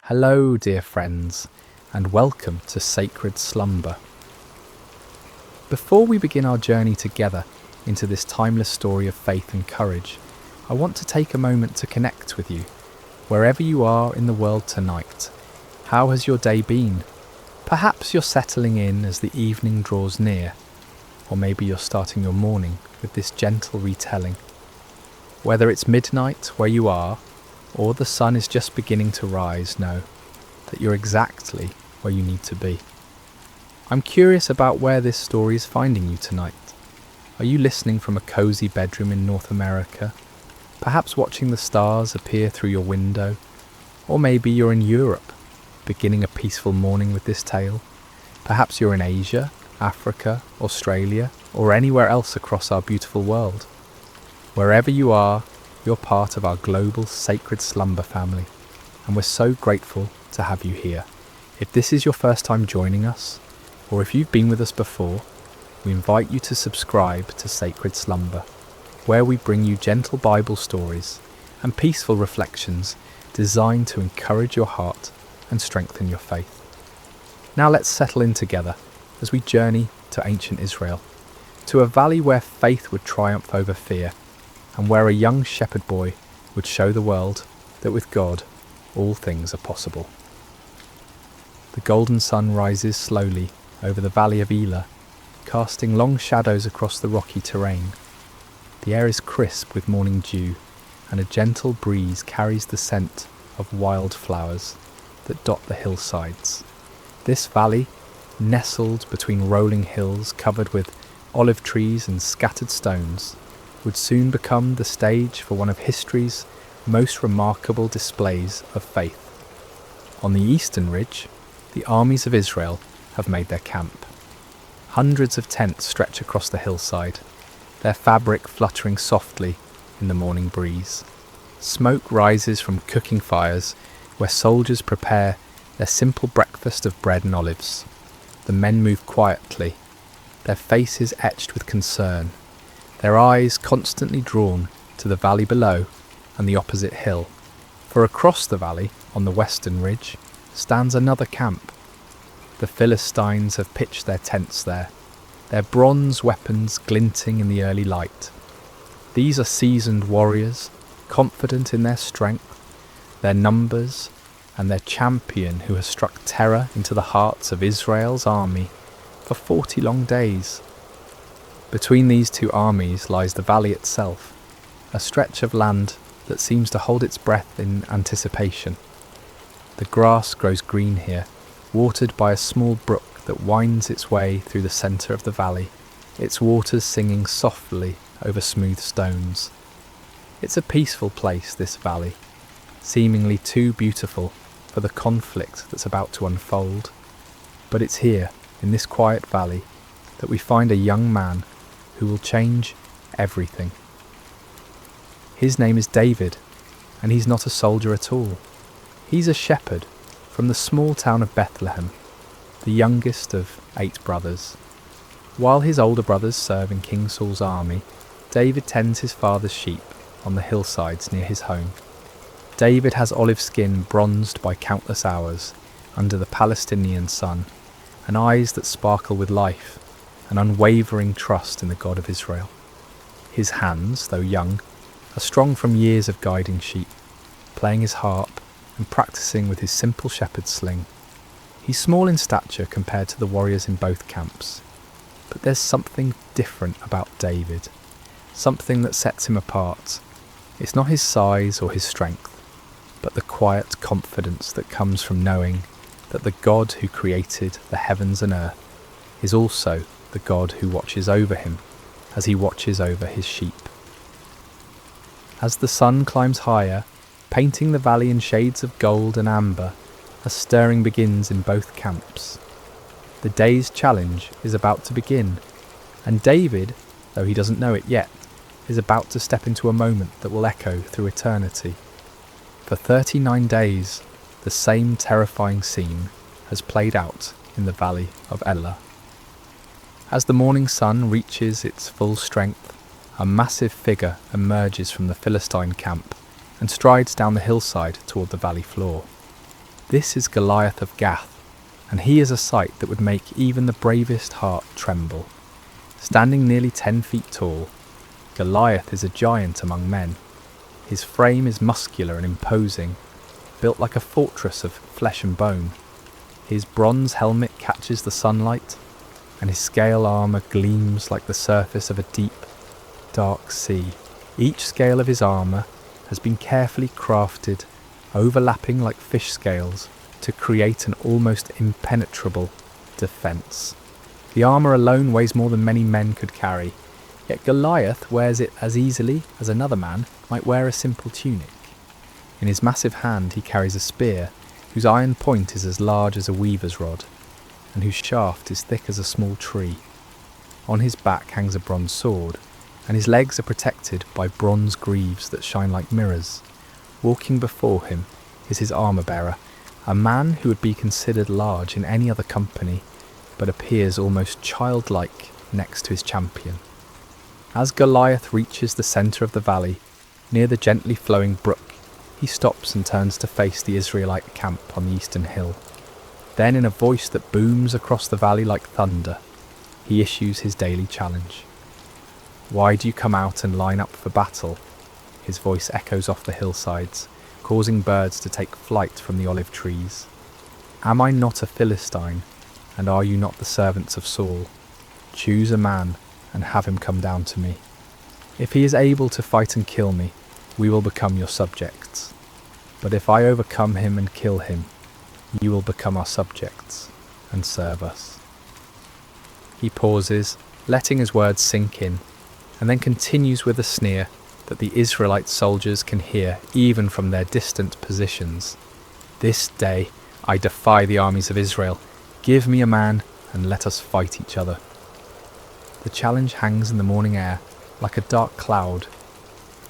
Hello, dear friends, and welcome to Sacred Slumber. Before we begin our journey together into this timeless story of faith and courage, I want to take a moment to connect with you. Wherever you are in the world tonight, how has your day been? Perhaps you're settling in as the evening draws near, or maybe you're starting your morning with this gentle retelling. Whether it's midnight where you are, or the sun is just beginning to rise, know that you're exactly where you need to be. I'm curious about where this story is finding you tonight. Are you listening from a cozy bedroom in North America? Perhaps watching the stars appear through your window? Or maybe you're in Europe, beginning a peaceful morning with this tale. Perhaps you're in Asia, Africa, Australia, or anywhere else across our beautiful world. Wherever you are, you're part of our global Sacred Slumber family, and we're so grateful to have you here. If this is your first time joining us, or if you've been with us before, we invite you to subscribe to Sacred Slumber, where we bring you gentle Bible stories and peaceful reflections designed to encourage your heart and strengthen your faith. Now let's settle in together as we journey to ancient Israel, to a valley where faith would triumph over fear, and where a young shepherd boy would show the world that with God all things are possible. The golden sun rises slowly over the valley of Elah, casting long shadows across the rocky terrain. The air is crisp with morning dew, and a gentle breeze carries the scent of wild flowers that dot the hillsides. This valley, nestled between rolling hills covered with olive trees and scattered stones, would soon become the stage for one of history's most remarkable displays of faith. On the eastern ridge, the armies of Israel have made their camp. Hundreds of tents stretch across the hillside, their fabric fluttering softly in the morning breeze. Smoke rises from cooking fires where soldiers prepare their simple breakfast of bread and olives. The men move quietly, their faces etched with concern, their eyes constantly drawn to the valley below and the opposite hill. For across the valley, on the western ridge, stands another camp. The Philistines have pitched their tents there, their bronze weapons glinting in the early light. These are seasoned warriors, confident in their strength, their numbers, and their champion who has struck terror into the hearts of Israel's army for 40 long days. Between these two armies lies the valley itself, a stretch of land that seems to hold its breath in anticipation. The grass grows green here, watered by a small brook that winds its way through the centre of the valley, its waters singing softly over smooth stones. It's a peaceful place, this valley, seemingly too beautiful for the conflict that's about to unfold. But it's here, in this quiet valley, that we find a young man who will change everything. His name is David, and he's not a soldier at all. He's a shepherd from the small town of Bethlehem, the youngest of 8 brothers. While his older brothers serve in King Saul's army, David tends his father's sheep on the hillsides near his home. David has olive skin bronzed by countless hours under the Palestinian sun, and eyes that sparkle with life, an unwavering trust in the God of Israel. His hands, though young, are strong from years of guiding sheep, playing his harp and practicing with his simple shepherd's sling. He's small in stature compared to the warriors in both camps, but there's something different about David, something that sets him apart. It's not his size or his strength, but the quiet confidence that comes from knowing that the God who created the heavens and earth is also the God who watches over him as he watches over his sheep. As the sun climbs higher, painting the valley in shades of gold and amber, a stirring begins in both camps. The day's challenge is about to begin, and David, though he doesn't know it yet, is about to step into a moment that will echo through eternity. For 39 days, the same terrifying scene has played out in the valley of Elah. As the morning sun reaches its full strength, a massive figure emerges from the Philistine camp and strides down the hillside toward the valley floor. This is Goliath of Gath, and he is a sight that would make even the bravest heart tremble. Standing nearly 10 feet tall, Goliath is a giant among men. His frame is muscular and imposing, built like a fortress of flesh and bone. His bronze helmet catches the sunlight, and his scale armour gleams like the surface of a deep, dark sea. Each scale of his armour has been carefully crafted, overlapping like fish scales, to create an almost impenetrable defence. The armour alone weighs more than many men could carry, yet Goliath wears it as easily as another man might wear a simple tunic. In his massive hand he carries a spear, whose iron point is as large as a weaver's rod, and whose shaft is thick as a small tree. On his back hangs a bronze sword, and his legs are protected by bronze greaves that shine like mirrors. Walking before him is his armour-bearer, a man who would be considered large in any other company, but appears almost childlike next to his champion. As Goliath reaches the centre of the valley, near the gently flowing brook, he stops and turns to face the Israelite camp on the eastern hill. Then, in a voice that booms across the valley like thunder, he issues his daily challenge. "Why do you come out and line up for battle?" His voice echoes off the hillsides, causing birds to take flight from the olive trees. "Am I not a Philistine, and are you not the servants of Saul? Choose a man and have him come down to me. If he is able to fight and kill me, we will become your subjects. But if I overcome him and kill him, you will become our subjects and serve us." He pauses, letting his words sink in, and then continues with a sneer that the Israelite soldiers can hear even from their distant positions. "This day I defy the armies of Israel. Give me a man and let us fight each other." The challenge hangs in the morning air like a dark cloud.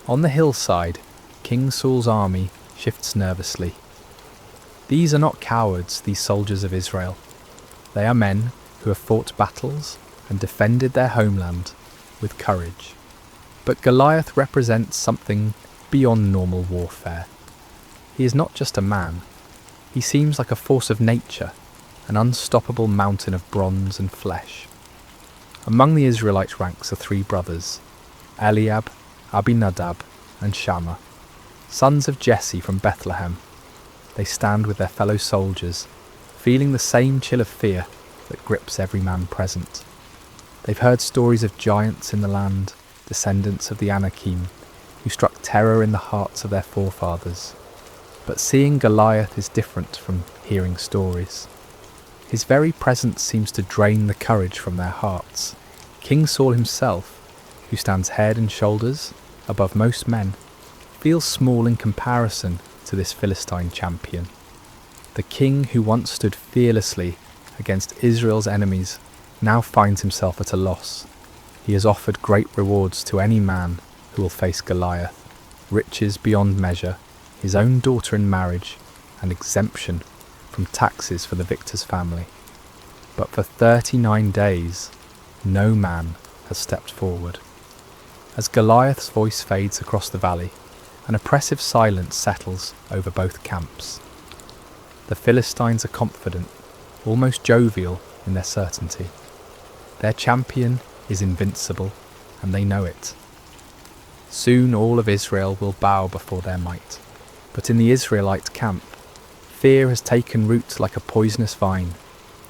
On the hillside, King Saul's army shifts nervously. These are not cowards, these soldiers of Israel. They are men who have fought battles and defended their homeland with courage. But Goliath represents something beyond normal warfare. He is not just a man. He seems like a force of nature, an unstoppable mountain of bronze and flesh. Among the Israelite ranks are 3 brothers, Eliab, Abinadab, and Shammah, sons of Jesse from Bethlehem. They stand with their fellow soldiers, feeling the same chill of fear that grips every man present. They've heard stories of giants in the land, descendants of the Anakim, who struck terror in the hearts of their forefathers. But seeing Goliath is different from hearing stories. His very presence seems to drain the courage from their hearts. King Saul himself, who stands head and shoulders above most men, feels small in comparison to this Philistine champion. The king who once stood fearlessly against Israel's enemies now finds himself at a loss. He has offered great rewards to any man who will face Goliath, riches beyond measure, his own daughter in marriage, and exemption from taxes for the victor's family. But for 39 days, no man has stepped forward. As Goliath's voice fades across the valley, an oppressive silence settles over both camps. The Philistines are confident, almost jovial in their certainty. Their champion is invincible, and they know it. Soon all of Israel will bow before their might. But in the Israelite camp, fear has taken root like a poisonous vine.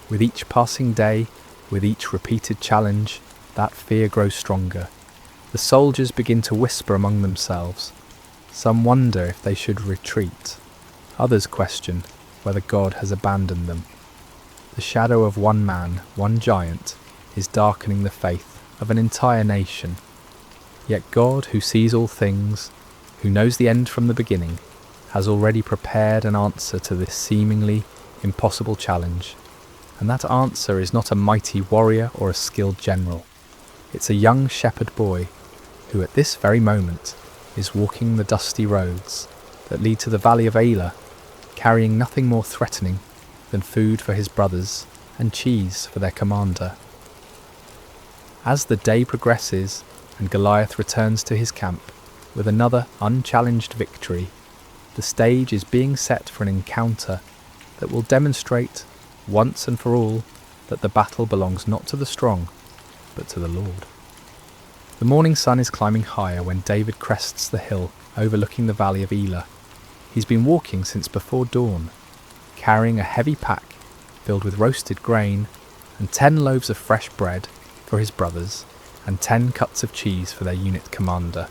With each passing day, with each repeated challenge, that fear grows stronger. The soldiers begin to whisper among themselves. Some wonder if they should retreat. Others question whether God has abandoned them. The shadow of one man, one giant, is darkening the faith of an entire nation. Yet God, who sees all things, who knows the end from the beginning, has already prepared an answer to this seemingly impossible challenge. And that answer is not a mighty warrior or a skilled general. It's a young shepherd boy who at this very moment is walking the dusty roads that lead to the valley of Elah, carrying nothing more threatening than food for his brothers and cheese for their commander. As the day progresses and Goliath returns to his camp with another unchallenged victory, the stage is being set for an encounter that will demonstrate, once and for all, that the battle belongs not to the strong, but to the Lord. The morning sun is climbing higher when David crests the hill overlooking the valley of Elah. He's been walking since before dawn, carrying a heavy pack filled with roasted grain and 10 loaves of fresh bread for his brothers and 10 cuts of cheese for their unit commander.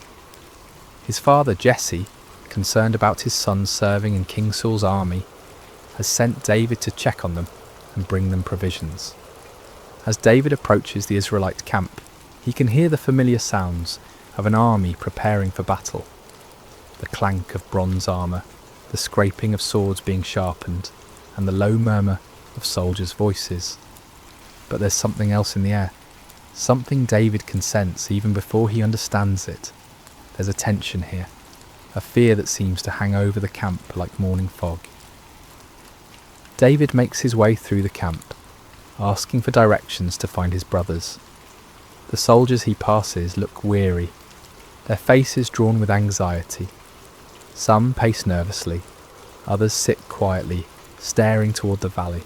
His father Jesse, concerned about his son serving in King Saul's army, has sent David to check on them and bring them provisions. As David approaches the Israelite camp, he can hear the familiar sounds of an army preparing for battle. The clank of bronze armour, the scraping of swords being sharpened, and the low murmur of soldiers' voices. But there's something else in the air, something David can sense even before he understands it. There's a tension here, a fear that seems to hang over the camp like morning fog. David makes his way through the camp, asking for directions to find his brothers. The soldiers he passes look weary, their faces drawn with anxiety. Some pace nervously, others sit quietly, staring toward the valley.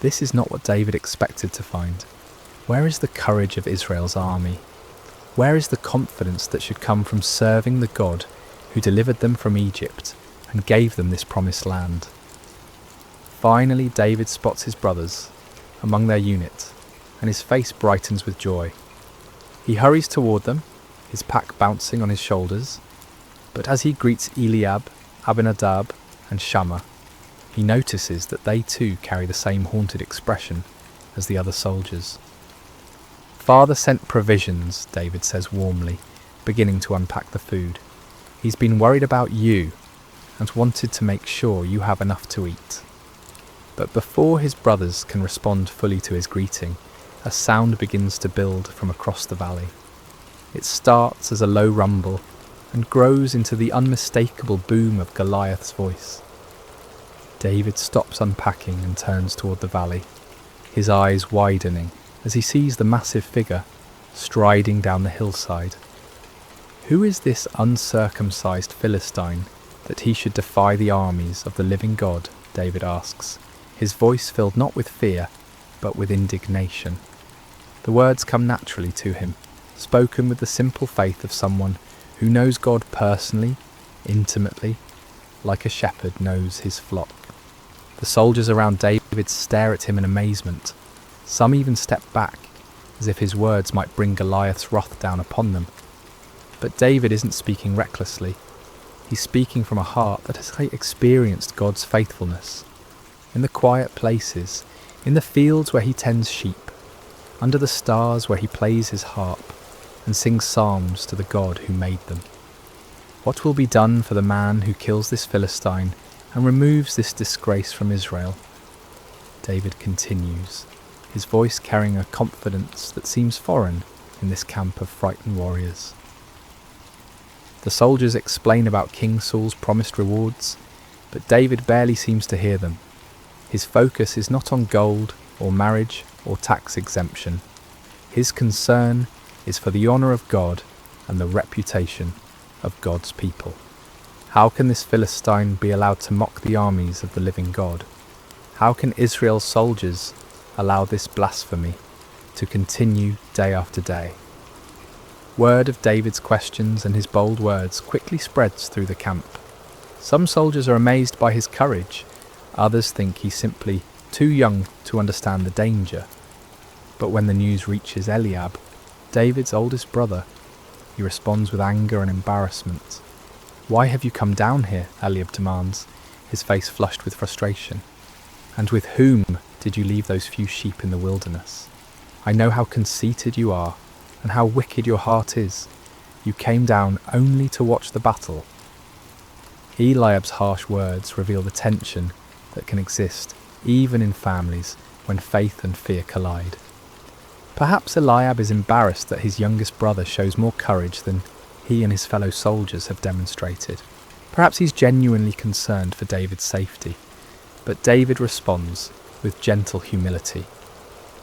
This is not what David expected to find. Where is the courage of Israel's army? Where is the confidence that should come from serving the God who delivered them from Egypt and gave them this promised land? Finally, David spots his brothers among their unit, and his face brightens with joy. He hurries toward them, his pack bouncing on his shoulders, but as he greets Eliab, Abinadab, and Shammah, he notices that they too carry the same haunted expression as the other soldiers. "Father sent provisions," David says warmly, beginning to unpack the food. "He's been worried about you and wanted to make sure you have enough to eat." But before his brothers can respond fully to his greeting, a sound begins to build from across the valley. It starts as a low rumble and grows into the unmistakable boom of Goliath's voice. David stops unpacking and turns toward the valley, his eyes widening as he sees the massive figure striding down the hillside. Who is this uncircumcised Philistine that he should defy the armies of the living God? David asks, his voice filled not with fear, but with indignation. The words come naturally to him, spoken with the simple faith of someone who knows God personally, intimately, like a shepherd knows his flock. The soldiers around David stare at him in amazement. Some even step back, as if his words might bring Goliath's wrath down upon them. But David isn't speaking recklessly. He's speaking from a heart that has experienced God's faithfulness. In the quiet places, in the fields where he tends sheep, under the stars where he plays his harp and sings psalms to the God who made them. What will be done for the man who kills this Philistine and removes this disgrace from Israel? David continues, his voice carrying a confidence that seems foreign in this camp of frightened warriors. The soldiers explain about King Saul's promised rewards, but David barely seems to hear them. His focus is not on gold or marriage or tax exemption. His concern is for the honour of God and the reputation of God's people. How can this Philistine be allowed to mock the armies of the living God? How can Israel's soldiers allow this blasphemy to continue day after day? Word of David's questions and his bold words quickly spreads through the camp. Some soldiers are amazed by his courage, others think he's simply too young to understand the danger. But when the news reaches Eliab, David's oldest brother, he responds with anger and embarrassment. "Why have you come down here?" Eliab demands, his face flushed with frustration. "And with whom did you leave those few sheep in the wilderness? I know how conceited you are, and how wicked your heart is. You came down only to watch the battle." Eliab's harsh words reveal the tension that can exist even in families when faith and fear collide. Perhaps Eliab is embarrassed that his youngest brother shows more courage than he and his fellow soldiers have demonstrated. Perhaps he's genuinely concerned for David's safety. But David responds with gentle humility.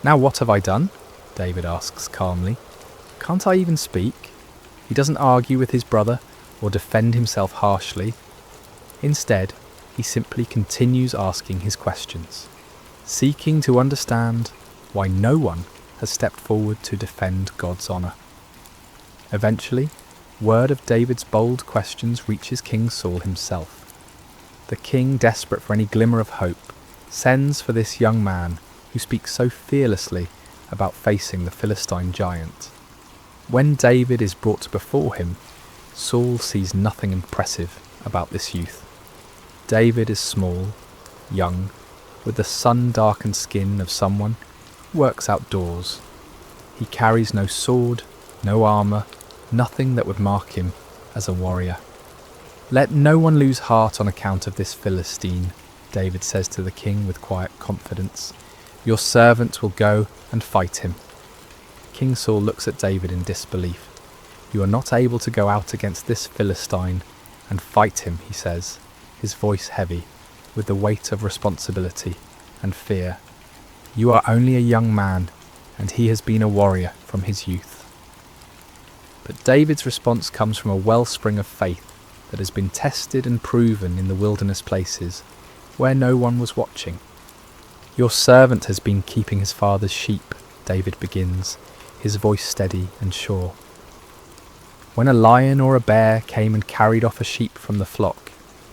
"Now what have I done?" David asks calmly. "Can't I even speak?" He doesn't argue with his brother or defend himself harshly. Instead, he simply continues asking his questions, seeking to understand why no one has stepped forward to defend God's honour. Eventually, word of David's bold questions reaches King Saul himself. The king, desperate for any glimmer of hope, sends for this young man who speaks so fearlessly about facing the Philistine giant. When David is brought before him, Saul sees nothing impressive about this youth. David is small, young, with the sun-darkened skin of someone who works outdoors. He carries no sword, no armour, nothing that would mark him as a warrior. "Let no one lose heart on account of this Philistine," David says to the king with quiet confidence. "Your servant will go and fight him." King Saul looks at David in disbelief. "You are not able to go out against this Philistine and fight him," he says, his voice heavy with the weight of responsibility and fear. "You are only a young man, and he has been a warrior from his youth." But David's response comes from a wellspring of faith that has been tested and proven in the wilderness places where no one was watching. "Your servant has been keeping his father's sheep," David begins, his voice steady and sure. "When a lion or a bear came and carried off a sheep from the flock,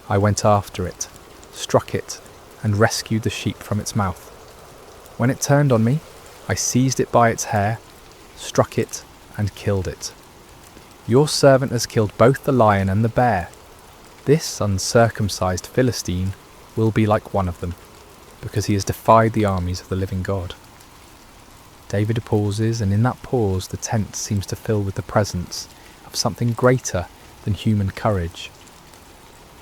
I went after it, struck it, and rescued the sheep from its mouth. When it turned on me, I seized it by its hair, struck it, and killed it. Your servant has killed both the lion and the bear. This uncircumcised Philistine will be like one of them, because he has defied the armies of the living God." David pauses, and in that pause the tent seems to fill with the presence of something greater than human courage.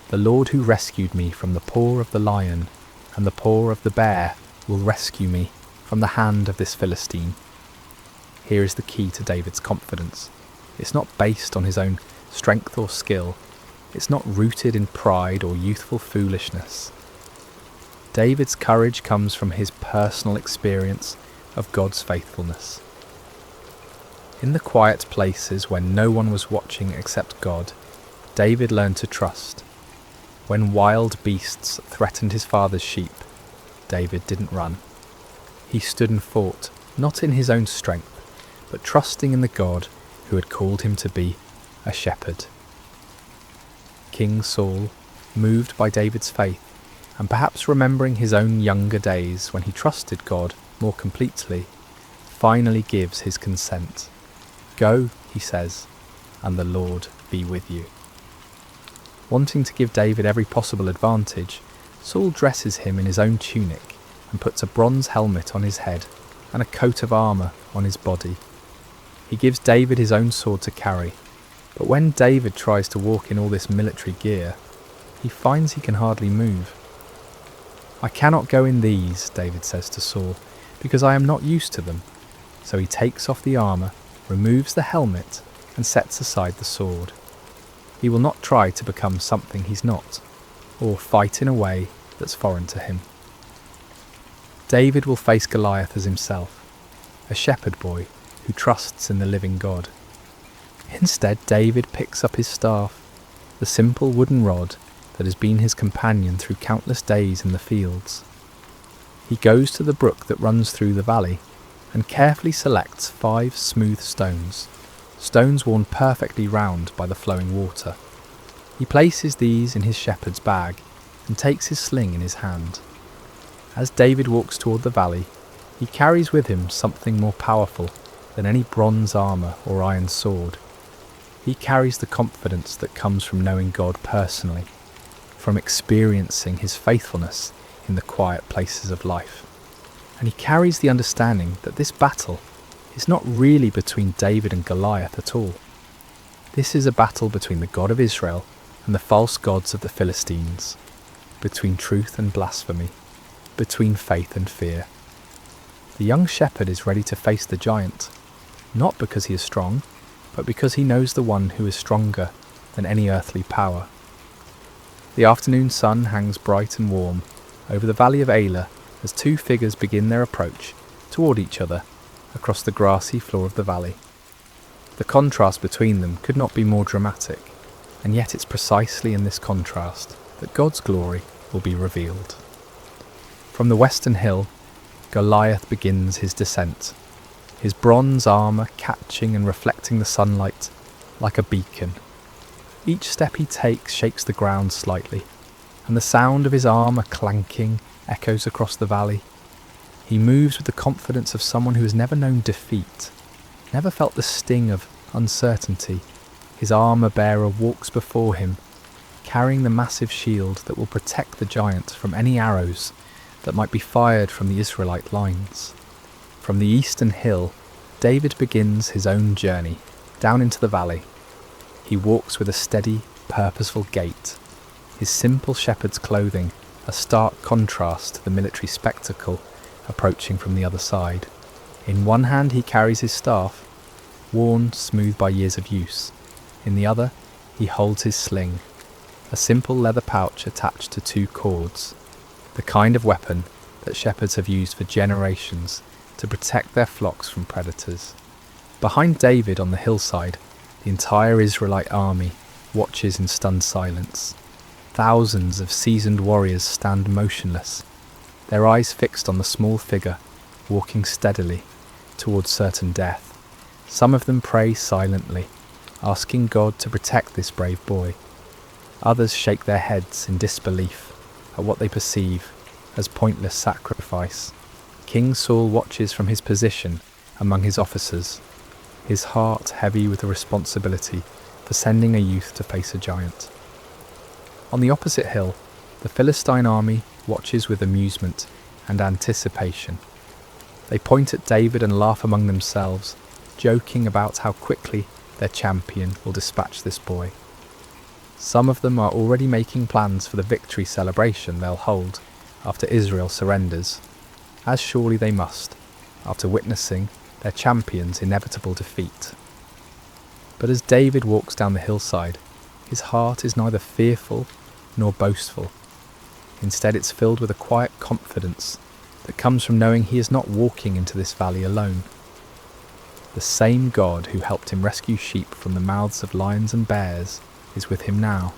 "The Lord who rescued me from the paw of the lion and the paw of the bear will rescue me from the hand of this Philistine." Here is the key to David's confidence. It's not based on his own strength or skill. It's not rooted in pride or youthful foolishness. David's courage comes from his personal experience of God's faithfulness. In the quiet places when no one was watching except God, David learned to trust. When wild beasts threatened his father's sheep, David didn't run. He stood and fought, not in his own strength, but trusting in the God who had called him to be a shepherd. King Saul, moved by David's faith, and perhaps remembering his own younger days when he trusted God more completely, finally gives his consent. "Go," he says, "and the Lord be with you." Wanting to give David every possible advantage, Saul dresses him in his own tunic and puts a bronze helmet on his head and a coat of armour on his body. He gives David his own sword to carry, but when David tries to walk in all this military gear, he finds he can hardly move. "I cannot go in these," David says to Saul, "because I am not used to them." So he takes off the armour, removes the helmet, and sets aside the sword. He will not try to become something he's not, or fight in a way that's foreign to him. David will face Goliath as himself, a shepherd boy who trusts in the living God. Instead, David picks up his staff, the simple wooden rod that has been his companion through countless days in the fields. He goes to the brook that runs through the valley and carefully selects 5 smooth stones worn perfectly round by the flowing water. He places these in his shepherd's bag and takes his sling in his hand. As David walks toward the valley, he carries with him something more powerful than any bronze armour or iron sword. He carries the confidence that comes from knowing God personally, from experiencing his faithfulness in the quiet places of life. And he carries the understanding that this battle is not really between David and Goliath at all. This is a battle between the God of Israel and the false gods of the Philistines, between truth and blasphemy, between faith and fear. The young shepherd is ready to face the giant, not because he is strong, but because he knows the one who is stronger than any earthly power. The afternoon sun hangs bright and warm over the valley of Elah as 2 figures begin their approach toward each other across the grassy floor of the valley. The contrast between them could not be more dramatic, and yet it's precisely in this contrast that God's glory will be revealed. From the western hill, Goliath begins his descent, his bronze armour catching and reflecting the sunlight like a beacon. Each step he takes shakes the ground slightly, and the sound of his armour clanking echoes across the valley. He moves with the confidence of someone who has never known defeat, never felt the sting of uncertainty. His armour-bearer walks before him, carrying the massive shield that will protect the giant from any arrows that might be fired from the Israelite lines. From the eastern hill, David begins his own journey down into the valley. He walks with a steady, purposeful gait, his simple shepherd's clothing a stark contrast to the military spectacle approaching from the other side. In one hand he carries his staff, worn smooth by years of use. In the other, he holds his sling, a simple leather pouch attached to 2 cords, the kind of weapon that shepherds have used for generations to protect their flocks from predators. Behind David on the hillside, the entire Israelite army watches in stunned silence. Thousands of seasoned warriors stand motionless, their eyes fixed on the small figure walking steadily towards certain death. Some of them pray silently, asking God to protect this brave boy. Others shake their heads in disbelief at what they perceive as pointless sacrifice. King Saul watches from his position among his officers, his heart heavy with the responsibility for sending a youth to face a giant. On the opposite hill, the Philistine army watches with amusement and anticipation. They point at David and laugh among themselves, joking about how quickly their champion will dispatch this boy. Some of them are already making plans for the victory celebration they'll hold after Israel surrenders, as surely they must, after witnessing their champion's inevitable defeat. But as David walks down the hillside, his heart is neither fearful nor boastful. Instead, it's filled with a quiet confidence that comes from knowing he is not walking into this valley alone. The same God who helped him rescue sheep from the mouths of lions and bears is with him now.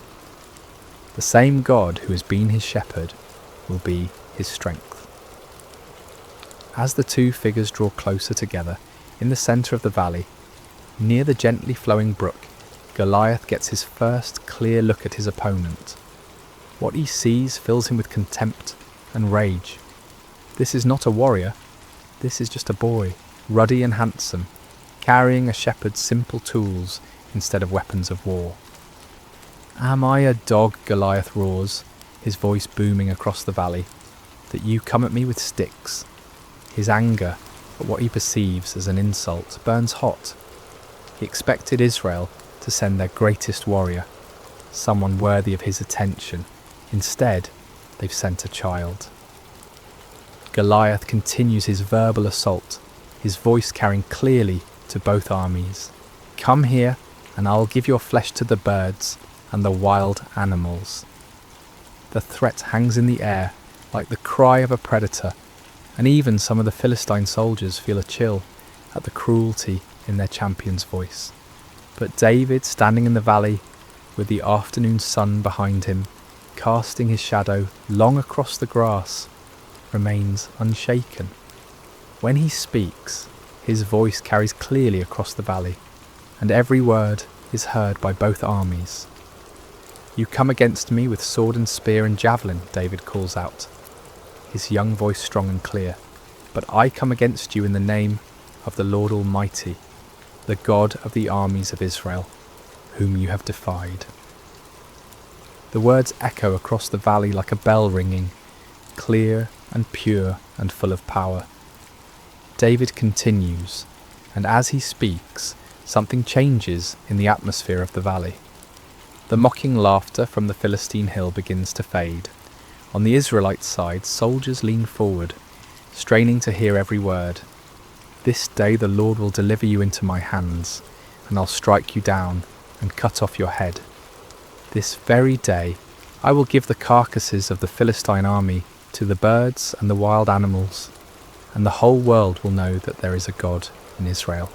The same God who has been his shepherd will be his strength. As the 2 figures draw closer together in the centre of the valley, near the gently flowing brook, Goliath gets his first clear look at his opponent. What he sees fills him with contempt and rage. This is not a warrior, this is just a boy, ruddy and handsome, carrying a shepherd's simple tools instead of weapons of war. "Am I a dog," Goliath roars, his voice booming across the valley, "that you come at me with sticks?" His anger at what he perceives as an insult burns hot. He expected Israel to send their greatest warrior, someone worthy of his attention. Instead, they've sent a child. Goliath continues his verbal assault, his voice carrying clearly to both armies. "Come here, and I'll give your flesh to the birds and the wild animals." The threat hangs in the air like the cry of a predator, and even some of the Philistine soldiers feel a chill at the cruelty in their champion's voice. But David, standing in the valley with the afternoon sun behind him, casting his shadow long across the grass, remains unshaken. When he speaks, his voice carries clearly across the valley, and every word is heard by both armies. "You come against me with sword and spear and javelin," David calls out, his young voice strong and clear, "but I come against you in the name of the Lord Almighty, the God of the armies of Israel, whom you have defied." The words echo across the valley like a bell ringing, clear and pure and full of power. David continues, and as he speaks, something changes in the atmosphere of the valley. The mocking laughter from the Philistine hill begins to fade. On the Israelite side, soldiers lean forward, straining to hear every word. "This day the Lord will deliver you into my hands, and I'll strike you down and cut off your head. This very day I will give the carcasses of the Philistine army to the birds and the wild animals, and the whole world will know that there is a God in Israel.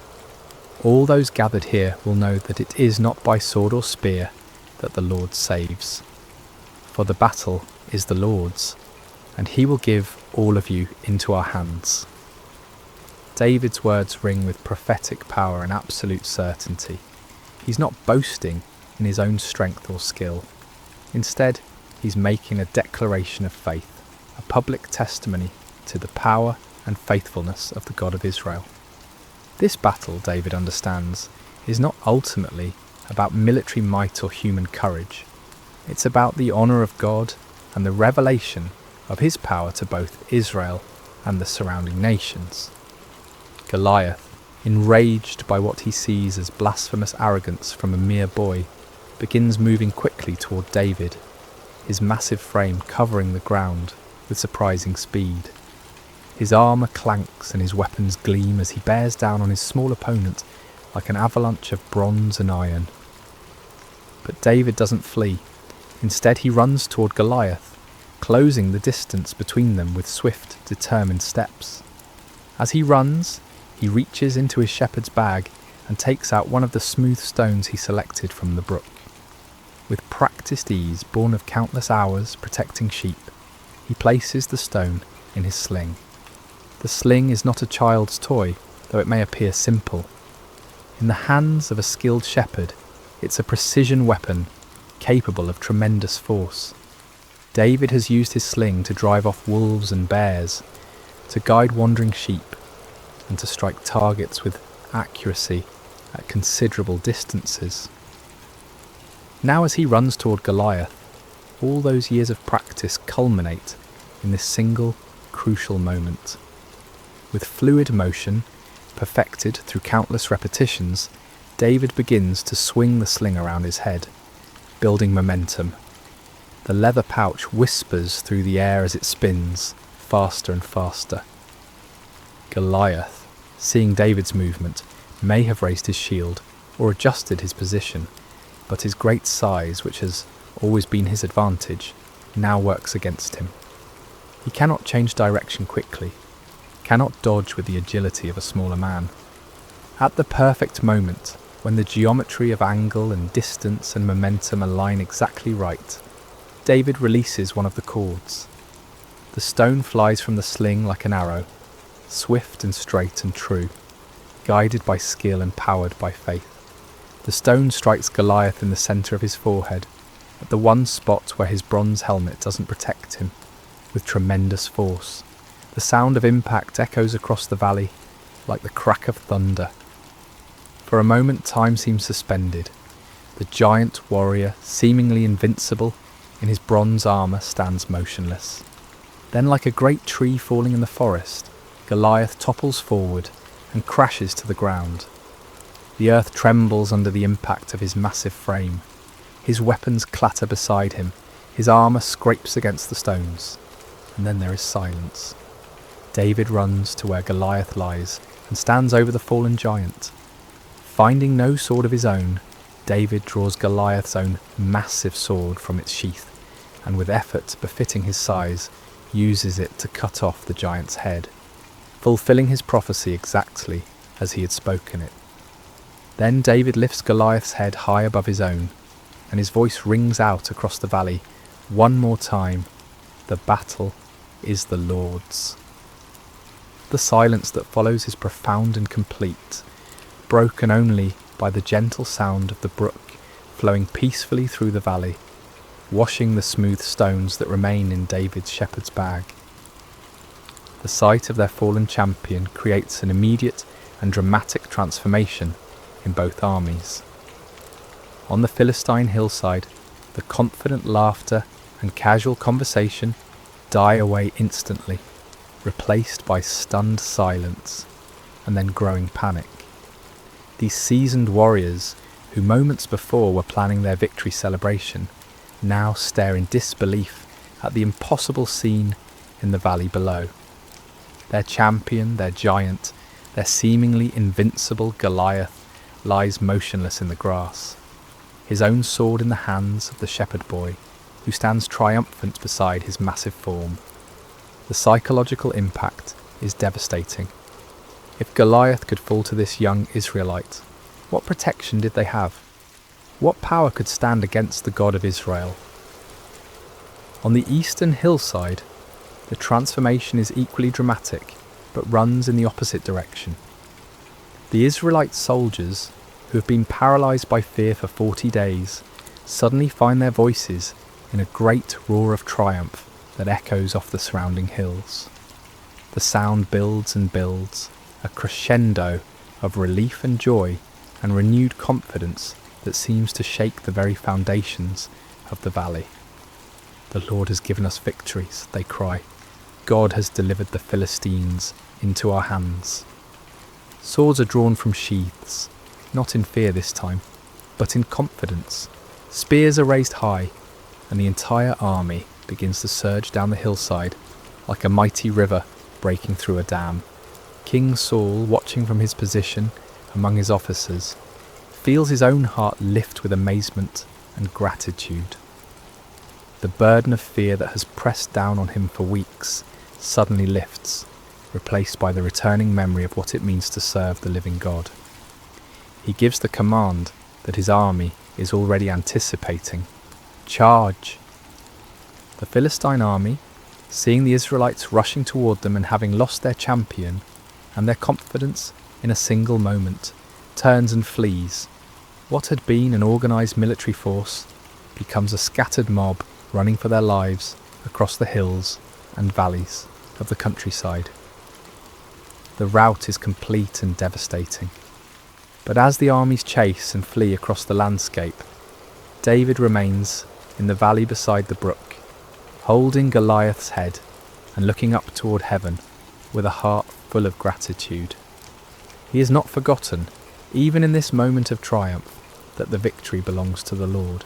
All those gathered here will know that it is not by sword or spear that the Lord saves. For the battle is the Lord's, and he will give all of you into our hands." David's words ring with prophetic power and absolute certainty. He's not boasting in his own strength or skill. Instead, he's making a declaration of faith, a public testimony to the power and faithfulness of the God of Israel. This battle, David understands, is not ultimately about military might or human courage. It's about the honour of God and the revelation of his power to both Israel and the surrounding nations. Goliath, enraged by what he sees as blasphemous arrogance from a mere boy, begins moving quickly toward David, his massive frame covering the ground with surprising speed. His armour clanks and his weapons gleam as he bears down on his small opponent like an avalanche of bronze and iron. But David doesn't flee. Instead, he runs toward Goliath, closing the distance between them with swift, determined steps. As he runs, he reaches into his shepherd's bag and takes out one of the smooth stones he selected from the brook. With practiced ease, born of countless hours protecting sheep, he places the stone in his sling. The sling is not a child's toy, though it may appear simple. In the hands of a skilled shepherd, it's a precision weapon capable of tremendous force. David has used his sling to drive off wolves and bears, to guide wandering sheep, and to strike targets with accuracy at considerable distances. Now as he runs toward Goliath, all those years of practice culminate in this single, crucial moment. With fluid motion, perfected through countless repetitions, David begins to swing the sling around his head, building momentum. The leather pouch whispers through the air as it spins, faster and faster. Goliath, seeing David's movement, may have raised his shield or adjusted his position, but his great size, which has always been his advantage, now works against him. He cannot change direction quickly, cannot dodge with the agility of a smaller man. At the perfect moment, when the geometry of angle and distance and momentum align exactly right, David releases one of the cords. The stone flies from the sling like an arrow, swift and straight and true, guided by skill and powered by faith. The stone strikes Goliath in the centre of his forehead, at the one spot where his bronze helmet doesn't protect him, with tremendous force. The sound of impact echoes across the valley like the crack of thunder. For a moment time seems suspended. The giant warrior, seemingly invincible in his bronze armour, stands motionless. Then, like a great tree falling in the forest, Goliath topples forward and crashes to the ground. The earth trembles under the impact of his massive frame. His weapons clatter beside him, his armour scrapes against the stones, and then there is silence. David runs to where Goliath lies and stands over the fallen giant. Finding no sword of his own, David draws Goliath's own massive sword from its sheath, and with effort befitting his size, uses it to cut off the giant's head, fulfilling his prophecy exactly as he had spoken it. Then David lifts Goliath's head high above his own, and his voice rings out across the valley one more time, "The battle is the Lord's." The silence that follows is profound and complete, broken only by the gentle sound of the brook flowing peacefully through the valley, washing the smooth stones that remain in David's shepherd's bag. The sight of their fallen champion creates an immediate and dramatic transformation in both armies. On the Philistine hillside, the confident laughter and casual conversation die away instantly, replaced by stunned silence and then growing panic. These seasoned warriors, who moments before were planning their victory celebration, now stare in disbelief at the impossible scene in the valley below. Their champion, their giant, their seemingly invincible Goliath lies motionless in the grass, his own sword in the hands of the shepherd boy, who stands triumphant beside his massive form. The psychological impact is devastating. If Goliath could fall to this young Israelite, what protection did they have? What power could stand against the God of Israel? On the eastern hillside, the transformation is equally dramatic, but runs in the opposite direction. The Israelite soldiers, who have been paralysed by fear for 40 days, suddenly find their voices in a great roar of triumph that echoes off the surrounding hills. The sound builds and builds, a crescendo of relief and joy and renewed confidence that seems to shake the very foundations of the valley. "The Lord has given us victories," they cry. "God has delivered the Philistines into our hands." Swords are drawn from sheaths, not in fear this time, but in confidence. Spears are raised high, and the entire army begins to surge down the hillside like a mighty river breaking through a dam. King Saul, watching from his position among his officers, feels his own heart lift with amazement and gratitude. The burden of fear that has pressed down on him for weeks suddenly lifts, replaced by the returning memory of what it means to serve the living God. He gives the command that his army is already anticipating. Charge! The Philistine army, seeing the Israelites rushing toward them and having lost their champion and their confidence in a single moment, turns and flees. What had been an organised military force becomes a scattered mob running for their lives across the hills and valleys of the countryside. The rout is complete and devastating. But as the armies chase and flee across the landscape, David remains in the valley beside the brook, holding Goliath's head and looking up toward heaven with a heart full of gratitude. He has not forgotten, even in this moment of triumph, that the victory belongs to the Lord.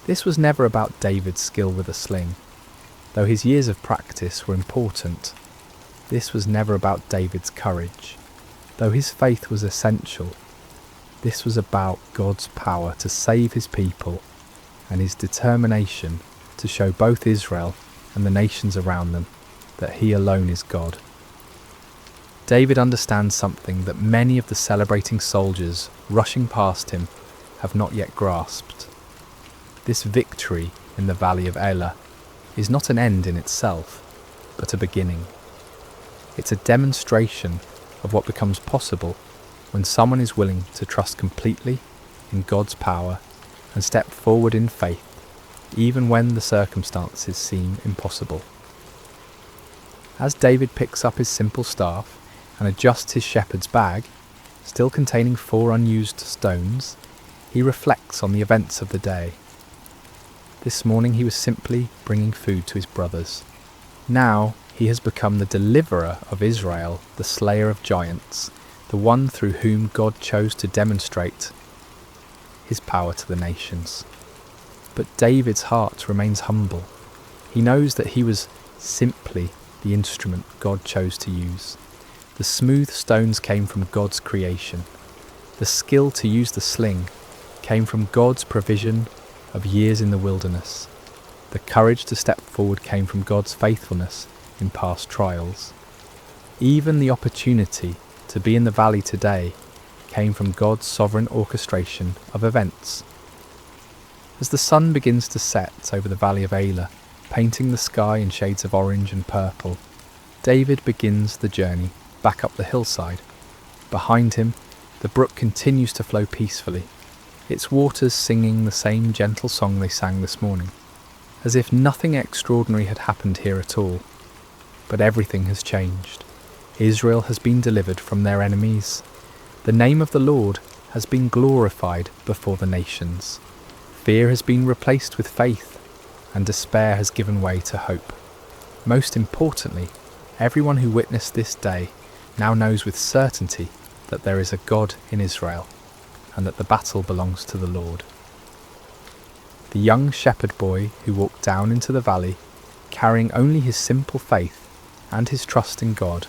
This was never about David's skill with a sling. Though his years of practice were important, this was never about David's courage. Though his faith was essential, this was about God's power to save his people and his determination to show both Israel and the nations around them that he alone is God. David understands something that many of the celebrating soldiers rushing past him have not yet grasped. This victory in the valley of Elah is not an end in itself, but a beginning. It's a demonstration of what becomes possible when someone is willing to trust completely in God's power and step forward in faith, even when the circumstances seem impossible. As David picks up his simple staff and adjusts his shepherd's bag, still containing 4 unused stones, he reflects on the events of the day. This morning he was simply bringing food to his brothers. Now he has become the deliverer of Israel, the slayer of giants, the one through whom God chose to demonstrate his power to the nations. But David's heart remains humble. He knows that he was simply the instrument God chose to use. The smooth stones came from God's creation. The skill to use the sling came from God's provision of years in the wilderness. The courage to step forward came from God's faithfulness in past trials. Even the opportunity to be in the valley today came from God's sovereign orchestration of events. As the sun begins to set over the valley of Elah, painting the sky in shades of orange and purple, David begins the journey back up the hillside. Behind him, the brook continues to flow peacefully, its waters singing the same gentle song they sang this morning, as if nothing extraordinary had happened here at all. But everything has changed. Israel has been delivered from their enemies. The name of the Lord has been glorified before the nations. Fear has been replaced with faith, and despair has given way to hope. Most importantly, everyone who witnessed this day now knows with certainty that there is a God in Israel, and that the battle belongs to the Lord. The young shepherd boy who walked down into the valley, carrying only his simple faith and his trust in God,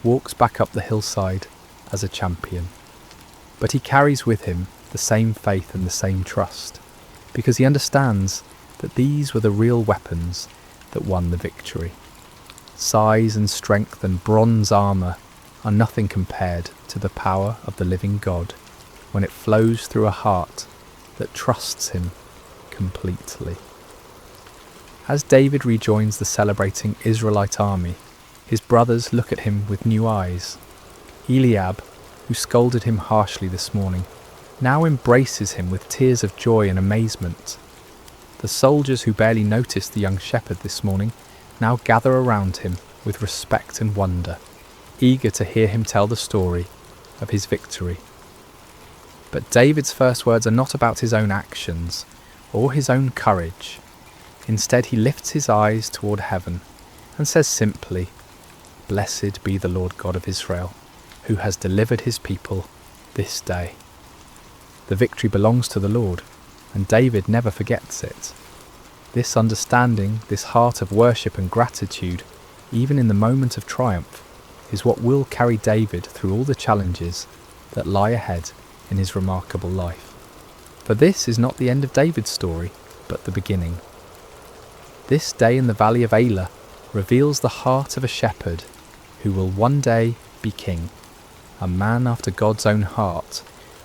walks back up the hillside as a champion. But he carries with him the same faith and the same trust, because he understands that these were the real weapons that won the victory. Size and strength and bronze armour are nothing compared to the power of the living God when it flows through a heart that trusts him completely. As David rejoins the celebrating Israelite army, his brothers look at him with new eyes. Eliab, who scolded him harshly this morning, now embraces him with tears of joy and amazement. The soldiers who barely noticed the young shepherd this morning now gather around him with respect and wonder, eager to hear him tell the story of his victory. But David's first words are not about his own actions or his own courage. Instead, he lifts his eyes toward heaven and says simply, "Blessed be the Lord God of Israel, who has delivered his people this day." The victory belongs to the Lord, and David never forgets it. This understanding, this heart of worship and gratitude, even in the moment of triumph, is what will carry David through all the challenges that lie ahead in his remarkable life. For this is not the end of David's story, but the beginning. This day in the valley of Elah reveals the heart of a shepherd who will one day be king, a man after God's own heart,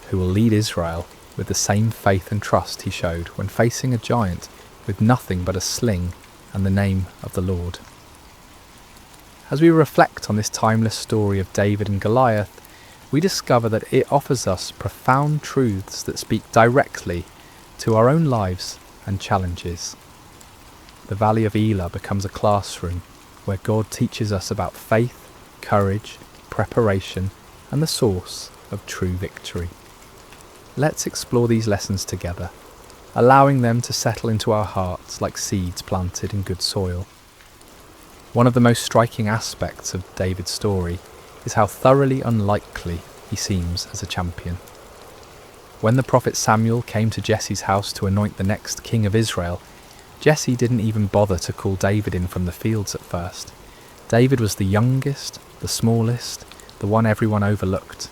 who will lead Israel with the same faith and trust he showed when facing a giant with nothing but a sling and the name of the Lord. As we reflect on this timeless story of David and Goliath, we discover that it offers us profound truths that speak directly to our own lives and challenges. The Valley of Elah becomes a classroom where God teaches us about faith, courage, preparation, and the source of true victory. Let's explore these lessons together, allowing them to settle into our hearts like seeds planted in good soil. One of the most striking aspects of David's story is how thoroughly unlikely he seems as a champion. When the prophet Samuel came to Jesse's house to anoint the next king of Israel, Jesse didn't even bother to call David in from the fields at first. David was the youngest, the smallest, the one everyone overlooked.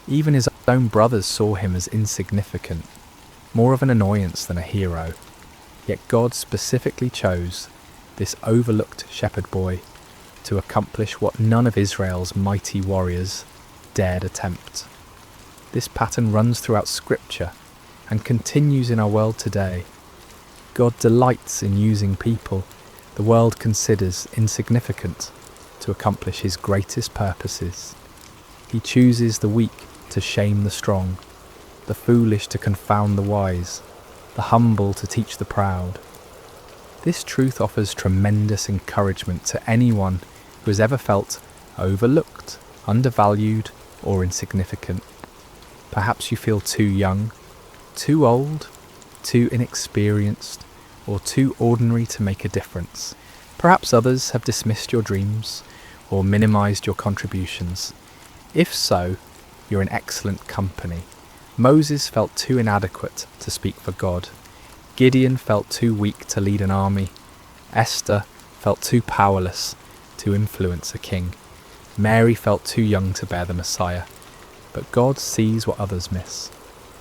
Even his own brothers saw him as insignificant, more of an annoyance than a hero. Yet God specifically chose this overlooked shepherd boy to accomplish what none of Israel's mighty warriors dared attempt. This pattern runs throughout Scripture and continues in our world today. God delights in using people the world considers insignificant to accomplish his greatest purposes. He chooses the weak to shame the strong, the foolish to confound the wise, the humble to teach the proud. This truth offers tremendous encouragement to anyone who has ever felt overlooked, undervalued, or insignificant. Perhaps you feel too young, too old, too inexperienced, or too ordinary to make a difference. Perhaps others have dismissed your dreams or minimized your contributions. If so, you're in excellent company. Moses felt too inadequate to speak for God. Gideon felt too weak to lead an army. Esther felt too powerless to influence a king. Mary felt too young to bear the Messiah. But God sees what others miss.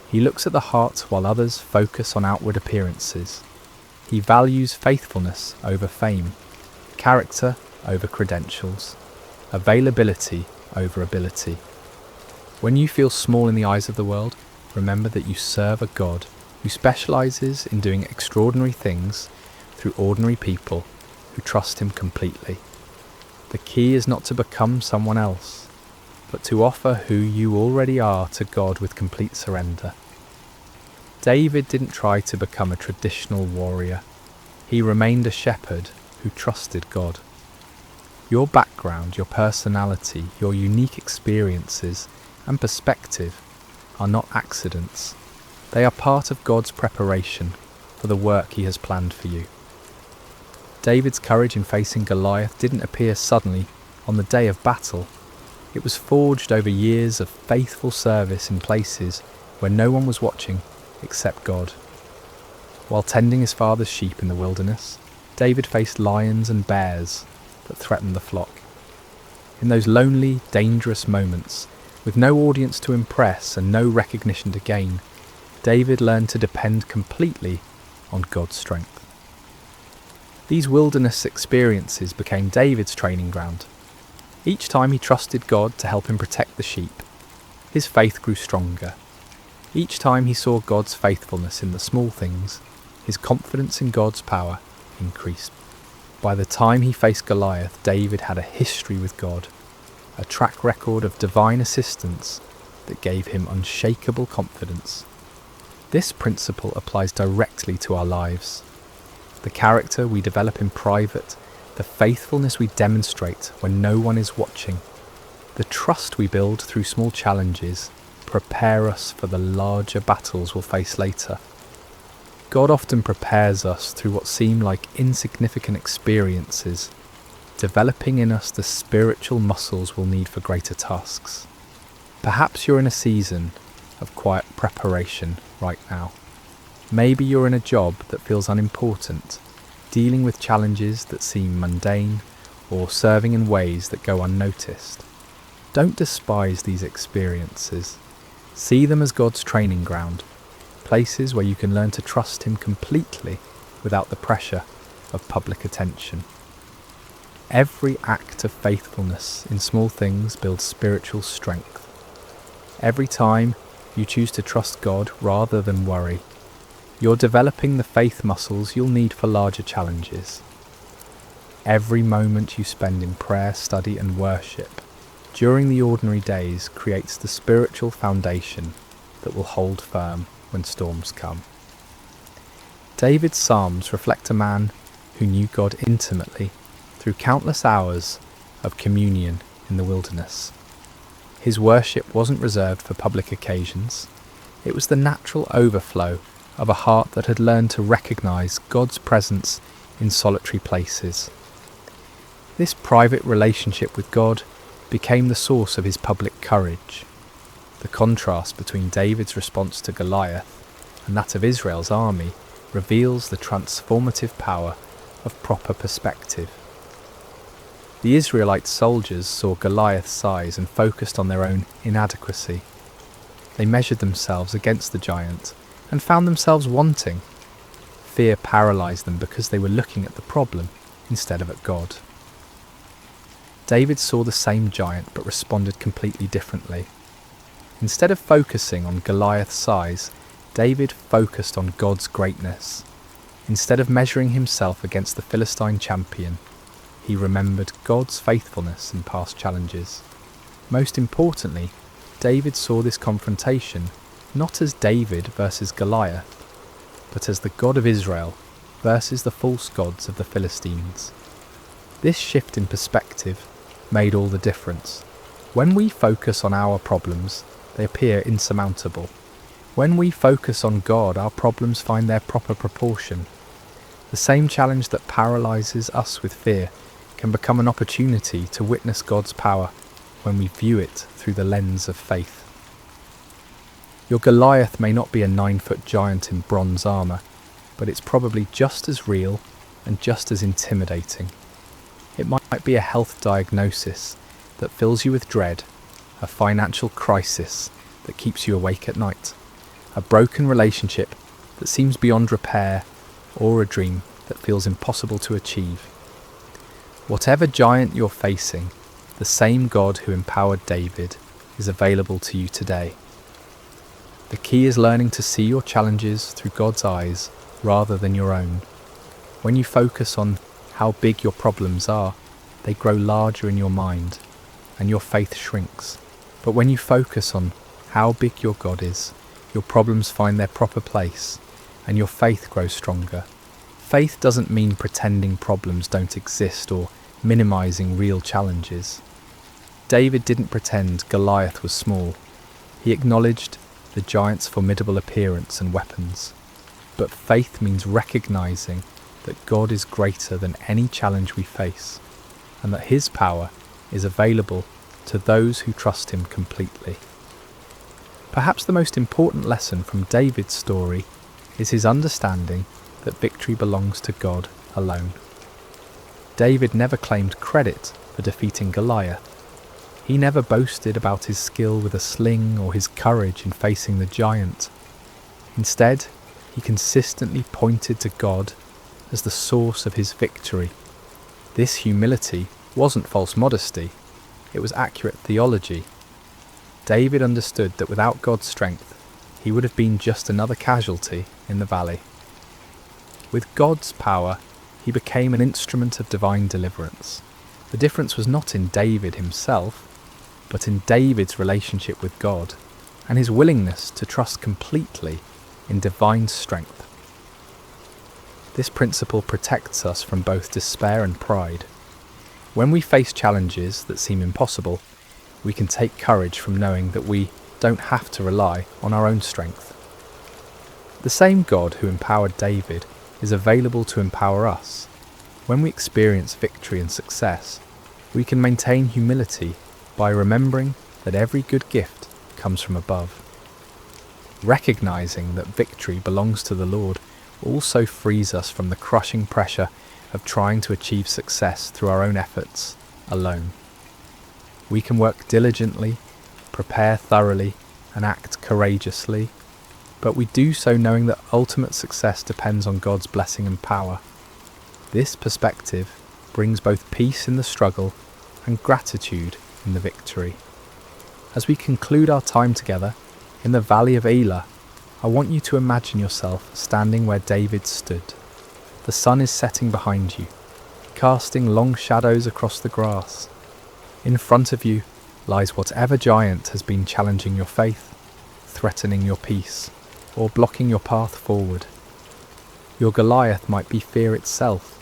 He looks at the heart while others focus on outward appearances. He values faithfulness over fame, character over credentials, availability over ability. When you feel small in the eyes of the world, remember that you serve a God who specializes in doing extraordinary things through ordinary people who trust him completely. The key is not to become someone else, but to offer who you already are to God with complete surrender. David didn't try to become a traditional warrior. He remained a shepherd who trusted God. Your background, your personality, your unique experiences and perspective are not accidents. They are part of God's preparation for the work he has planned for you. David's courage in facing Goliath didn't appear suddenly on the day of battle. It was forged over years of faithful service in places where no one was watching except God. While tending his father's sheep in the wilderness, David faced lions and bears that threatened the flock. In those lonely, dangerous moments, with no audience to impress and no recognition to gain, David learned to depend completely on God's strength. These wilderness experiences became David's training ground. Each time he trusted God to help him protect the sheep, his faith grew stronger. Each time he saw God's faithfulness in the small things, his confidence in God's power increased. By the time he faced Goliath, David had a history with God, a track record of divine assistance that gave him unshakable confidence. This principle applies directly to our lives. The character we develop in private, the faithfulness we demonstrate when no one is watching, the trust we build through small challenges prepare us for the larger battles we'll face later. God often prepares us through what seem like insignificant experiences, developing in us the spiritual muscles we'll need for greater tasks. Perhaps you're in a season of quiet preparation right now. Maybe you're in a job that feels unimportant, dealing with challenges that seem mundane, or serving in ways that go unnoticed. Don't despise these experiences. See them as God's training ground, places where you can learn to trust Him completely without the pressure of public attention. Every act of faithfulness in small things builds spiritual strength. Every time you choose to trust God rather than worry, you're developing the faith muscles you'll need for larger challenges. Every moment you spend in prayer, study and worship during the ordinary days creates the spiritual foundation that will hold firm when storms come. David's Psalms reflect a man who knew God intimately through countless hours of communion in the wilderness. His worship wasn't reserved for public occasions. It was the natural overflow of a heart that had learned to recognize God's presence in solitary places. This private relationship with God became the source of his public courage. The contrast between David's response to Goliath and that of Israel's army reveals the transformative power of proper perspective. The Israelite soldiers saw Goliath's size and focused on their own inadequacy. They measured themselves against the giant and found themselves wanting. Fear paralyzed them because they were looking at the problem instead of at God. David saw the same giant but responded completely differently. Instead of focusing on Goliath's size, David focused on God's greatness. Instead of measuring himself against the Philistine champion, he remembered God's faithfulness in past challenges. Most importantly, David saw this confrontation not as David versus Goliath, but as the God of Israel versus the false gods of the Philistines. This shift in perspective made all the difference. When we focus on our problems, they appear insurmountable. When we focus on God, our problems find their proper proportion. The same challenge that paralyzes us with fear can become an opportunity to witness God's power when we view it through the lens of faith. Your Goliath may not be a 9-foot giant in bronze armour, but it's probably just as real and just as intimidating. It might be a health diagnosis that fills you with dread, a financial crisis that keeps you awake at night, a broken relationship that seems beyond repair, or a dream that feels impossible to achieve. Whatever giant you're facing, the same God who empowered David is available to you today. The key is learning to see your challenges through God's eyes rather than your own. When you focus on how big your problems are, they grow larger in your mind, and your faith shrinks. But when you focus on how big your God is, your problems find their proper place, and your faith grows stronger. Faith doesn't mean pretending problems don't exist or minimizing real challenges. David didn't pretend Goliath was small. He acknowledged the giant's formidable appearance and weapons. But faith means recognizing that God is greater than any challenge we face, and that his power is available to those who trust him completely. Perhaps the most important lesson from David's story is his understanding that victory belongs to God alone. David never claimed credit for defeating Goliath. He never boasted about his skill with a sling or his courage in facing the giant. Instead, he consistently pointed to God as the source of his victory. This humility wasn't false modesty, it was accurate theology. David understood that without God's strength, he would have been just another casualty in the valley. With God's power, he became an instrument of divine deliverance. The difference was not in David himself, but in David's relationship with God and his willingness to trust completely in divine strength. This principle protects us from both despair and pride. When we face challenges that seem impossible, we can take courage from knowing that we don't have to rely on our own strength. The same God who empowered David is available to empower us. When we experience victory and success, we can maintain humility by remembering that every good gift comes from above. Recognizing that victory belongs to the Lord also frees us from the crushing pressure of trying to achieve success through our own efforts alone. We can work diligently, prepare thoroughly, and act courageously, but we do so knowing that ultimate success depends on God's blessing and power. This perspective brings both peace in the struggle and gratitude in the victory. As we conclude our time together in the valley of Elah, I want you to imagine yourself standing where David stood. The sun is setting behind you, casting long shadows across the grass. In front of you lies whatever giant has been challenging your faith, threatening your peace, or blocking your path forward. Your Goliath might be fear itself,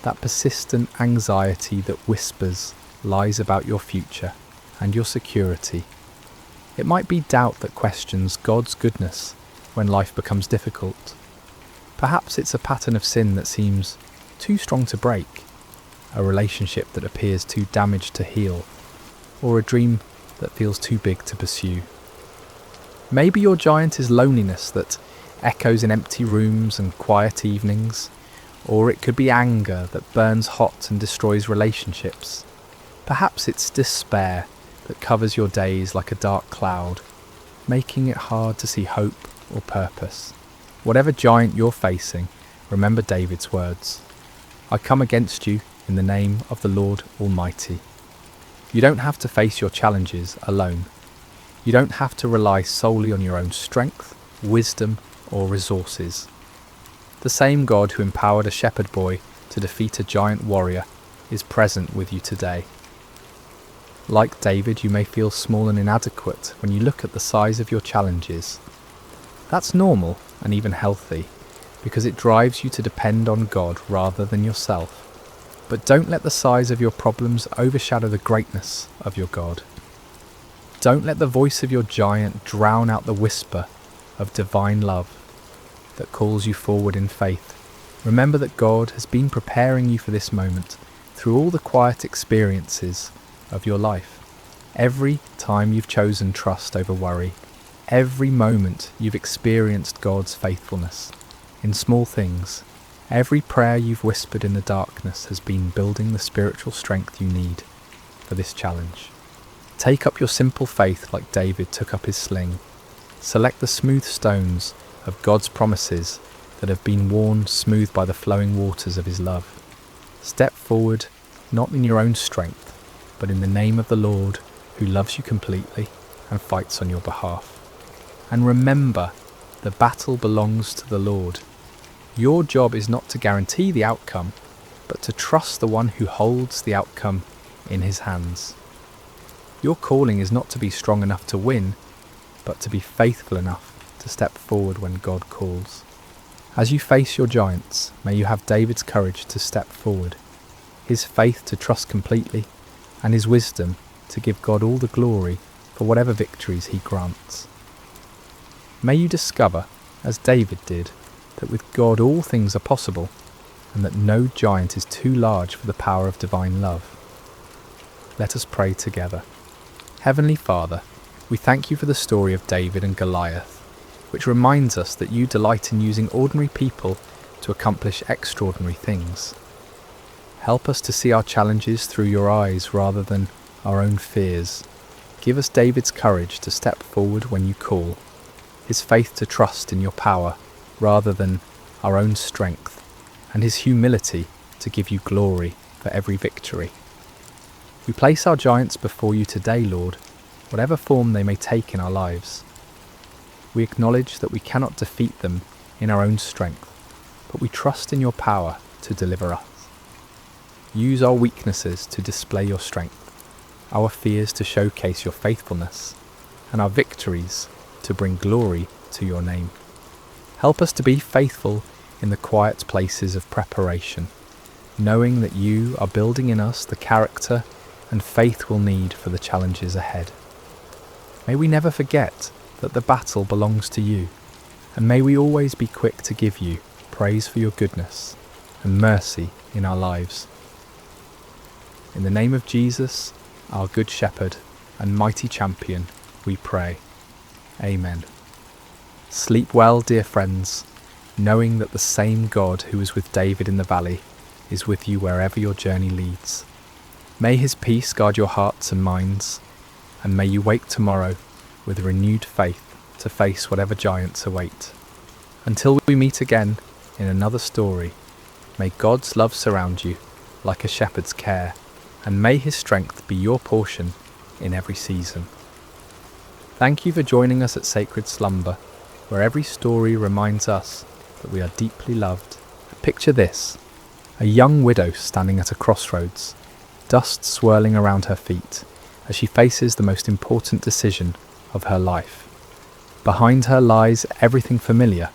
that persistent anxiety that whispers lies about your future and your security. It might be doubt that questions God's goodness when life becomes difficult. Perhaps it's a pattern of sin that seems too strong to break, a relationship that appears too damaged to heal, or a dream that feels too big to pursue. Maybe your giant is loneliness that echoes in empty rooms and quiet evenings, or it could be anger that burns hot and destroys relationships. Perhaps it's despair that covers your days like a dark cloud, making it hard to see hope or purpose. Whatever giant you're facing, remember David's words, "I come against you in the name of the Lord Almighty." You don't have to face your challenges alone. You don't have to rely solely on your own strength, wisdom, or resources. The same God who empowered a shepherd boy to defeat a giant warrior is present with you today. Like David, you may feel small and inadequate when you look at the size of your challenges. That's normal and even healthy, because it drives you to depend on God rather than yourself. But don't let the size of your problems overshadow the greatness of your God. Don't let the voice of your giant drown out the whisper of divine love that calls you forward in faith. Remember that God has been preparing you for this moment through all the quiet experiences of your life. Every time you've chosen trust over worry, every moment you've experienced God's faithfulness in small things, every prayer you've whispered in the darkness has been building the spiritual strength you need for this challenge. Take up your simple faith like David took up his sling. Select the smooth stones of God's promises that have been worn smooth by the flowing waters of his love. Step forward, not in your own strength, but in the name of the Lord who loves you completely and fights on your behalf. And remember, the battle belongs to the Lord. Your job is not to guarantee the outcome, but to trust the one who holds the outcome in his hands. Your calling is not to be strong enough to win, but to be faithful enough to step forward when God calls. As you face your giants, may you have David's courage to step forward, his faith to trust completely, and his wisdom to give God all the glory for whatever victories he grants. May you discover, as David did, that with God all things are possible, and that no giant is too large for the power of divine love. Let us pray together. Heavenly Father, we thank you for the story of David and Goliath, which reminds us that you delight in using ordinary people to accomplish extraordinary things. Help us to see our challenges through your eyes rather than our own fears. Give us David's courage to step forward when you call, his faith to trust in your power rather than our own strength, and his humility to give you glory for every victory. We place our giants before you today, Lord, whatever form they may take in our lives. We acknowledge that we cannot defeat them in our own strength, but we trust in your power to deliver us. Use our weaknesses to display your strength, our fears to showcase your faithfulness, and our victories to bring glory to your name. Help us to be faithful in the quiet places of preparation, knowing that you are building in us the character and faith we'll need for the challenges ahead. May we never forget that the battle belongs to you, and may we always be quick to give you praise for your goodness and mercy in our lives. In the name of Jesus, our Good Shepherd and mighty champion, we pray. Amen. Sleep well, dear friends, knowing that the same God who was with David in the valley is with you wherever your journey leads. May his peace guard your hearts and minds, and may you wake tomorrow with renewed faith to face whatever giants await. Until we meet again in another story, may God's love surround you like a shepherd's care, and may his strength be your portion in every season. Thank you for joining us at Sacred Slumber, where every story reminds us that we are deeply loved. Picture this: a young widow standing at a crossroads, dust swirling around her feet as she faces the most important decision of her life. Behind her lies everything familiar: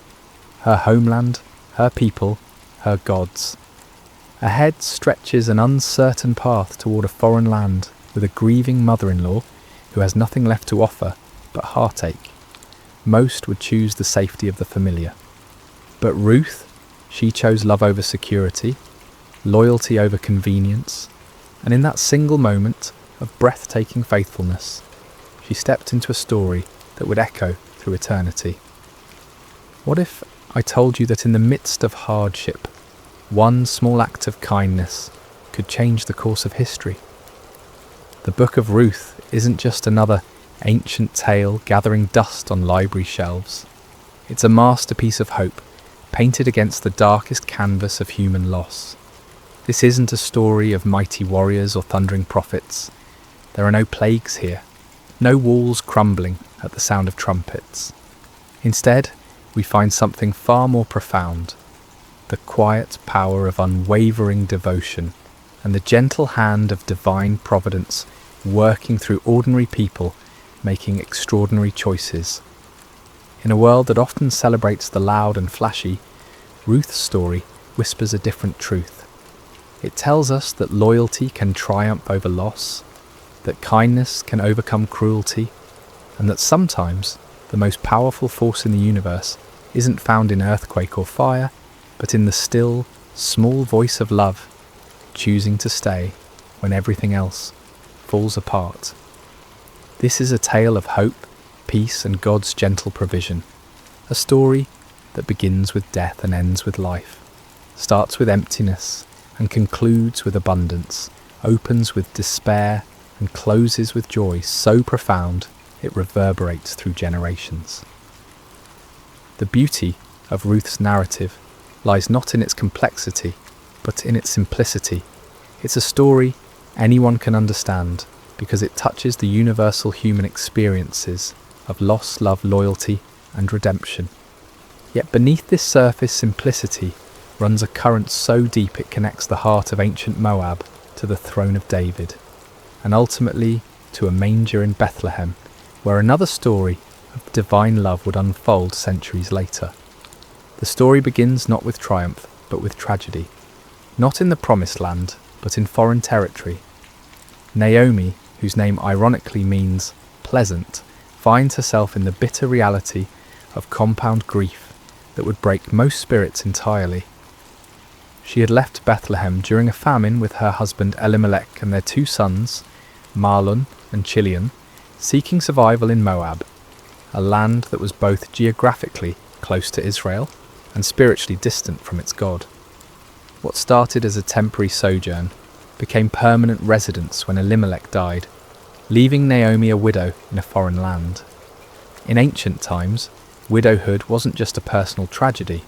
her homeland, her people, her gods. Ahead stretches an uncertain path toward a foreign land with a grieving mother-in-law who has nothing left to offer but heartache. Most would choose the safety of the familiar. But Ruth, she chose love over security, loyalty over convenience, and in that single moment of breathtaking faithfulness, she stepped into a story that would echo through eternity. What if I told you that in the midst of hardship, one small act of kindness could change the course of history? The Book of Ruth isn't just another ancient tale gathering dust on library shelves. It's a masterpiece of hope, painted against the darkest canvas of human loss. This isn't a story of mighty warriors or thundering prophets. There are no plagues here, no walls crumbling at the sound of trumpets. Instead, we find something far more profound: the quiet power of unwavering devotion and the gentle hand of divine providence working through ordinary people making extraordinary choices. In a world that often celebrates the loud and flashy, Ruth's story whispers a different truth. It tells us that loyalty can triumph over loss, that kindness can overcome cruelty, and that sometimes the most powerful force in the universe isn't found in earthquake or fire, but in the still, small voice of love, choosing to stay when everything else falls apart. This is a tale of hope, peace, and God's gentle provision. A story that begins with death and ends with life, starts with emptiness and concludes with abundance, opens with despair and closes with joy so profound it reverberates through generations. The beauty of Ruth's narrative lies not in its complexity, but in its simplicity. It's a story anyone can understand because it touches the universal human experiences of loss, love, loyalty, and redemption. Yet beneath this surface simplicity runs a current so deep it connects the heart of ancient Moab to the throne of David, and ultimately to a manger in Bethlehem, where another story of divine love would unfold centuries later. The story begins not with triumph, but with tragedy. Not in the promised land, but in foreign territory. Naomi, whose name ironically means pleasant, finds herself in the bitter reality of compound grief that would break most spirits entirely. She had left Bethlehem during a famine with her husband Elimelech and their 2 sons, Mahlon and Chilion, seeking survival in Moab, a land that was both geographically close to Israel and spiritually distant from its God. What started as a temporary sojourn became permanent residence when Elimelech died, leaving Naomi a widow in a foreign land. In ancient times, widowhood wasn't just a personal tragedy,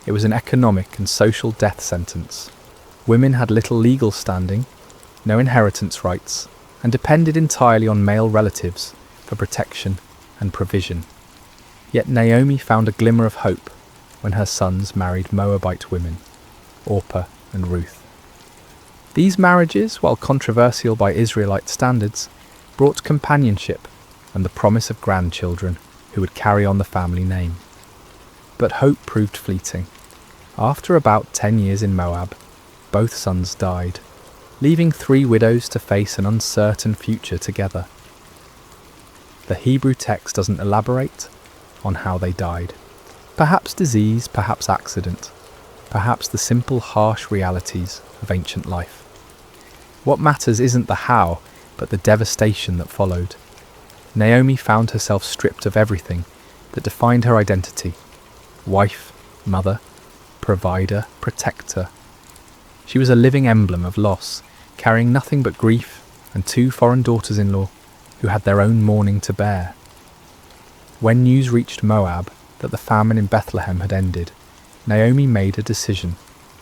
it was an economic and social death sentence. Women had little legal standing, no inheritance rights, and depended entirely on male relatives for protection and provision. Yet Naomi found a glimmer of hope when her sons married Moabite women, Orpah and Ruth. These marriages, while controversial by Israelite standards, brought companionship and the promise of grandchildren who would carry on the family name. But hope proved fleeting. After about 10 years in Moab, both sons died, leaving 3 widows to face an uncertain future together. The Hebrew text doesn't elaborate on how they died. Perhaps disease, perhaps accident, perhaps the simple harsh realities of ancient life. What matters isn't the how, but the devastation that followed. Naomi found herself stripped of everything that defined her identity: wife, mother, provider, protector. She was a living emblem of loss, carrying nothing but grief and 2 foreign daughters-in-law who had their own mourning to bear. When news reached Moab that the famine in Bethlehem had ended, Naomi made a decision,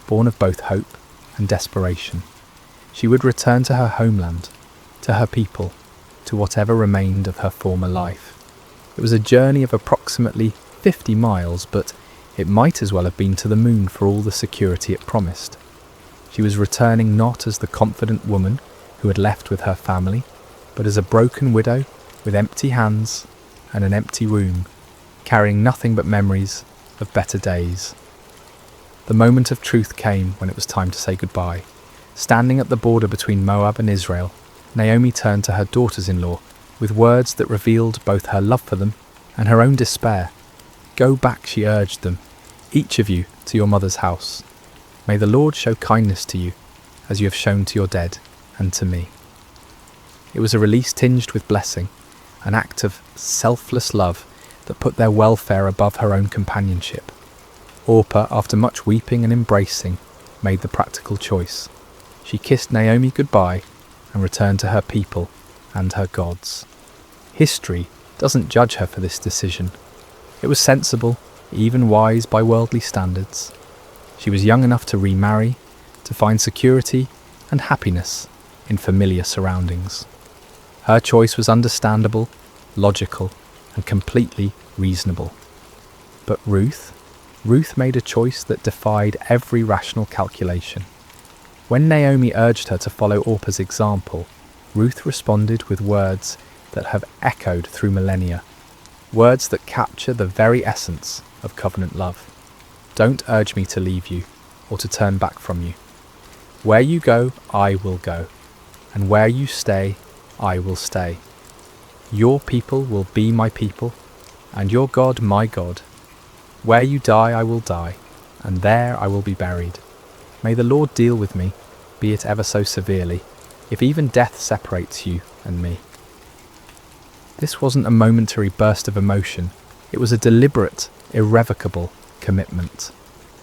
born of both hope and desperation. She would return to her homeland, to her people, to whatever remained of her former life. It was a journey of approximately 50 miles, but it might as well have been to the moon for all the security it promised. She was returning not as the confident woman who had left with her family, but as a broken widow with empty hands and an empty room, carrying nothing but memories of better days. The moment of truth came when it was time to say goodbye. Standing at the border between Moab and Israel, Naomi turned to her daughters-in-law with words that revealed both her love for them and her own despair. "Go back," she urged them, "each of you to your mother's house. May the Lord show kindness to you, as you have shown to your dead and to me." It was a release tinged with blessing, an act of selfless love that put their welfare above her own companionship. Orpah, after much weeping and embracing, made the practical choice. She kissed Naomi goodbye and returned to her people and her gods. History doesn't judge her for this decision. It was sensible, even wise by worldly standards. She was young enough to remarry, to find security and happiness in familiar surroundings. Her choice was understandable, logical, and completely reasonable. But Ruth made a choice that defied every rational calculation. When Naomi urged her to follow Orpah's example, Ruth responded with words that have echoed through millennia, words that capture the very essence of covenant love. "Don't urge me to leave you or to turn back from you. Where you go, I will go, and where you stay, I will stay. Your people will be my people, and your God my God. Where you die, I will die, and there I will be buried. May the Lord deal with me, be it ever so severely, if even death separates you and me." This wasn't a momentary burst of emotion. It was a deliberate, irrevocable commitment.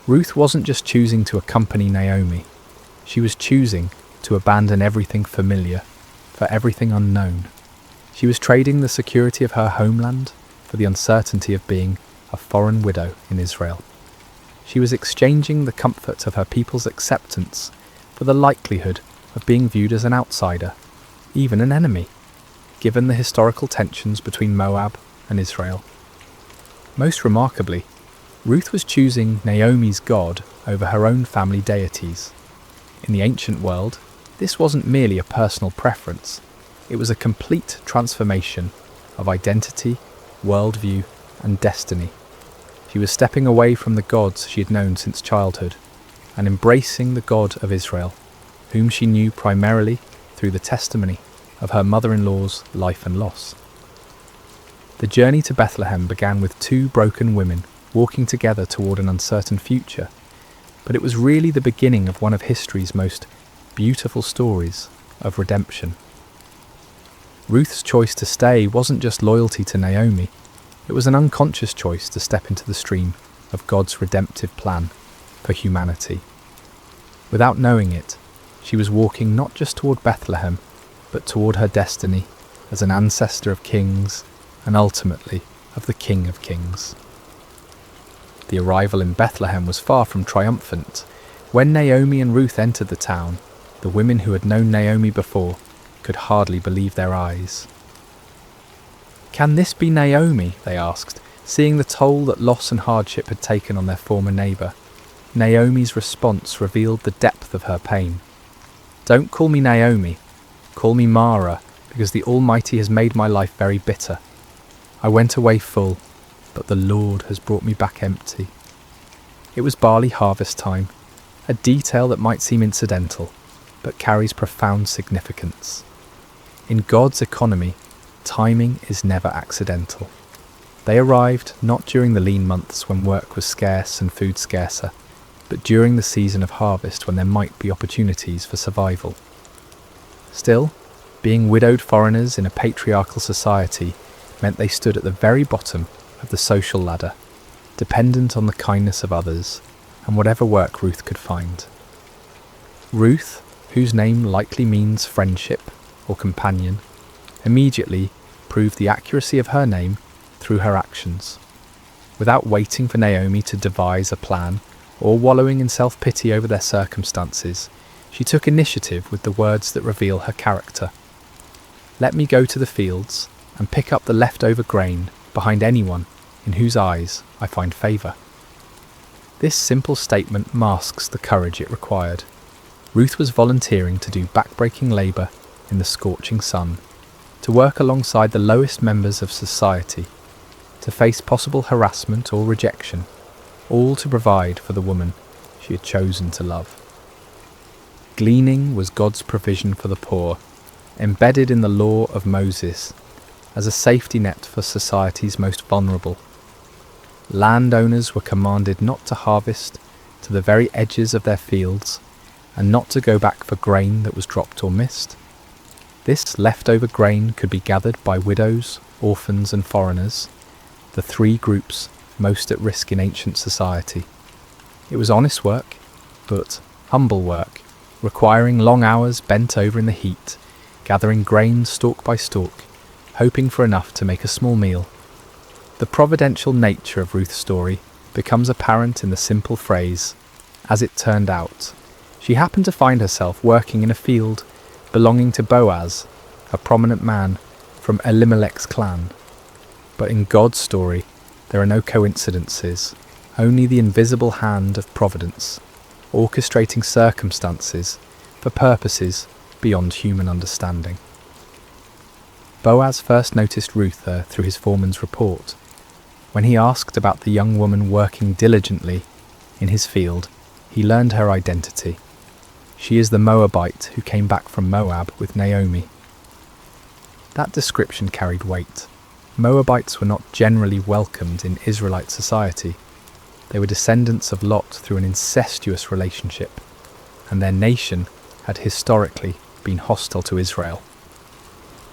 Ruth wasn't just choosing to accompany Naomi. She was choosing to abandon everything familiar for everything unknown. She was trading the security of her homeland for the uncertainty of being a foreign widow in Israel. She was exchanging the comfort of her people's acceptance for the likelihood of being viewed as an outsider, even an enemy, given the historical tensions between Moab and Israel. Most remarkably, Ruth was choosing Naomi's God over her own family deities. In the ancient world, this wasn't merely a personal preference, it was a complete transformation of identity, worldview, and destiny. She was stepping away from the gods she had known since childhood and embracing the God of Israel, whom she knew primarily through the testimony of her mother-in-law's life and loss. The journey to Bethlehem began with 2 broken women walking together toward an uncertain future, but it was really the beginning of one of history's most beautiful stories of redemption. Ruth's choice to stay wasn't just loyalty to Naomi, it was an unconscious choice to step into the stream of God's redemptive plan for humanity. Without knowing it, she was walking not just toward Bethlehem, but toward her destiny as an ancestor of kings and ultimately of the King of Kings. The arrival in Bethlehem was far from triumphant. When Naomi and Ruth entered the town, the women who had known Naomi before could hardly believe their eyes. "Can this be Naomi?" they asked, seeing the toll that loss and hardship had taken on their former neighbour. Naomi's response revealed the depth of her pain. "Don't call me Naomi, call me Mara, because the Almighty has made my life very bitter. I went away full, but the Lord has brought me back empty." It was barley harvest time, a detail that might seem incidental, but carries profound significance. In God's economy, timing is never accidental. They arrived not during the lean months when work was scarce and food scarcer, but during the season of harvest when there might be opportunities for survival. Still, being widowed foreigners in a patriarchal society meant they stood at the very bottom of the social ladder, dependent on the kindness of others and whatever work Ruth could find. Ruth, whose name likely means friendship or companion, immediately proved the accuracy of her name through her actions. Without waiting for Naomi to devise a plan or wallowing in self-pity over their circumstances, she took initiative with the words that reveal her character. "Let me go to the fields and pick up the leftover grain behind anyone in whose eyes I find favour." This simple statement masks the courage it required. Ruth was volunteering to do backbreaking labour in the scorching sun, to work alongside the lowest members of society, to face possible harassment or rejection, all to provide for the woman she had chosen to love. Gleaning was God's provision for the poor, embedded in the law of Moses as a safety net for society's most vulnerable. Landowners were commanded not to harvest to the very edges of their fields and not to go back for grain that was dropped or missed. This leftover grain could be gathered by widows, orphans and foreigners, the three groups most at risk in ancient society. It was honest work, but humble work, requiring long hours bent over in the heat, gathering grain stalk by stalk, hoping for enough to make a small meal. The providential nature of Ruth's story becomes apparent in the simple phrase, "as it turned out." She happened to find herself working in a field belonging to Boaz, a prominent man from Elimelech's clan. But in God's story, there are no coincidences, only the invisible hand of providence, orchestrating circumstances for purposes beyond human understanding. Boaz first noticed Ruth through his foreman's report. When he asked about the young woman working diligently in his field, he learned her identity. She is the Moabite who came back from Moab with Naomi. That description carried weight. Moabites were not generally welcomed in Israelite society. They were descendants of Lot through an incestuous relationship, and their nation had historically been hostile to Israel.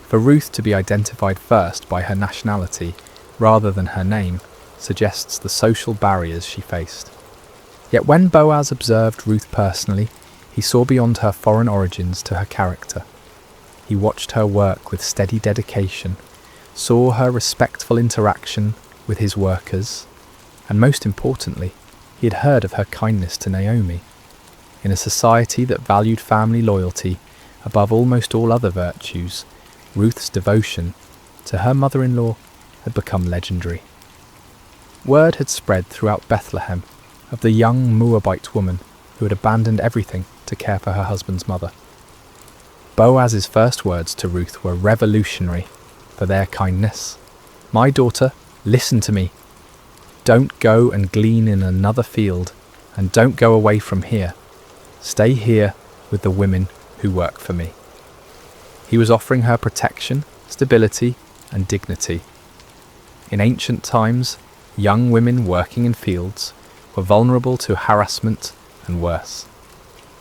For Ruth to be identified first by her nationality rather than her name suggests the social barriers she faced. Yet when Boaz observed Ruth personally, he saw beyond her foreign origins to her character. He watched her work with steady dedication, saw her respectful interaction with his workers, and most importantly, he had heard of her kindness to Naomi. In a society that valued family loyalty above almost all other virtues, Ruth's devotion to her mother-in-law had become legendary. Word had spread throughout Bethlehem of the young Moabite woman who had abandoned everything to care for her husband's mother. Boaz's first words to Ruth were revolutionary for their kindness. "My daughter, listen to me. Don't go and glean in another field, and don't go away from here. Stay here with the women who work for me." He was offering her protection, stability, and dignity. In ancient times, young women working in fields were vulnerable to harassment and worse.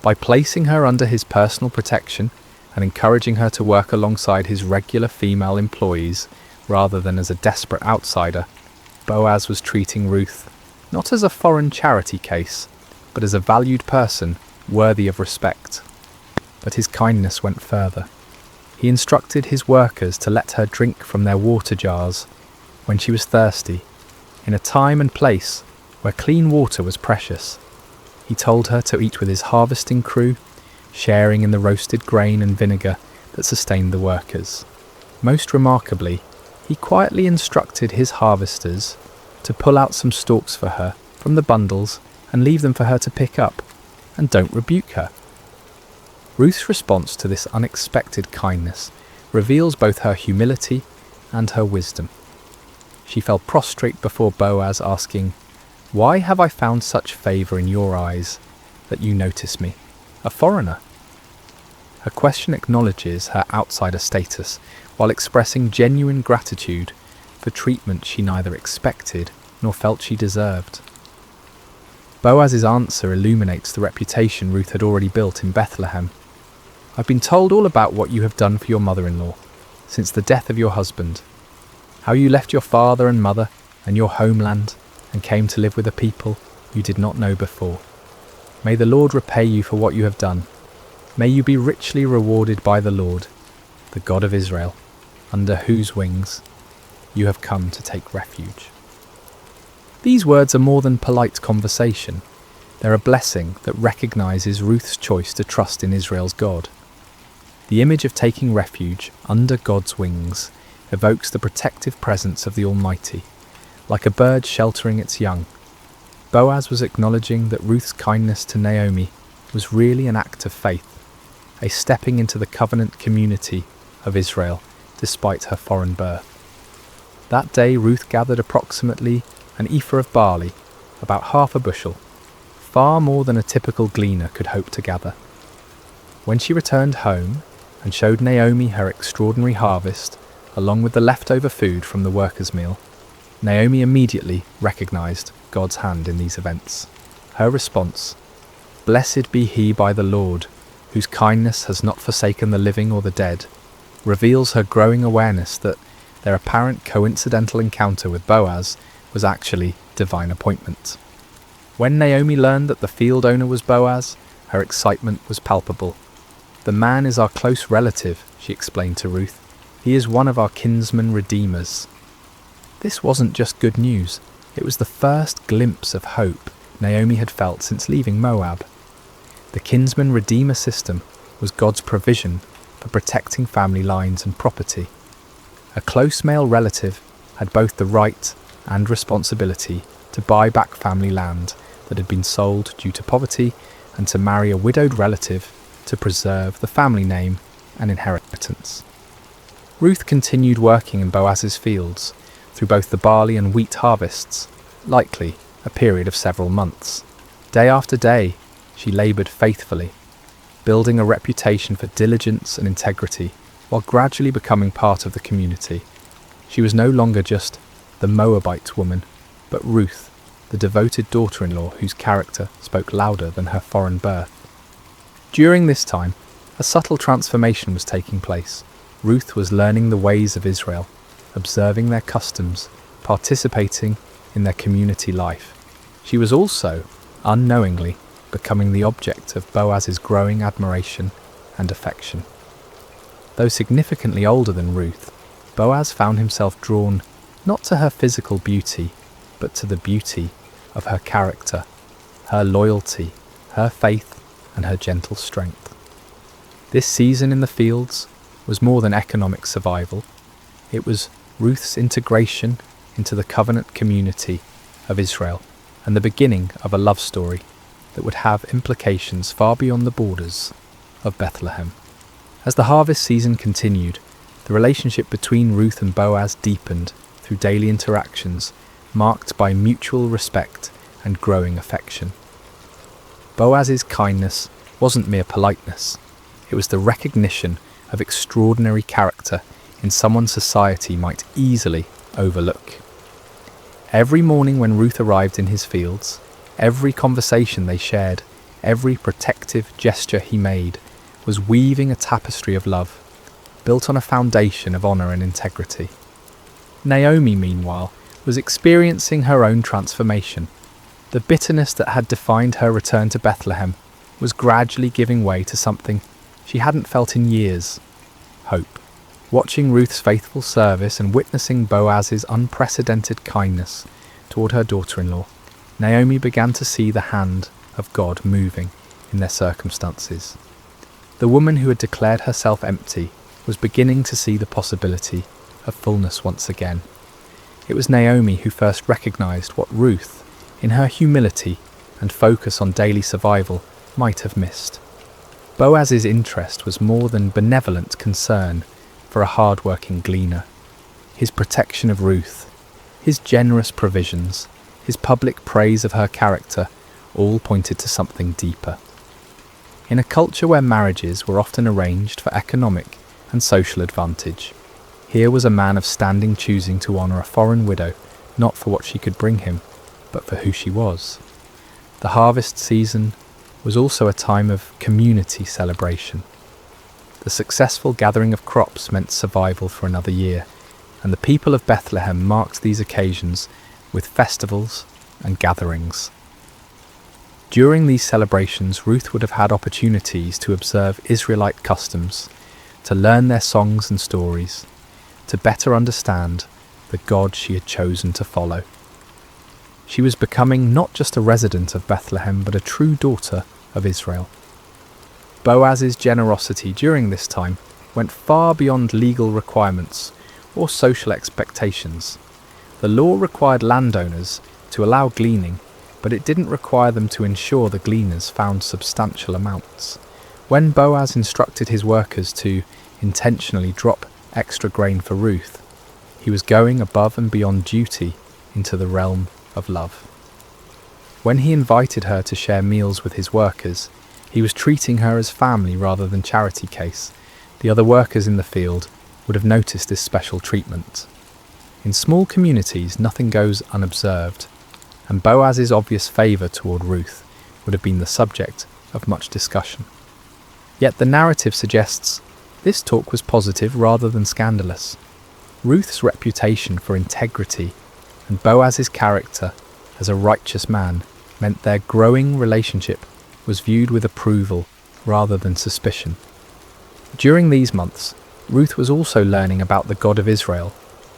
By placing her under his personal protection and encouraging her to work alongside his regular female employees rather than as a desperate outsider, Boaz was treating Ruth not as a foreign charity case, but as a valued person worthy of respect. But his kindness went further. He instructed his workers to let her drink from their water jars when she was thirsty, in a time and place where clean water was precious. He told her to eat with his harvesting crew, sharing in the roasted grain and vinegar that sustained the workers. Most remarkably, he quietly instructed his harvesters to pull out some stalks for her from the bundles and leave them for her to pick up, and don't rebuke her." Ruth's response to this unexpected kindness reveals both her humility and her wisdom. She fell prostrate before Boaz, asking, "Why have I found such favour in your eyes that you notice me, a foreigner?" Her question acknowledges her outsider status while expressing genuine gratitude for treatment she neither expected nor felt she deserved. Boaz's answer illuminates the reputation Ruth had already built in Bethlehem. "I've been told all about what you have done for your mother-in-law since the death of your husband, how you left your father and mother and your homeland and came to live with a people you did not know before. May the Lord repay you for what you have done. May you be richly rewarded by the Lord, the God of Israel, under whose wings you have come to take refuge." These words are more than polite conversation. They're a blessing that recognises Ruth's choice to trust in Israel's God. The image of taking refuge under God's wings evokes the protective presence of the Almighty, like a bird sheltering its young. Boaz was acknowledging that Ruth's kindness to Naomi was really an act of faith, a stepping into the covenant community of Israel despite her foreign birth. That day Ruth gathered approximately an ephah of barley, about half a bushel, far more than a typical gleaner could hope to gather. When she returned home and showed Naomi her extraordinary harvest, along with the leftover food from the workers' meal, Naomi immediately recognised God's hand in these events. Her response, "Blessed be he by the Lord, whose kindness has not forsaken the living or the dead," reveals her growing awareness that their apparent coincidental encounter with Boaz was actually divine appointment. When Naomi learned that the field owner was Boaz, her excitement was palpable. "The man is our close relative," she explained to Ruth. "He is one of our kinsman redeemers." This wasn't just good news, it was the first glimpse of hope Naomi had felt since leaving Moab. The kinsman redeemer system was God's provision for protecting family lines and property. A close male relative had both the right and responsibility to buy back family land that had been sold due to poverty and to marry a widowed relative to preserve the family name and inheritance. Ruth continued working in Boaz's fields through both the barley and wheat harvests, likely a period of several months. Day after day, she laboured faithfully, building a reputation for diligence and integrity while gradually becoming part of the community. She was no longer just the Moabite woman, but Ruth, the devoted daughter-in-law whose character spoke louder than her foreign birth. During this time, a subtle transformation was taking place. Ruth was learning the ways of Israel, observing their customs, participating in their community life. She was also, unknowingly, becoming the object of Boaz's growing admiration and affection. Though significantly older than Ruth, Boaz found himself drawn not to her physical beauty, but to the beauty of her character, her loyalty, her faith, and her gentle strength. This season in the fields was more than economic survival. It was Ruth's integration into the covenant community of Israel and the beginning of a love story that would have implications far beyond the borders of Bethlehem. As the harvest season continued, the relationship between Ruth and Boaz deepened through daily interactions marked by mutual respect and growing affection. Boaz's kindness wasn't mere politeness, it was the recognition of extraordinary character in someone society might easily overlook. Every morning when Ruth arrived in his fields, every conversation they shared, every protective gesture he made, was weaving a tapestry of love, built on a foundation of honour and integrity. Naomi, meanwhile, was experiencing her own transformation. The bitterness that had defined her return to Bethlehem was gradually giving way to something she hadn't felt in years: hope. Watching Ruth's faithful service and witnessing Boaz's unprecedented kindness toward her daughter-in-law, Naomi began to see the hand of God moving in their circumstances. The woman who had declared herself empty was beginning to see the possibility of fullness once again. It was Naomi who first recognized what Ruth, in her humility, and focus on daily survival might have missed. Boaz's interest was more than benevolent concern for a hard-working gleaner. His protection of Ruth, his generous provisions, his public praise of her character all pointed to something deeper. In a culture where marriages were often arranged for economic and social advantage, here was a man of standing choosing to honour a foreign widow not for what she could bring him, but for who she was. The harvest season was also a time of community celebration. The successful gathering of crops meant survival for another year, and the people of Bethlehem marked these occasions with festivals and gatherings. During these celebrations, Ruth would have had opportunities to observe Israelite customs, to learn their songs and stories, to better understand the God she had chosen to follow. She was becoming not just a resident of Bethlehem, but a true daughter of Israel. Boaz's generosity during this time went far beyond legal requirements or social expectations. The law required landowners to allow gleaning, but it didn't require them to ensure the gleaners found substantial amounts. When Boaz instructed his workers to intentionally drop extra grain for Ruth, he was going above and beyond duty into the realm of love. When he invited her to share meals with his workers, he was treating her as family rather than charity case. The other workers in the field would have noticed this special treatment. In small communities, nothing goes unobserved, and Boaz's obvious favour toward Ruth would have been the subject of much discussion. Yet the narrative suggests this talk was positive rather than scandalous. Ruth's reputation for integrity and Boaz's character as a righteous man meant their growing relationship was viewed with approval rather than suspicion. During these months, Ruth was also learning about the God of Israel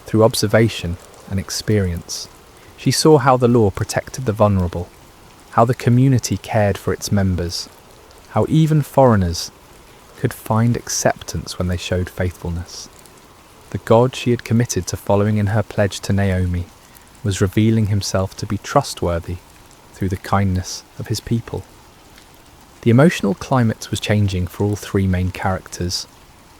through observation and experience. She saw how the law protected the vulnerable, how the community cared for its members, how even foreigners could find acceptance when they showed faithfulness. The God she had committed to following in her pledge to Naomi was revealing himself to be trustworthy through the kindness of his people. The emotional climate was changing for all three main characters.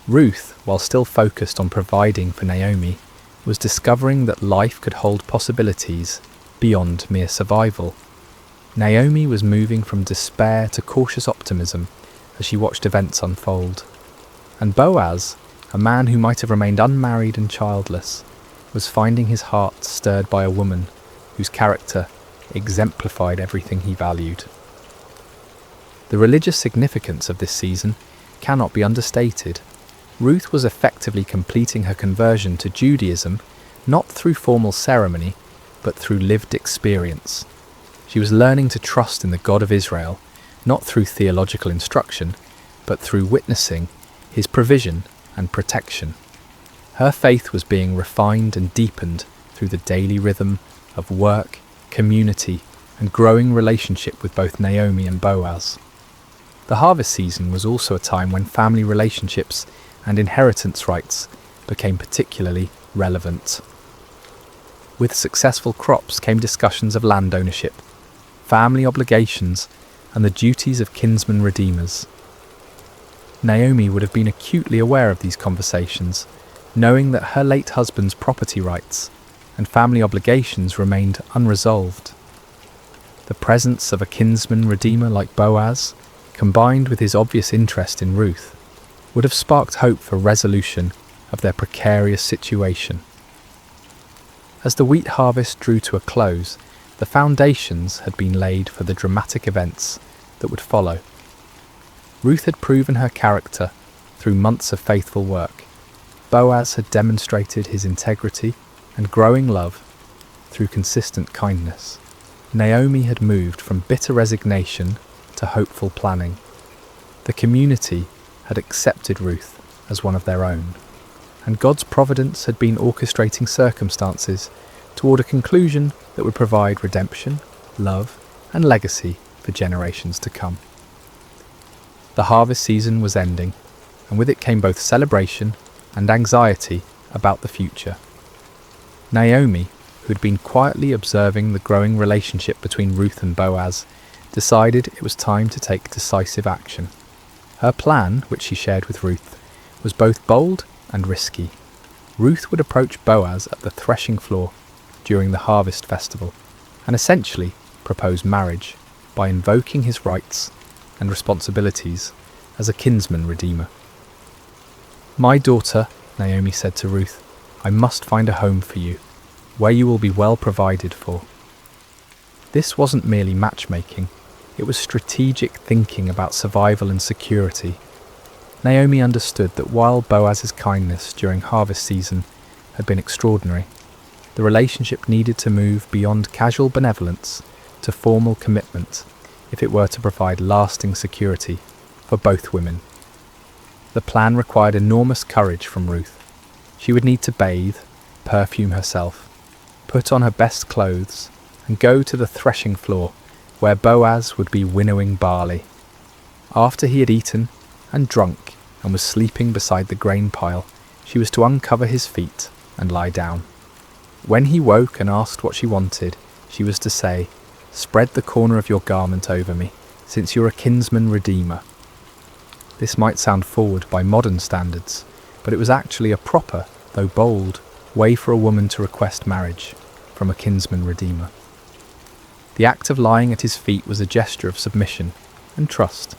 Ruth, while still focused on providing for Naomi, was discovering that life could hold possibilities beyond mere survival. Naomi was moving from despair to cautious optimism as she watched events unfold. And Boaz, a man who might have remained unmarried and childless, was finding his heart stirred by a woman whose character exemplified everything he valued. The religious significance of this season cannot be understated. Ruth was effectively completing her conversion to Judaism not through formal ceremony, but through lived experience. She was learning to trust in the God of Israel, not through theological instruction, but through witnessing his provision and protection. Her faith was being refined and deepened through the daily rhythm of work, community, and growing relationship with both Naomi and Boaz. The harvest season was also a time when family relationships and inheritance rights became particularly relevant. With successful crops came discussions of land ownership, family obligations, and the duties of kinsman redeemers. Naomi would have been acutely aware of these conversations, knowing that her late husband's property rights and family obligations remained unresolved. The presence of a kinsman redeemer like Boaz, combined with his obvious interest in Ruth, would have sparked hope for resolution of their precarious situation. As the wheat harvest drew to a close, the foundations had been laid for the dramatic events that would follow. Ruth had proven her character through months of faithful work. Boaz had demonstrated his integrity and growing love through consistent kindness. Naomi had moved from bitter resignation to hopeful planning. The community had accepted Ruth as one of their own, and God's providence had been orchestrating circumstances toward a conclusion that would provide redemption, love, and legacy for generations to come. The harvest season was ending, and with it came both celebration and anxiety about the future. Naomi, who had been quietly observing the growing relationship between Ruth and Boaz, decided it was time to take decisive action. Her plan, which she shared with Ruth, was both bold and risky. Ruth would approach Boaz at the threshing floor during the harvest festival and essentially propose marriage by invoking his rights and responsibilities as a kinsman redeemer. "My daughter," Naomi said to Ruth, "I must find a home for you, where you will be well provided for." This wasn't merely matchmaking, it was strategic thinking about survival and security. Naomi understood that while Boaz's kindness during harvest season had been extraordinary, the relationship needed to move beyond casual benevolence to formal commitment if it were to provide lasting security for both women. The plan required enormous courage from Ruth. She would need to bathe, perfume herself, put on her best clothes, and go to the threshing floor where Boaz would be winnowing barley. After he had eaten and drunk and was sleeping beside the grain pile, she was to uncover his feet and lie down. When he woke and asked what she wanted, she was to say, "Spread the corner of your garment over me, since you're a kinsman redeemer." This might sound forward by modern standards, but it was actually a proper, though bold, way for a woman to request marriage from a kinsman redeemer. The act of lying at his feet was a gesture of submission and trust.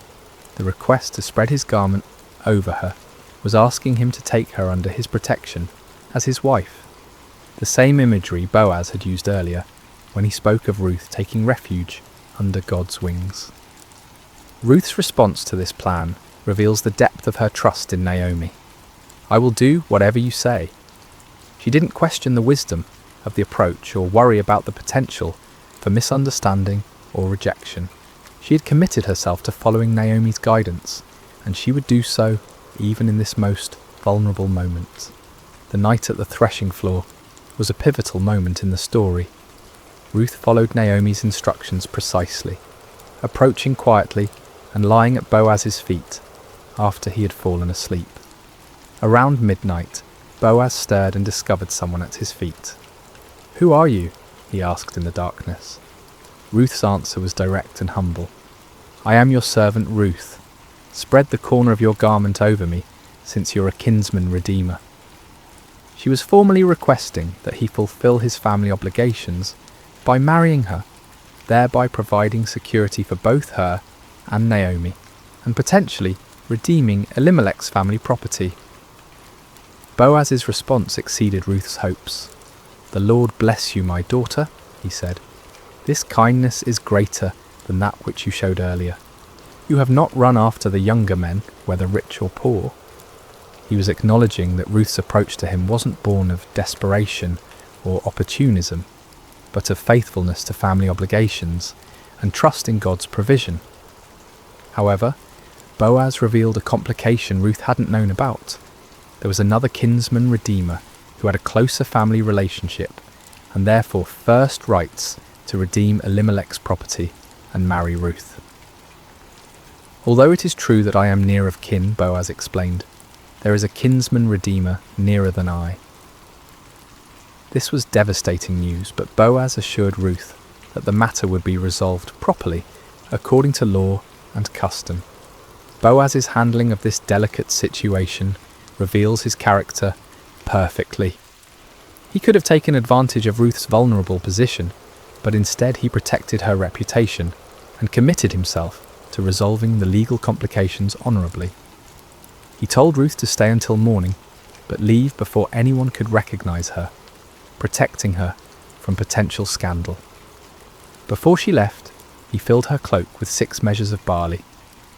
The request to spread his garment over her was asking him to take her under his protection as his wife. The same imagery Boaz had used earlier when he spoke of Ruth taking refuge under God's wings. Ruth's response to this plan reveals the depth of her trust in Naomi. "I will do whatever you say." She didn't question the wisdom of the approach or worry about the potential for misunderstanding or rejection. She had committed herself to following Naomi's guidance, and she would do so even in this most vulnerable moment. The night at the threshing floor was a pivotal moment in the story. Ruth followed Naomi's instructions precisely, approaching quietly and lying at Boaz's feet after he had fallen asleep. Around midnight, Boaz stirred and discovered someone at his feet. "Who are you?" he asked in the darkness. Ruth's answer was direct and humble. "I am your servant Ruth. Spread the corner of your garment over me, since you're a kinsman redeemer." She was formally requesting that he fulfill his family obligations by marrying her, thereby providing security for both her and Naomi, and potentially redeeming Elimelech's family property. Boaz's response exceeded Ruth's hopes. "The Lord bless you, my daughter," he said. "This kindness is greater than that which you showed earlier. You have not run after the younger men, whether rich or poor." He was acknowledging that Ruth's approach to him wasn't born of desperation or opportunism, but of faithfulness to family obligations and trust in God's provision. However, Boaz revealed a complication Ruth hadn't known about. There was another kinsman redeemer who had a closer family relationship and therefore first rights to redeem Elimelech's property and marry Ruth. "Although it is true that I am near of kin," Boaz explained, "there is a kinsman redeemer nearer than I." This was devastating news, but Boaz assured Ruth that the matter would be resolved properly according to law and custom. Boaz's handling of this delicate situation reveals his character perfectly. He could have taken advantage of Ruth's vulnerable position, but instead he protected her reputation and committed himself to resolving the legal complications honourably. He told Ruth to stay until morning, but leave before anyone could recognise her, protecting her from potential scandal. Before she left, he filled her cloak with 6 measures of barley,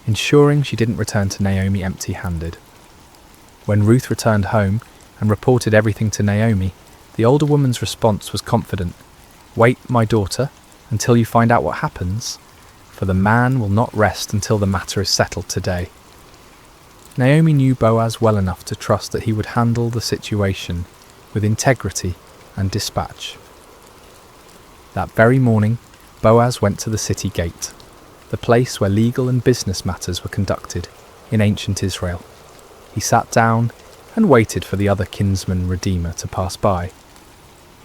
ensuring she didn't return to Naomi empty-handed. When Ruth returned home and reported everything to Naomi, the older woman's response was confident. "Wait, my daughter, until you find out what happens, for the man will not rest until the matter is settled today." Naomi knew Boaz well enough to trust that he would handle the situation with integrity and dispatch. That very morning, Boaz went to the city gate, the place where legal and business matters were conducted in ancient Israel. He sat down and waited for the other kinsman redeemer to pass by.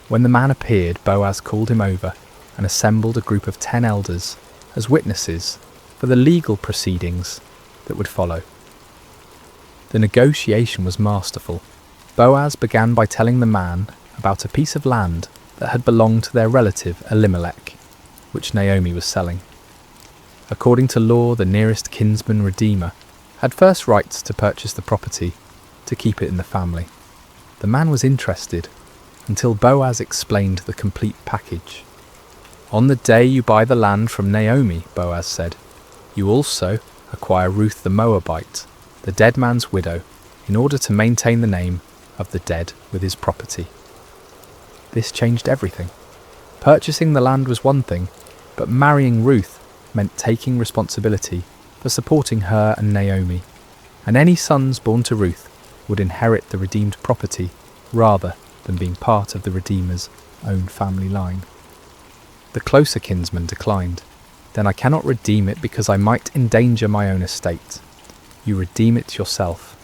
When the man appeared, Boaz called him over and assembled a group of 10 elders as witnesses for the legal proceedings that would follow. The negotiation was masterful. Boaz began by telling the man about a piece of land that had belonged to their relative Elimelech, which Naomi was selling. According to law, the nearest kinsman redeemer had first rights to purchase the property, to keep it in the family. The man was interested until Boaz explained the complete package. "On the day you buy the land from Naomi," Boaz said, "you also acquire Ruth the Moabite, the dead man's widow, in order to maintain the name of the dead with his property." This changed everything. Purchasing the land was one thing, but marrying Ruth meant taking responsibility for supporting her and Naomi, and any sons born to Ruth would inherit the redeemed property rather than being part of the Redeemer's own family line. The closer kinsman declined. "Then I cannot redeem it because I might endanger my own estate. You redeem it yourself.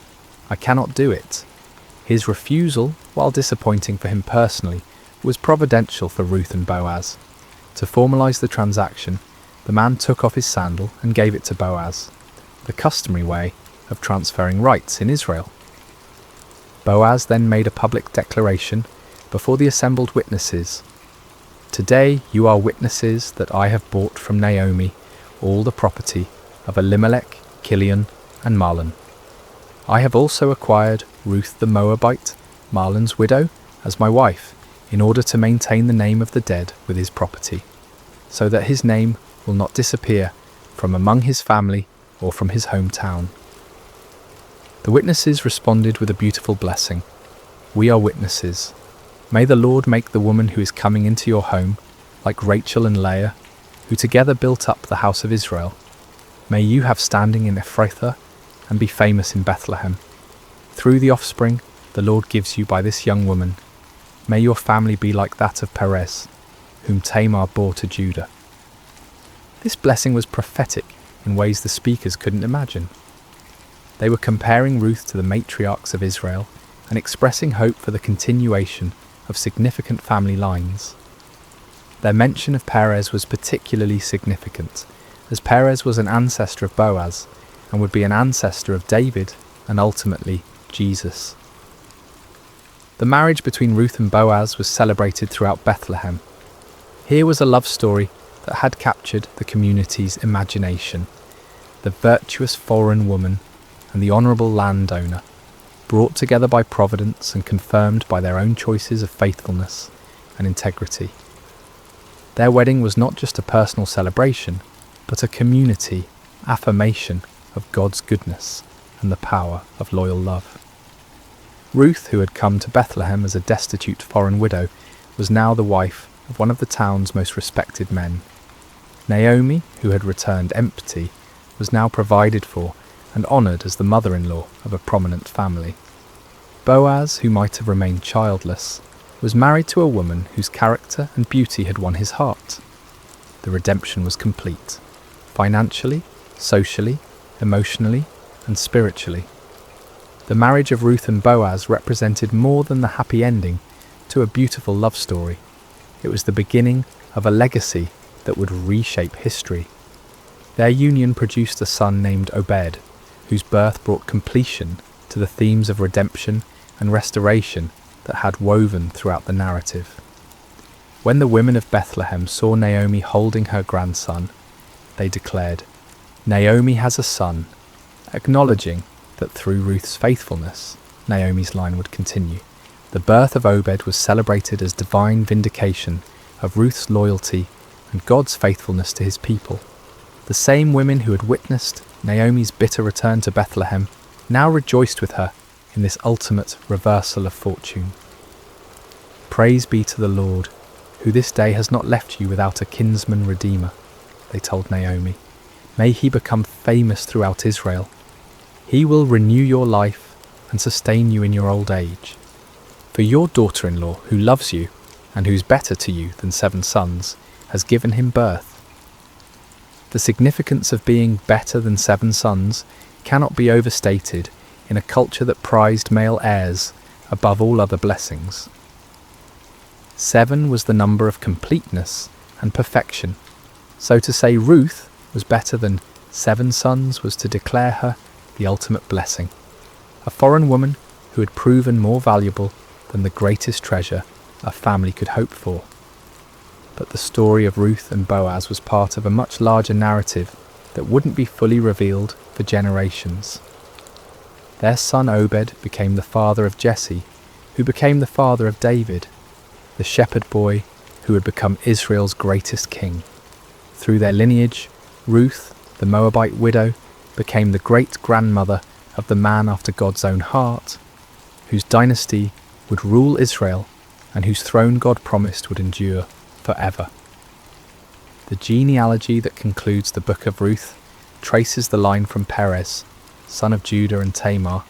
I cannot do it." His refusal, while disappointing for him personally, was providential for Ruth and Boaz. To formalise the transaction, the man took off his sandal and gave it to Boaz, the customary way of transferring rights in Israel. Boaz then made a public declaration before the assembled witnesses. "Today you are witnesses that I have bought from Naomi all the property of Elimelech, Kilion, and Mahlon. I have also acquired Ruth the Moabite, Mahlon's widow, as my wife, in order to maintain the name of the dead with his property, so that his name will not disappear from among his family or from his hometown." The witnesses responded with a beautiful blessing. "We are witnesses. May the Lord make the woman who is coming into your home like Rachel and Leah, who together built up the house of Israel. May you have standing in Ephrathah and be famous in Bethlehem. Through the offspring the Lord gives you by this young woman. May your family be like that of Perez, whom Tamar bore to Judah." This blessing was prophetic in ways the speakers couldn't imagine. They were comparing Ruth to the matriarchs of Israel and expressing hope for the continuation of significant family lines. Their mention of Perez was particularly significant, as Perez was an ancestor of Boaz and would be an ancestor of David and ultimately Jesus. The marriage between Ruth and Boaz was celebrated throughout Bethlehem. Here was a love story that had captured the community's imagination. The virtuous foreign woman and the honourable landowner, brought together by providence and confirmed by their own choices of faithfulness and integrity. Their wedding was not just a personal celebration, but a community affirmation of God's goodness and the power of loyal love. Ruth, who had come to Bethlehem as a destitute foreign widow, was now the wife of one of the town's most respected men. Naomi, who had returned empty, was now provided for and honoured as the mother-in-law of a prominent family. Boaz, who might have remained childless, was married to a woman whose character and beauty had won his heart. The redemption was complete, financially, socially, emotionally, and spiritually. The marriage of Ruth and Boaz represented more than the happy ending to a beautiful love story. It was the beginning of a legacy that would reshape history. Their union produced a son named Obed, whose birth brought completion to the themes of redemption and restoration that had woven throughout the narrative. When the women of Bethlehem saw Naomi holding her grandson, they declared, "Naomi has a son," acknowledging that through Ruth's faithfulness, Naomi's line would continue. The birth of Obed was celebrated as divine vindication of Ruth's loyalty and God's faithfulness to his people. The same women who had witnessed Naomi's bitter return to Bethlehem now rejoiced with her in this ultimate reversal of fortune. "Praise be to the Lord, who this day has not left you without a kinsman redeemer," they told Naomi. "May he become famous throughout Israel. He will renew your life and sustain you in your old age. For your daughter-in-law, who loves you and who's better to you than 7 sons, has given him birth." The significance of being better than 7 sons cannot be overstated in a culture that prized male heirs above all other blessings. 7 was the number of completeness and perfection, So to say Ruth was better than 7 sons was to declare her the ultimate blessing, a foreign woman who had proven more valuable than the greatest treasure a family could hope for. But the story of Ruth and Boaz was part of a much larger narrative that wouldn't be fully revealed for generations. Their son Obed became the father of Jesse, who became the father of David, the shepherd boy who would become Israel's greatest king. Through their lineage, Ruth, the Moabite widow, became the great-grandmother of the man after God's own heart, whose dynasty would rule Israel and whose throne God promised would endure forever. The genealogy that concludes the book of Ruth traces the line from Perez, son of Judah and Tamar,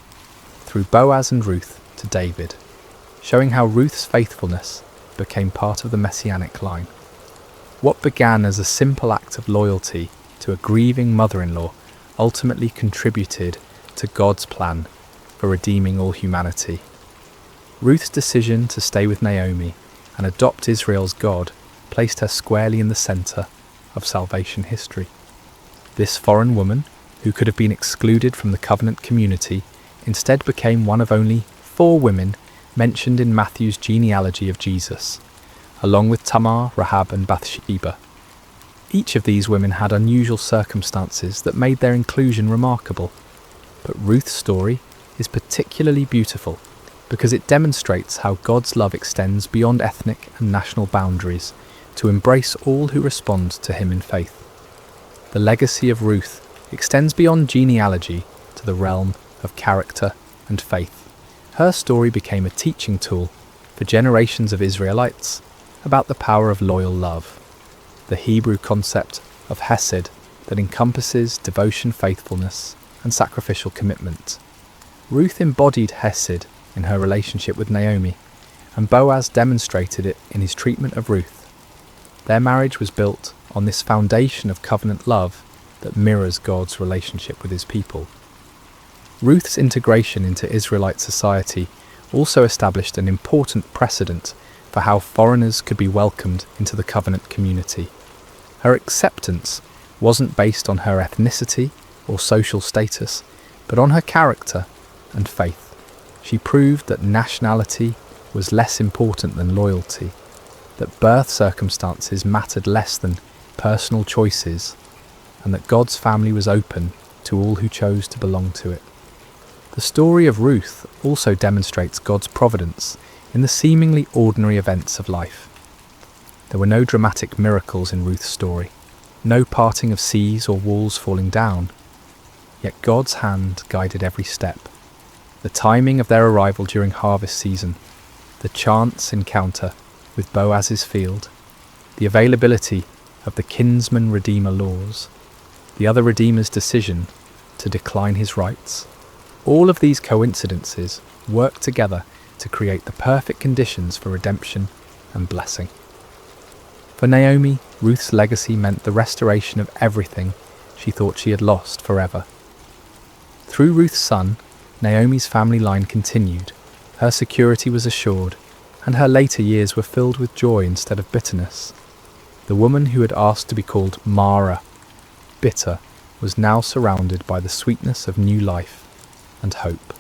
through Boaz and Ruth to David, showing how Ruth's faithfulness became part of the messianic line. What began as a simple act of loyalty to a grieving mother-in-law ultimately contributed to God's plan for redeeming all humanity. Ruth's decision to stay with Naomi and adopt Israel's God placed her squarely in the centre of salvation history. This foreign woman, who could have been excluded from the covenant community, instead became one of only 4 women mentioned in Matthew's genealogy of Jesus, along with Tamar, Rahab and Bathsheba. Each of these women had unusual circumstances that made their inclusion remarkable, but Ruth's story is particularly beautiful because it demonstrates how God's love extends beyond ethnic and national boundaries to embrace all who respond to him in faith. The legacy of Ruth extends beyond genealogy to the realm of character and faith. Her story became a teaching tool for generations of Israelites about the power of loyal love, the Hebrew concept of hesed that encompasses devotion, faithfulness, and sacrificial commitment. Ruth embodied hesed in her relationship with Naomi, and Boaz demonstrated it in his treatment of Ruth. Their marriage was built on this foundation of covenant love that mirrors God's relationship with his people. Ruth's integration into Israelite society also established an important precedent for how foreigners could be welcomed into the covenant community. Her acceptance wasn't based on her ethnicity or social status, but on her character and faith. She proved that nationality was less important than loyalty, that birth circumstances mattered less than personal choices, and that God's family was open to all who chose to belong to it. The story of Ruth also demonstrates God's providence in the seemingly ordinary events of life. There were no dramatic miracles in Ruth's story, no parting of seas or walls falling down, yet God's hand guided every step. The timing of their arrival during harvest season, the chance encounter with Boaz's field, the availability of the kinsman-redeemer laws, the other redeemer's decision to decline his rights. All of these coincidences work together to create the perfect conditions for redemption and blessing. For Naomi, Ruth's legacy meant the restoration of everything she thought she had lost forever. Through Ruth's son, Naomi's family line continued, her security was assured, and her later years were filled with joy instead of bitterness. The woman who had asked to be called Mara, bitter, was now surrounded by the sweetness of new life and hope.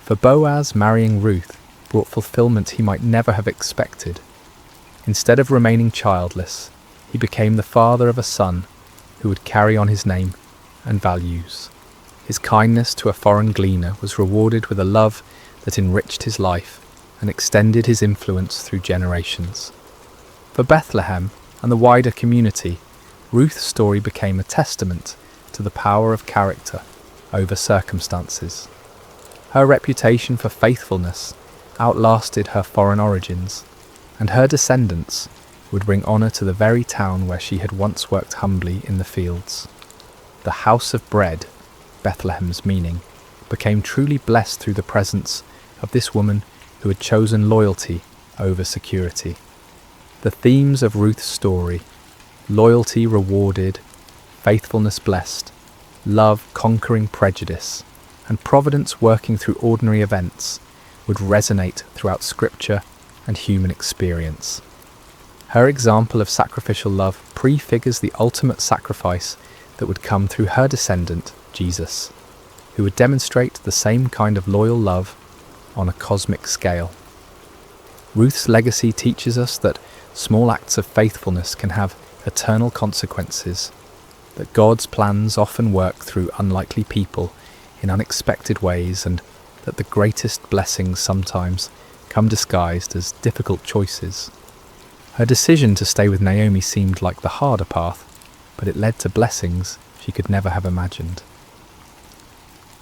For Boaz, marrying Ruth brought fulfillment he might never have expected. Instead of remaining childless, he became the father of a son who would carry on his name and values. His kindness to a foreign gleaner was rewarded with a love that enriched his life and extended his influence through generations. For Bethlehem and the wider community, Ruth's story became a testament to the power of character over circumstances. Her reputation for faithfulness outlasted her foreign origins, and her descendants would bring honour to the very town where she had once worked humbly in the fields. The house of bread, Bethlehem's meaning, became truly blessed through the presence of this woman who had chosen loyalty over security. The themes of Ruth's story, loyalty rewarded, faithfulness blessed, love conquering prejudice, and providence working through ordinary events, would resonate throughout Scripture and human experience. Her example of sacrificial love prefigures the ultimate sacrifice that would come through her descendant, Jesus, who would demonstrate the same kind of loyal love on a cosmic scale. Ruth's legacy teaches us that small acts of faithfulness can have eternal consequences, that God's plans often work through unlikely people in unexpected ways, and that the greatest blessings sometimes come disguised as difficult choices. Her decision to stay with Naomi seemed like the harder path, but it led to blessings she could never have imagined.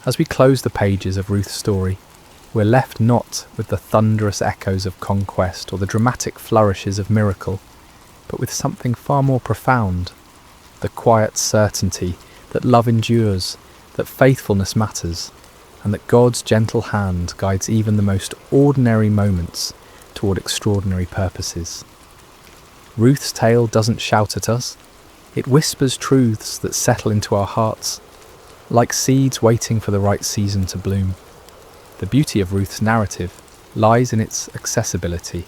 As we close the pages of Ruth's story, we're left not with the thunderous echoes of conquest or the dramatic flourishes of miracle, but with something far more profound, the quiet certainty that love endures, that faithfulness matters, and that God's gentle hand guides even the most ordinary moments toward extraordinary purposes. Ruth's tale doesn't shout at us, it whispers truths that settle into our hearts, like seeds waiting for the right season to bloom. The beauty of Ruth's narrative lies in its accessibility.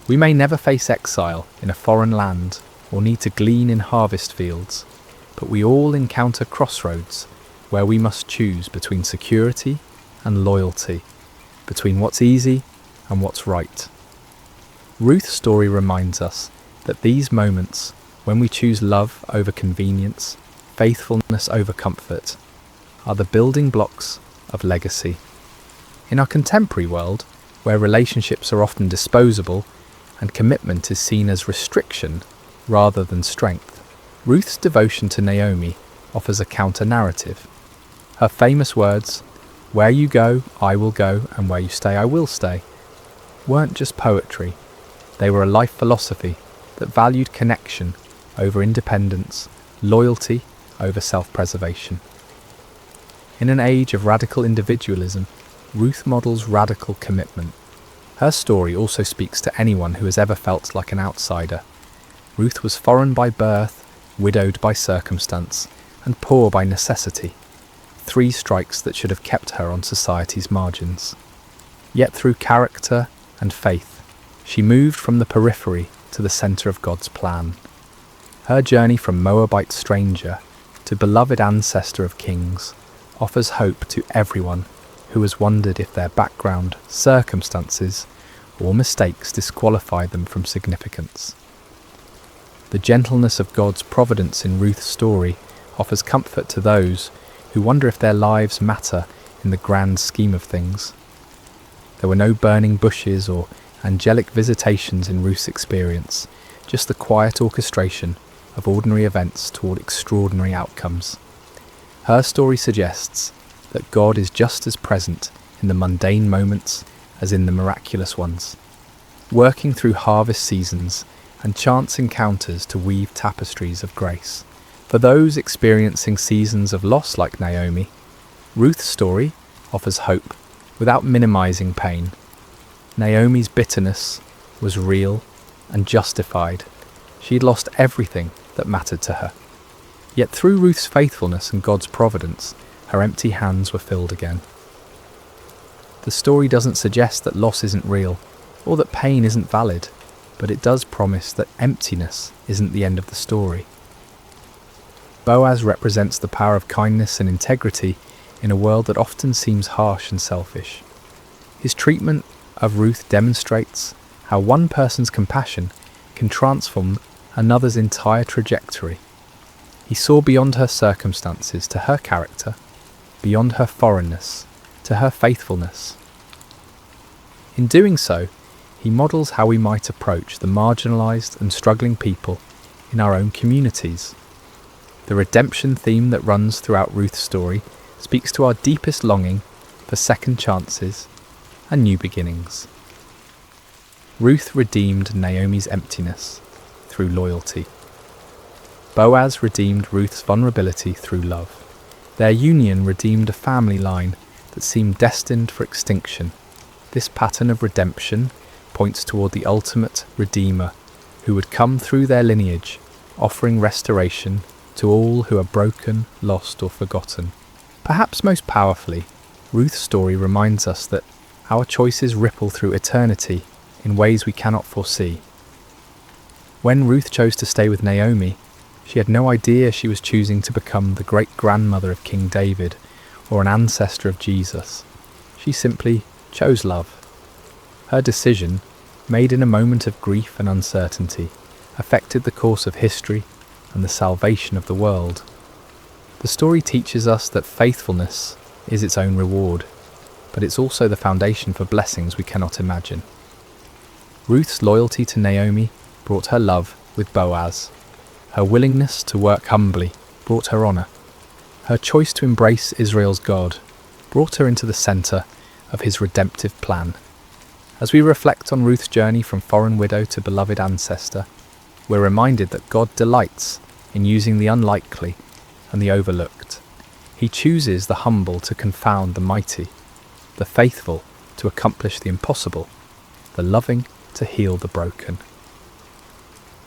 We may never face exile in a foreign land or need to glean in harvest fields, but we all encounter crossroads where we must choose between security and loyalty, between what's easy and what's right. Ruth's story reminds us that these moments, when we choose love over convenience, faithfulness over comfort, are the building blocks of legacy. In our contemporary world, where relationships are often disposable and commitment is seen as restriction rather than strength, Ruth's devotion to Naomi offers a counter-narrative. Her famous words, "Where you go, I will go, and where you stay, I will stay," weren't just poetry. They were a life philosophy that valued connection over independence, loyalty over self-preservation. In an age of radical individualism, Ruth models radical commitment. Her story also speaks to anyone who has ever felt like an outsider. Ruth was foreign by birth, widowed by circumstance, and poor by necessity. 3 strikes that should have kept her on society's margins. Yet through character and faith, she moved from the periphery to the centre of God's plan. Her journey from Moabite stranger to beloved ancestor of kings offers hope to everyone who has wondered if their background, circumstances, or mistakes disqualify them from significance. The gentleness of God's providence in Ruth's story offers comfort to those who wonder if their lives matter in the grand scheme of things. There were no burning bushes or angelic visitations in Ruth's experience, just the quiet orchestration of ordinary events toward extraordinary outcomes. Her story suggests that God is just as present in the mundane moments as in the miraculous ones, working through harvest seasons and chance encounters to weave tapestries of grace. For those experiencing seasons of loss like Naomi, Ruth's story offers hope without minimizing pain. Naomi's bitterness was real and justified. She had lost everything that mattered to her. Yet through Ruth's faithfulness and God's providence, her empty hands were filled again. The story doesn't suggest that loss isn't real, or that pain isn't valid, but it does promise that emptiness isn't the end of the story. Boaz represents the power of kindness and integrity in a world that often seems harsh and selfish. His treatment of Ruth demonstrates how one person's compassion can transform another's entire trajectory. He saw beyond her circumstances to her character, beyond her foreignness to her faithfulness. In doing so, he models how we might approach the marginalised and struggling people in our own communities. The redemption theme that runs throughout Ruth's story speaks to our deepest longing for second chances and new beginnings. Ruth redeemed Naomi's emptiness through loyalty. Boaz redeemed Ruth's vulnerability through love. Their union redeemed a family line that seemed destined for extinction. This pattern of redemption points toward the ultimate Redeemer who would come through their lineage, offering restoration to all who are broken, lost, or forgotten. Perhaps most powerfully, Ruth's story reminds us that our choices ripple through eternity in ways we cannot foresee. When Ruth chose to stay with Naomi, she had no idea she was choosing to become the great-grandmother of King David or an ancestor of Jesus. She simply chose love. Her decision, made in a moment of grief and uncertainty, affected the course of history and the salvation of the world. The story teaches us that faithfulness is its own reward, but it's also the foundation for blessings we cannot imagine. Ruth's loyalty to Naomi brought her love with Boaz. Her willingness to work humbly brought her honour. Her choice to embrace Israel's God brought her into the centre of his redemptive plan. As we reflect on Ruth's journey from foreign widow to beloved ancestor, we're reminded that God delights in using the unlikely and the overlooked. He chooses the humble to confound the mighty, the faithful to accomplish the impossible, the loving to heal the broken.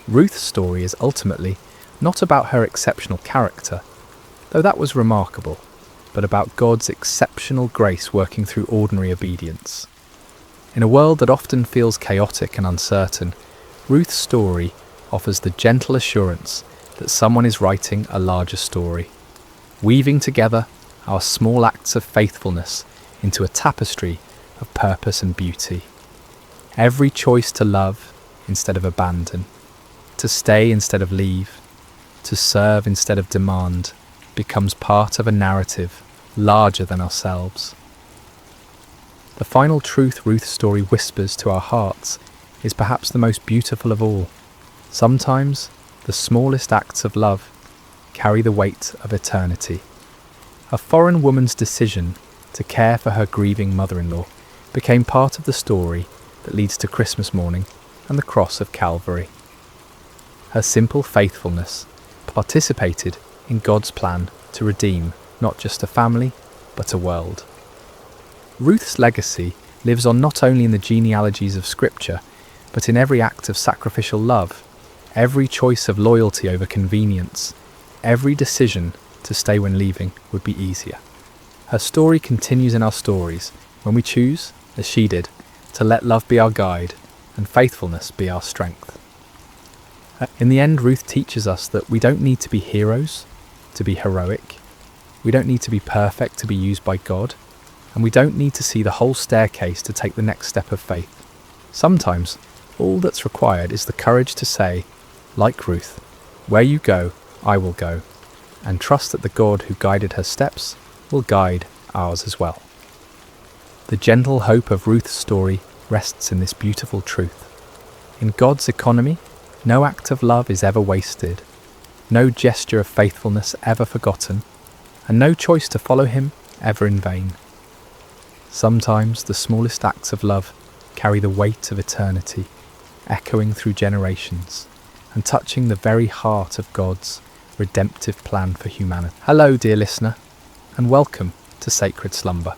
Ruth's story is ultimately not about her exceptional character, though that was remarkable, but about God's exceptional grace working through ordinary obedience. In a world that often feels chaotic and uncertain, Ruth's story offers the gentle assurance that someone is writing a larger story, weaving together our small acts of faithfulness into a tapestry of purpose and beauty. Every choice to love instead of abandon, to stay instead of leave, to serve instead of demand, becomes part of a narrative larger than ourselves. The final truth Ruth's story whispers to our hearts is perhaps the most beautiful of all. Sometimes the smallest acts of love carry the weight of eternity. A foreign woman's decision to care for her grieving mother-in-law became part of the story that leads to Christmas morning and the cross of Calvary. Her simple faithfulness participated in God's plan to redeem not just a family, but a world. Ruth's legacy lives on not only in the genealogies of Scripture, but in every act of sacrificial love, every choice of loyalty over convenience, every decision to stay when leaving would be easier. Her story continues in our stories when we choose, as she did, to let love be our guide and faithfulness be our strength. In the end, Ruth teaches us that we don't need to be heroes to be heroic, we don't need to be perfect to be used by God, and we don't need to see the whole staircase to take the next step of faith. Sometimes, all that's required is the courage to say, like Ruth, "Where you go, I will go," and trust that the God who guided her steps will guide ours as well. The gentle hope of Ruth's story rests in this beautiful truth. In God's economy, no act of love is ever wasted, no gesture of faithfulness ever forgotten, and no choice to follow him ever in vain. Sometimes the smallest acts of love carry the weight of eternity, echoing through generations, and touching the very heart of God's redemptive plan for humanity. Hello, dear listener, and welcome to Sacred Slumber.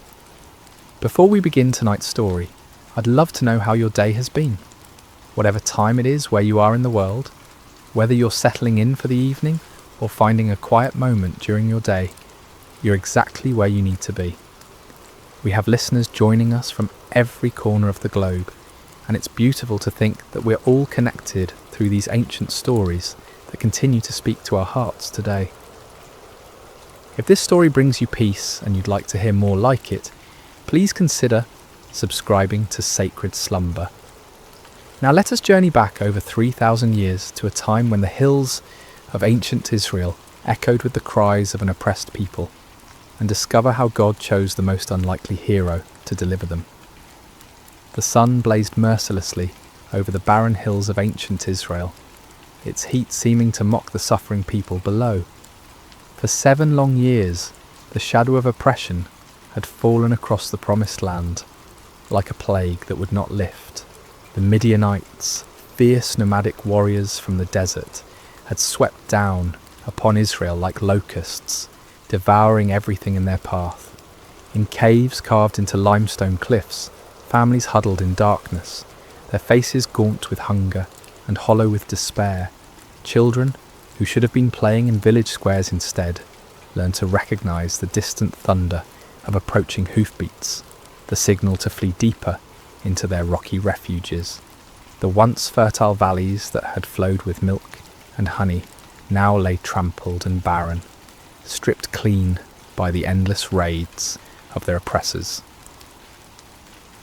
Before we begin tonight's story, I'd love to know how your day has been. Whatever time it is where you are in the world, whether you're settling in for the evening or finding a quiet moment during your day, you're exactly where you need to be. We have listeners joining us from every corner of the globe, and it's beautiful to think that we're all connected through these ancient stories that continue to speak to our hearts today. If this story brings you peace and you'd like to hear more like it, please consider subscribing to Sacred Slumber. Now let us journey back over 3,000 years to a time when the hills of ancient Israel echoed with the cries of an oppressed people, and discover how God chose the most unlikely hero to deliver them. The sun blazed mercilessly over the barren hills of ancient Israel, its heat seeming to mock the suffering people below. For 7 long years, the shadow of oppression had fallen across the promised land, like a plague that would not lift. The Midianites, fierce nomadic warriors from the desert, had swept down upon Israel like locusts, devouring everything in their path. In caves carved into limestone cliffs, families huddled in darkness, their faces gaunt with hunger and hollow with despair. Children, who should have been playing in village squares instead, learned to recognize the distant thunder of approaching hoofbeats, the signal to flee deeper into their rocky refuges. The once fertile valleys that had flowed with milk and honey now lay trampled and barren, stripped clean by the endless raids of their oppressors.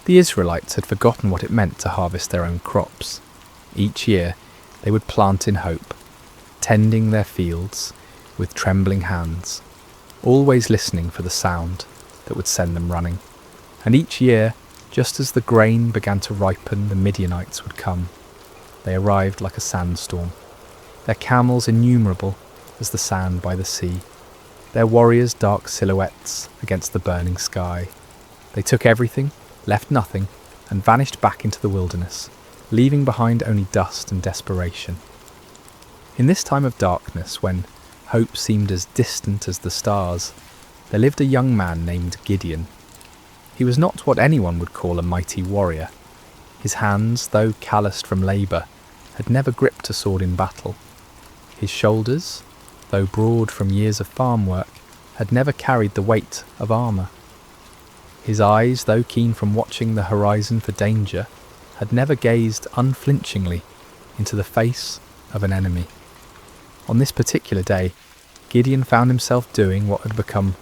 The Israelites had forgotten what it meant to harvest their own crops. Each year they would plant in hope, tending their fields with trembling hands, always listening for the sound that would send them running. And each year, just as the grain began to ripen, the Midianites would come. They arrived like a sandstorm, their camels innumerable as the sand by the sea, their warriors dark silhouettes against the burning sky. They took everything, left nothing, and vanished back into the wilderness, leaving behind only dust and desperation. In this time of darkness, when hope seemed as distant as the stars, there lived a young man named Gideon. He was not what anyone would call a mighty warrior. His hands, though calloused from labour, had never gripped a sword in battle. His shoulders, though broad from years of farm work, had never carried the weight of armour. His eyes, though keen from watching the horizon for danger, had never gazed unflinchingly into the face of an enemy. On this particular day, Gideon found himself doing what had become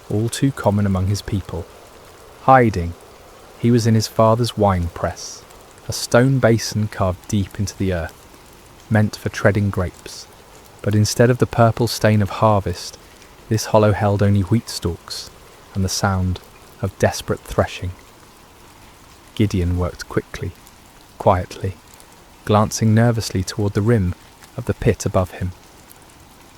all too common among his people. Hiding. He was in his father's wine press, a stone basin carved deep into the earth, meant for treading grapes. But instead of the purple stain of harvest, this hollow held only wheat stalks and the sound of desperate threshing. Gideon worked quickly, quietly, glancing nervously toward the rim of the pit above him.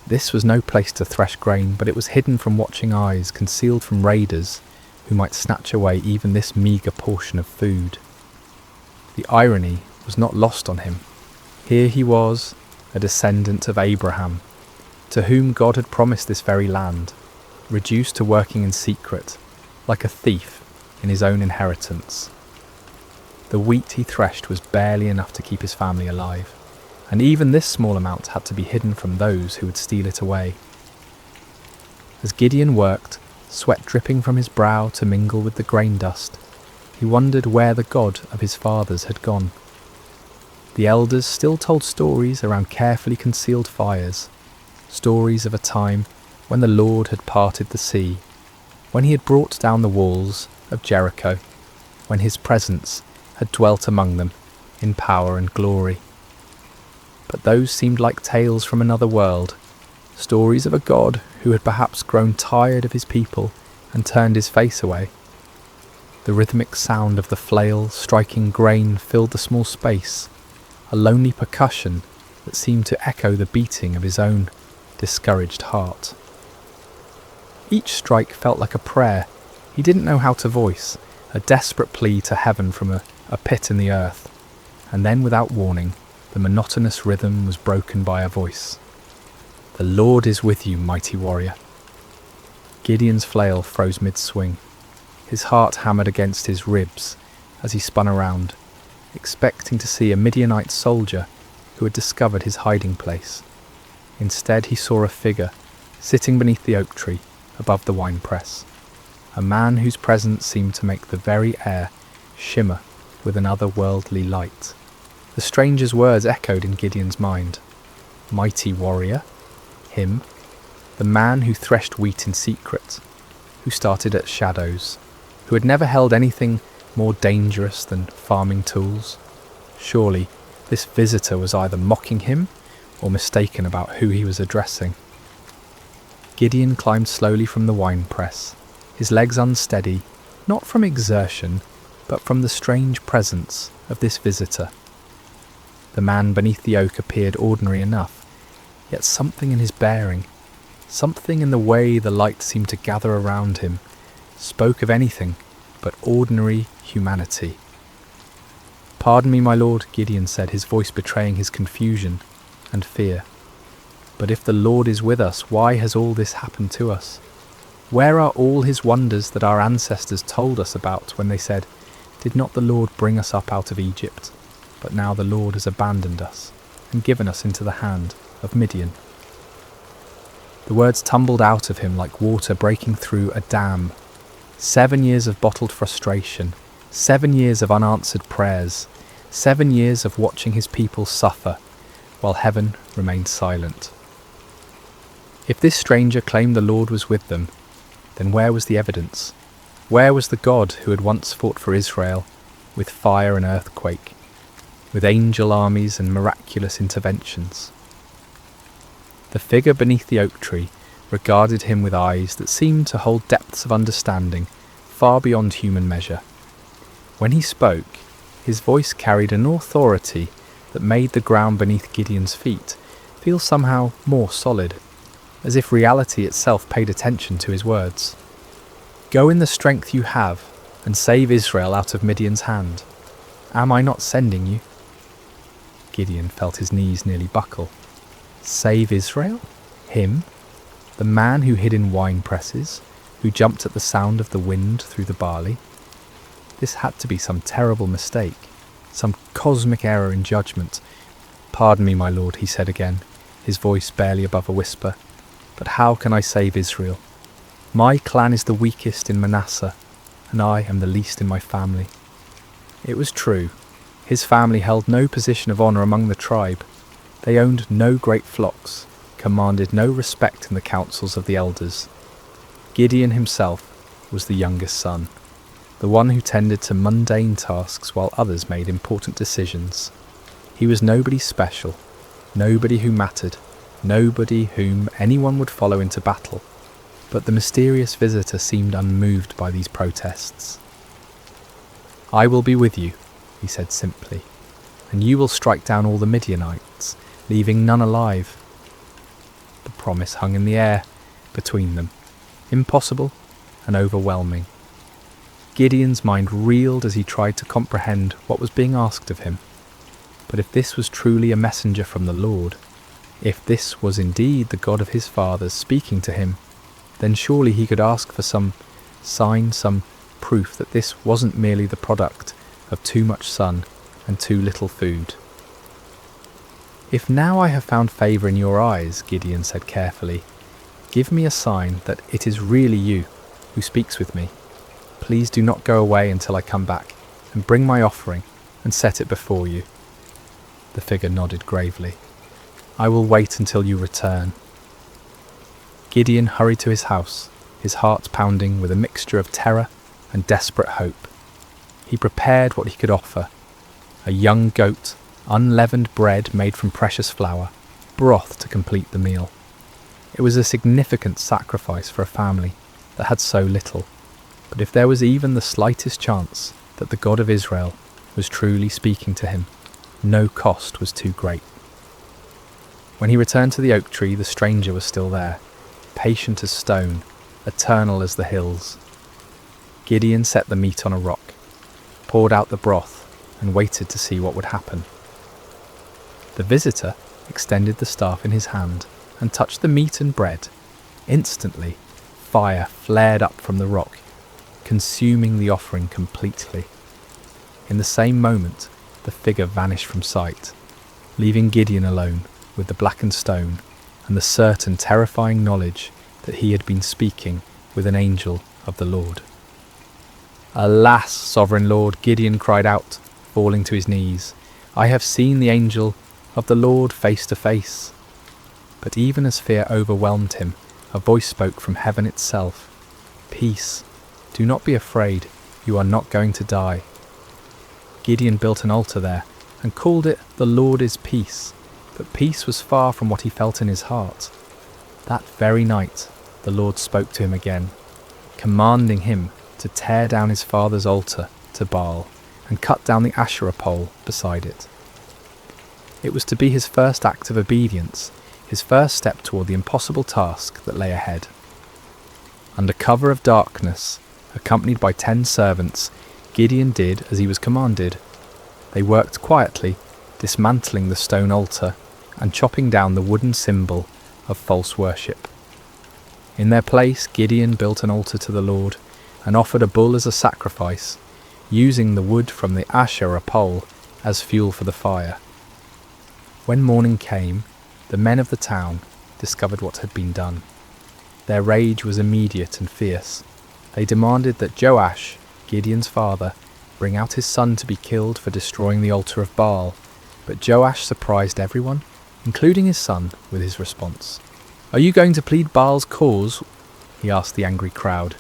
This was no place to thresh grain, but it was hidden from watching eyes, concealed from raiders who might snatch away even this meagre portion of food. The irony was not lost on him. Here he was, a descendant of Abraham, to whom God had promised this very land, reduced to working in secret, like a thief in his own inheritance. The wheat he threshed was barely enough to keep his family alive, and even this small amount had to be hidden from those who would steal it away. As Gideon worked, sweat dripping from his brow to mingle with the grain dust, he wondered where the God of his fathers had gone. The elders still told stories around carefully concealed fires, stories of a time when the Lord had parted the sea, when he had brought down the walls of Jericho, when his presence had dwelt among them in power and glory. But those seemed like tales from another world, stories of a God who had perhaps grown tired of his people and turned his face away. The rhythmic sound of the flail striking grain filled the small space, a lonely percussion that seemed to echo the beating of his own discouraged heart. Each strike felt like a prayer he didn't know how to voice, a desperate plea to heaven from a pit in the earth, and then without warning, the monotonous rhythm was broken by a voice. "The Lord is with you, mighty warrior." Gideon's flail froze mid-swing. His heart hammered against his ribs as he spun around, expecting to see a Midianite soldier who had discovered his hiding place. Instead he saw a figure sitting beneath the oak tree above the winepress, a man whose presence seemed to make the very air shimmer with an otherworldly light. The stranger's words echoed in Gideon's mind. Mighty warrior? Him? The man who threshed wheat in secret, who started at shadows, who had never held anything more dangerous than farming tools? Surely this visitor was either mocking him or mistaken about who he was addressing. Gideon climbed slowly from the winepress, his legs unsteady, not from exertion, but from the strange presence of this visitor. The man beneath the oak appeared ordinary enough, yet something in his bearing, something in the way the light seemed to gather around him, spoke of anything but ordinary humanity. "Pardon me, my lord," Gideon said, his voice betraying his confusion and fear. "But if the Lord is with us, why has all this happened to us? Where are all his wonders that our ancestors told us about when they said, 'Did not the Lord bring us up out of Egypt?' But now the Lord has abandoned us and given us into the hand of Midian." The words tumbled out of him like water breaking through a dam. 7 years of bottled frustration, 7 years of unanswered prayers, 7 years of watching his people suffer while heaven remained silent. If this stranger claimed the Lord was with them, then where was the evidence? Where was the God who had once fought for Israel with fire and earthquake, with angel armies and miraculous interventions? The figure beneath the oak tree regarded him with eyes that seemed to hold depths of understanding far beyond human measure. When he spoke, his voice carried an authority that made the ground beneath Gideon's feet feel somehow more solid, as if reality itself paid attention to his words. "Go in the strength you have and save Israel out of Midian's hand. Am I not sending you?" Gideon felt his knees nearly buckle. Save Israel? Him? The man who hid in wine presses, who jumped at the sound of the wind through the barley? This had to be some terrible mistake, some cosmic error in judgment. "Pardon me, my lord," he said again, his voice barely above a whisper, "but how can I save Israel? My clan is the weakest in Manasseh, and I am the least in my family." It was true. His family held no position of honour among the tribe. They owned no great flocks, commanded no respect in the councils of the elders. Gideon himself was the youngest son, the one who tended to mundane tasks while others made important decisions. He was nobody special, nobody who mattered, nobody whom anyone would follow into battle. But the mysterious visitor seemed unmoved by these protests. "I will be with you," he said simply, "and you will strike down all the Midianites, leaving none alive." The promise hung in the air between them, impossible and overwhelming. Gideon's mind reeled as he tried to comprehend what was being asked of him. But if this was truly a messenger from the Lord, if this was indeed the God of his fathers speaking to him, then surely he could ask for some sign, some proof that this wasn't merely the product of too much sun and too little food. "If now I have found favour in your eyes," Gideon said carefully, "give me a sign that it is really you who speaks with me. Please do not go away until I come back, and bring my offering and set it before you." The figure nodded gravely. "I will wait until you return." Gideon hurried to his house, his heart pounding with a mixture of terror and desperate hope. He prepared what he could offer: a young goat, unleavened bread made from precious flour, broth to complete the meal. It was a significant sacrifice for a family that had so little, but if there was even the slightest chance that the God of Israel was truly speaking to him, no cost was too great. When he returned to the oak tree, the stranger was still there, patient as stone, eternal as the hills. Gideon set the meat on a rock, poured out the broth, and waited to see what would happen. The visitor extended the staff in his hand and touched the meat and bread. Instantly, fire flared up from the rock, consuming the offering completely. In the same moment, the figure vanished from sight, leaving Gideon alone with the blackened stone and the certain terrifying knowledge that he had been speaking with an angel of the Lord. "Alas, sovereign Lord," Gideon cried out, falling to his knees, "I have seen the angel of the Lord face to face." But even as fear overwhelmed him, a voice spoke from heaven itself. "Peace, do not be afraid, you are not going to die." Gideon built an altar there and called it "The Lord is Peace," but peace was far from what he felt in his heart. That very night, the Lord spoke to him again, commanding him to tear down his father's altar to Baal and cut down the Asherah pole beside it. It was to be his first act of obedience, his first step toward the impossible task that lay ahead. Under cover of darkness, accompanied by 10 servants, Gideon did as he was commanded. They worked quietly, dismantling the stone altar and chopping down the wooden symbol of false worship. In their place, Gideon built an altar to the Lord and offered a bull as a sacrifice, using the wood from the Asherah pole as fuel for the fire. When morning came, the men of the town discovered what had been done. Their rage was immediate and fierce. They demanded that Joash, Gideon's father, bring out his son to be killed for destroying the altar of Baal, but Joash surprised everyone, including his son, with his response. "Are you going to plead Baal's cause?" he asked the angry crowd.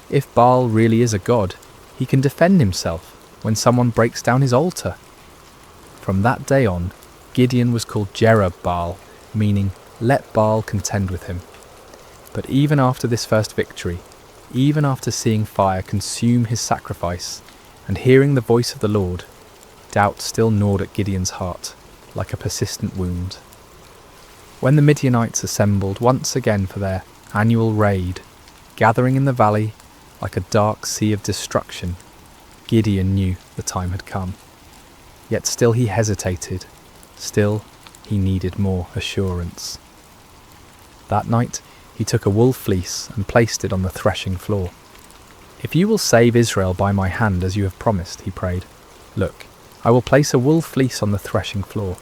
"If Baal really is a god, he can defend himself when someone breaks down his altar." From that day on, Gideon was called Jerub-Baal, meaning "let Baal contend with him." But even after this first victory, even after seeing fire consume his sacrifice and hearing the voice of the Lord, doubt still gnawed at Gideon's heart like a persistent wound. When the Midianites assembled once again for their annual raid, gathering in the valley like a dark sea of destruction, Gideon knew the time had come. Yet still he hesitated, still he needed more assurance. That night he took a wool fleece and placed it on the threshing floor. "If you will save Israel by my hand as you have promised," he prayed, "look, I will place a wool fleece on the threshing floor.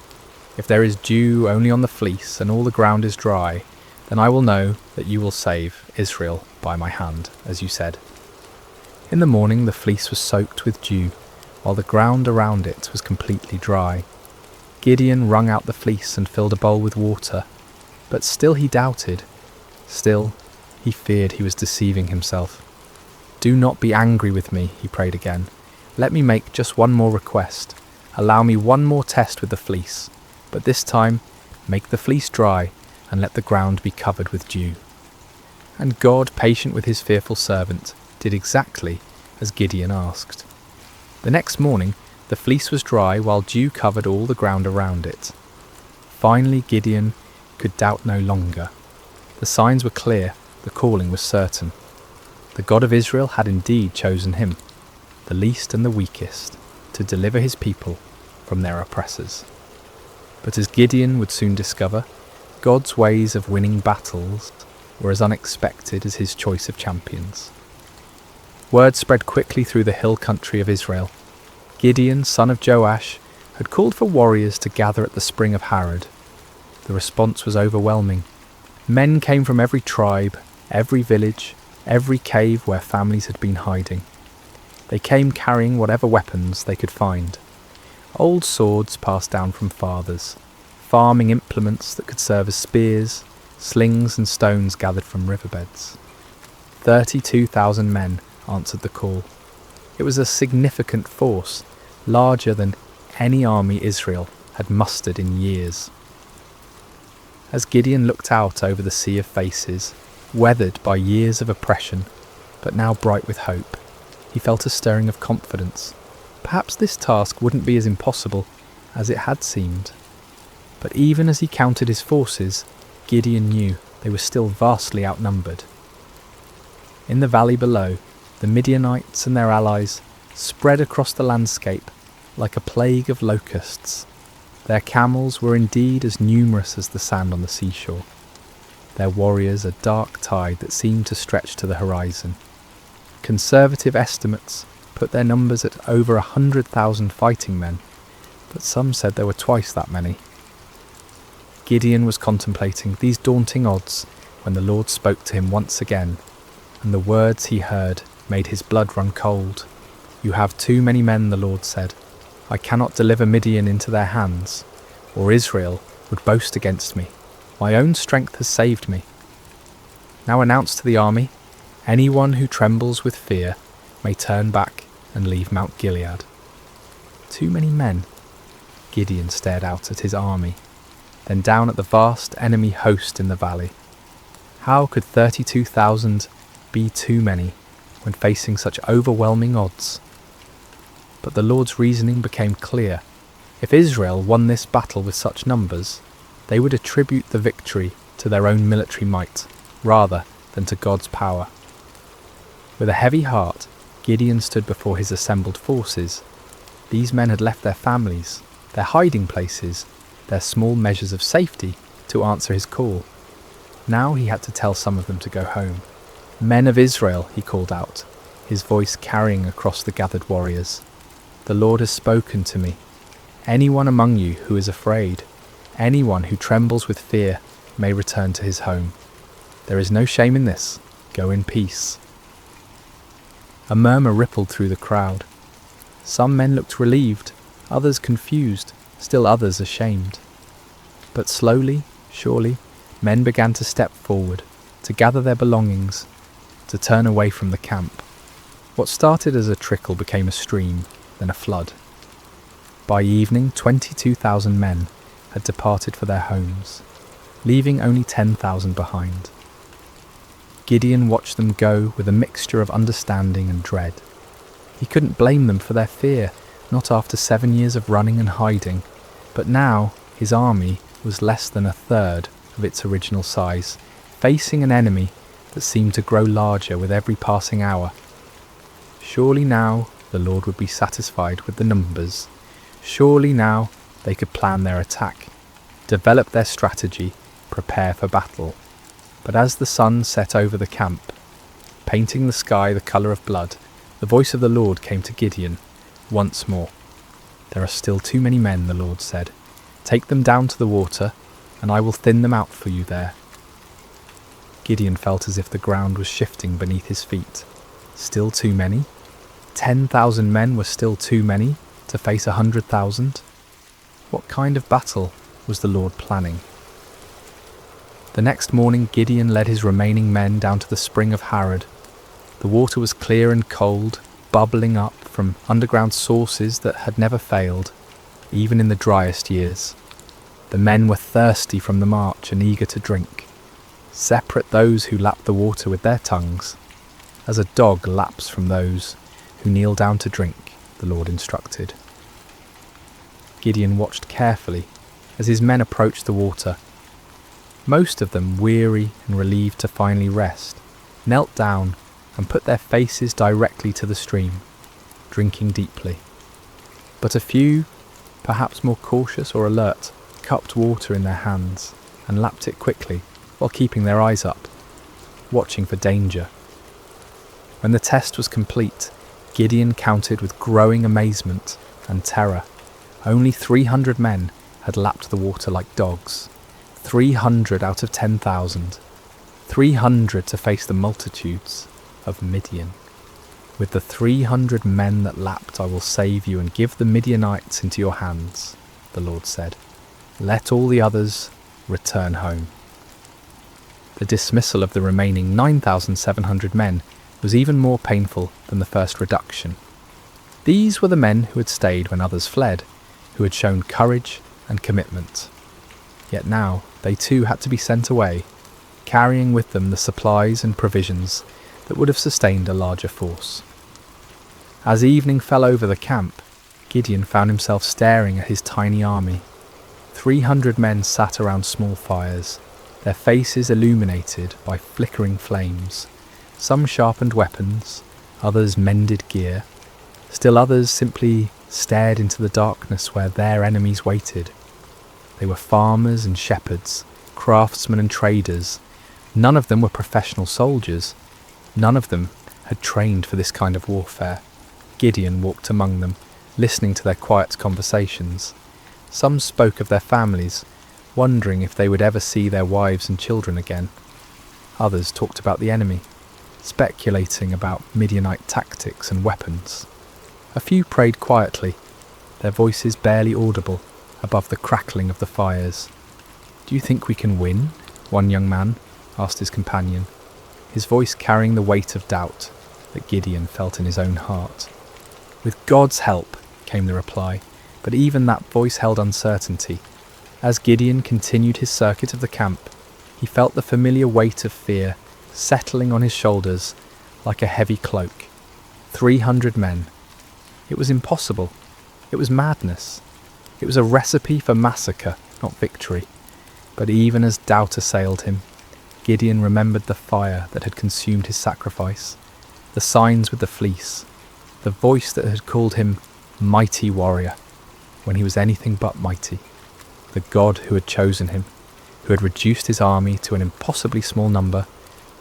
If there is dew only on the fleece and all the ground is dry, then I will know that you will save Israel by my hand, as you said." In the morning the fleece was soaked with dew, while the ground around it was completely dry. Gideon wrung out the fleece and filled a bowl with water, but still he doubted. Still, he feared he was deceiving himself. "Do not be angry with me," he prayed again. "Let me make just one more request. Allow me one more test with the fleece, but this time make the fleece dry and let the ground be covered with dew." And God, patient with his fearful servant, did exactly as Gideon asked. The next morning, the fleece was dry while dew covered all the ground around it. Finally, Gideon could doubt no longer. The signs were clear, the calling was certain. The God of Israel had indeed chosen him, the least and the weakest, to deliver his people from their oppressors. But as Gideon would soon discover, God's ways of winning battles were as unexpected as his choice of champions. Word spread quickly through the hill country of Israel. Gideon, son of Joash, had called for warriors to gather at the spring of Harod. The response was overwhelming. Men came from every tribe, every village, every cave where families had been hiding. They came carrying whatever weapons they could find. Old swords passed down from fathers, farming implements that could serve as spears, slings and stones gathered from riverbeds. 32,000 men answered the call. It was a significant force, larger than any army Israel had mustered in years. As Gideon looked out over the sea of faces, weathered by years of oppression, but now bright with hope, he felt a stirring of confidence. Perhaps this task wouldn't be as impossible as it had seemed. But even as he counted his forces, Gideon knew they were still vastly outnumbered. In the valley below, the Midianites and their allies spread across the landscape like a plague of locusts. Their camels were indeed as numerous as the sand on the seashore. Their warriors a dark tide that seemed to stretch to the horizon. Conservative estimates put their numbers at over 100,000 fighting men, but some said there were twice that many. Gideon was contemplating these daunting odds when the Lord spoke to him once again, and the words he heard made his blood run cold. "You have too many men," the Lord said. "I cannot deliver Midian into their hands, or Israel would boast against me. My own strength has saved me. Now announce to the army, anyone who trembles with fear may turn back and leave Mount Gilead." Too many men? Gideon stared out at his army, then down at the vast enemy host in the valley. How could 32,000 be too many when facing such overwhelming odds? But the Lord's reasoning became clear. If Israel won this battle with such numbers, they would attribute the victory to their own military might, rather than to God's power. With a heavy heart, Gideon stood before his assembled forces. These men had left their families, their hiding places, their small measures of safety to answer his call. Now he had to tell some of them to go home. "Men of Israel," he called out, his voice carrying across the gathered warriors. "The Lord has spoken to me. Anyone among you who is afraid, anyone who trembles with fear, may return to his home. There is no shame in this. Go in peace." A murmur rippled through the crowd. Some men looked relieved, others confused, still others ashamed. But slowly, surely, men began to step forward, to gather their belongings, to turn away from the camp. What started as a trickle became a stream, then a flood. By evening, 22,000 men had departed for their homes, leaving only 10,000 behind. Gideon watched them go with a mixture of understanding and dread. He couldn't blame them for their fear, not after 7 years of running and hiding, but now his army was less than a third of its original size, facing an enemy that seemed to grow larger with every passing hour. Surely now the Lord would be satisfied with the numbers. Surely now they could plan their attack, develop their strategy, prepare for battle. But as the sun set over the camp, painting the sky the colour of blood, the voice of the Lord came to Gideon once more. "There are still too many men," the Lord said. "Take them down to the water, and I will thin them out for you there." Gideon felt as if the ground was shifting beneath his feet. Still too many? 10,000 men were still too many to face 100,000? What kind of battle was the Lord planning? The next morning Gideon led his remaining men down to the spring of Harod. The water was clear and cold, bubbling up from underground sources that had never failed, even in the driest years. The men were thirsty from the march and eager to drink. Separate those who lapped the water with their tongues, as a dog laps from those who kneel down to drink, the Lord instructed. Gideon watched carefully as his men approached the water. Most of them, weary and relieved to finally rest, knelt down and put their faces directly to the stream, drinking deeply. But a few, perhaps more cautious or alert, cupped water in their hands and lapped it quickly while keeping their eyes up, watching for danger. When the test was complete, Gideon counted with growing amazement and terror. Only 300 men had lapped the water like dogs. 300 out of 10,000. 300 to face the multitudes of Midian. "With the 300 men that lapped I will save you and give the Midianites into your hands," the Lord said. "Let all the others return home." The dismissal of the remaining 9,700 men was even more painful than the first reduction. These were the men who had stayed when others fled, who had shown courage and commitment. Yet now they too had to be sent away, carrying with them the supplies and provisions that would have sustained a larger force. As evening fell over the camp, Gideon found himself staring at his tiny army. 300 men sat around small fires, their faces illuminated by flickering flames. Some sharpened weapons, others mended gear, still others simply stared into the darkness where their enemies waited. They were farmers and shepherds, craftsmen and traders. None of them were professional soldiers. None of them had trained for this kind of warfare. Gideon walked among them, listening to their quiet conversations. Some spoke of their families, wondering if they would ever see their wives and children again. Others talked about the enemy, speculating about Midianite tactics and weapons. A few prayed quietly, their voices barely audible above the crackling of the fires. "Do you think we can win?" one young man asked his companion, his voice carrying the weight of doubt that Gideon felt in his own heart. "With God's help," came the reply, but even that voice held uncertainty. As Gideon continued his circuit of the camp, he felt the familiar weight of fear settling on his shoulders like a heavy cloak. 300 men. It was impossible. It was madness. It was a recipe for massacre, not victory. But even as doubt assailed him, Gideon remembered the fire that had consumed his sacrifice, the signs with the fleece, the voice that had called him mighty warrior when he was anything but mighty. The God who had chosen him, who had reduced his army to an impossibly small number,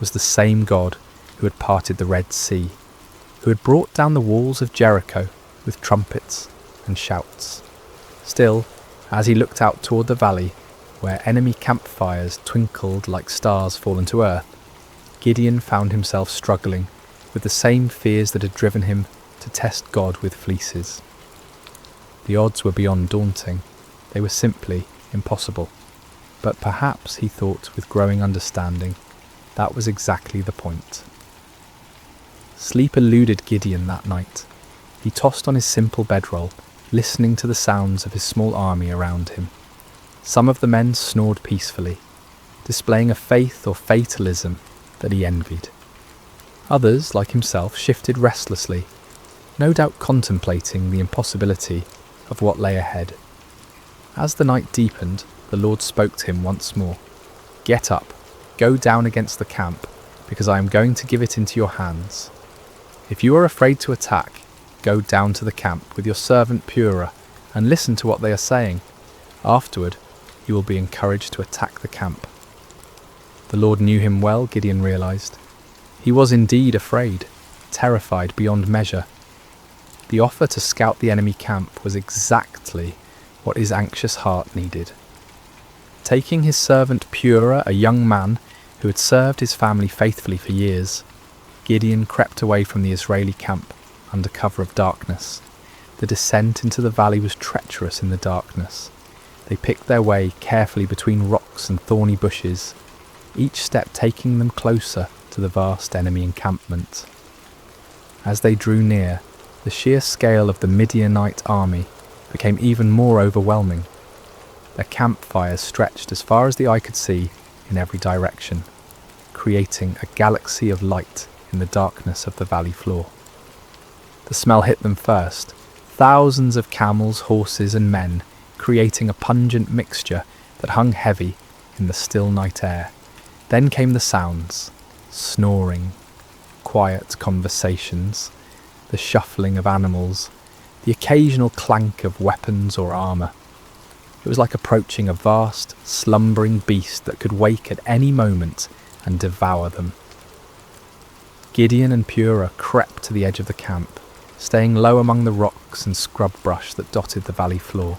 was the same God who had parted the Red Sea, who had brought down the walls of Jericho with trumpets and shouts. Still, as he looked out toward the valley, where enemy campfires twinkled like stars fallen to earth, Gideon found himself struggling with the same fears that had driven him to test God with fleeces. The odds were beyond daunting. They were simply impossible. But perhaps, he thought with growing understanding, that was exactly the point. Sleep eluded Gideon that night. He tossed on his simple bedroll, listening to the sounds of his small army around him. Some of the men snored peacefully, displaying a faith or fatalism that he envied. Others, like himself, shifted restlessly, no doubt contemplating the impossibility of what lay ahead. As the night deepened, the Lord spoke to him once more. "Get up, go down against the camp, because I am going to give it into your hands. If you are afraid to attack, go down to the camp with your servant Purah and listen to what they are saying. Afterward, you will be encouraged to attack the camp." The Lord knew him well, Gideon realized. He was indeed afraid, terrified beyond measure. The offer to scout the enemy camp was exactly what his anxious heart needed. Taking his servant Purah, a young man who had served his family faithfully for years, Gideon crept away from the Israeli camp under cover of darkness. The descent into the valley was treacherous in the darkness. They picked their way carefully between rocks and thorny bushes, each step taking them closer to the vast enemy encampment. As they drew near, the sheer scale of the Midianite army became even more overwhelming. Their campfires stretched as far as the eye could see in every direction, creating a galaxy of light in the darkness of the valley floor. The smell hit them first, thousands of camels, horses and men, creating a pungent mixture that hung heavy in the still night air. Then came the sounds, snoring, quiet conversations, the shuffling of animals, the occasional clank of weapons or armour. It was like approaching a vast, slumbering beast that could wake at any moment and devour them. Gideon and Purah crept to the edge of the camp, staying low among the rocks and scrub brush that dotted the valley floor.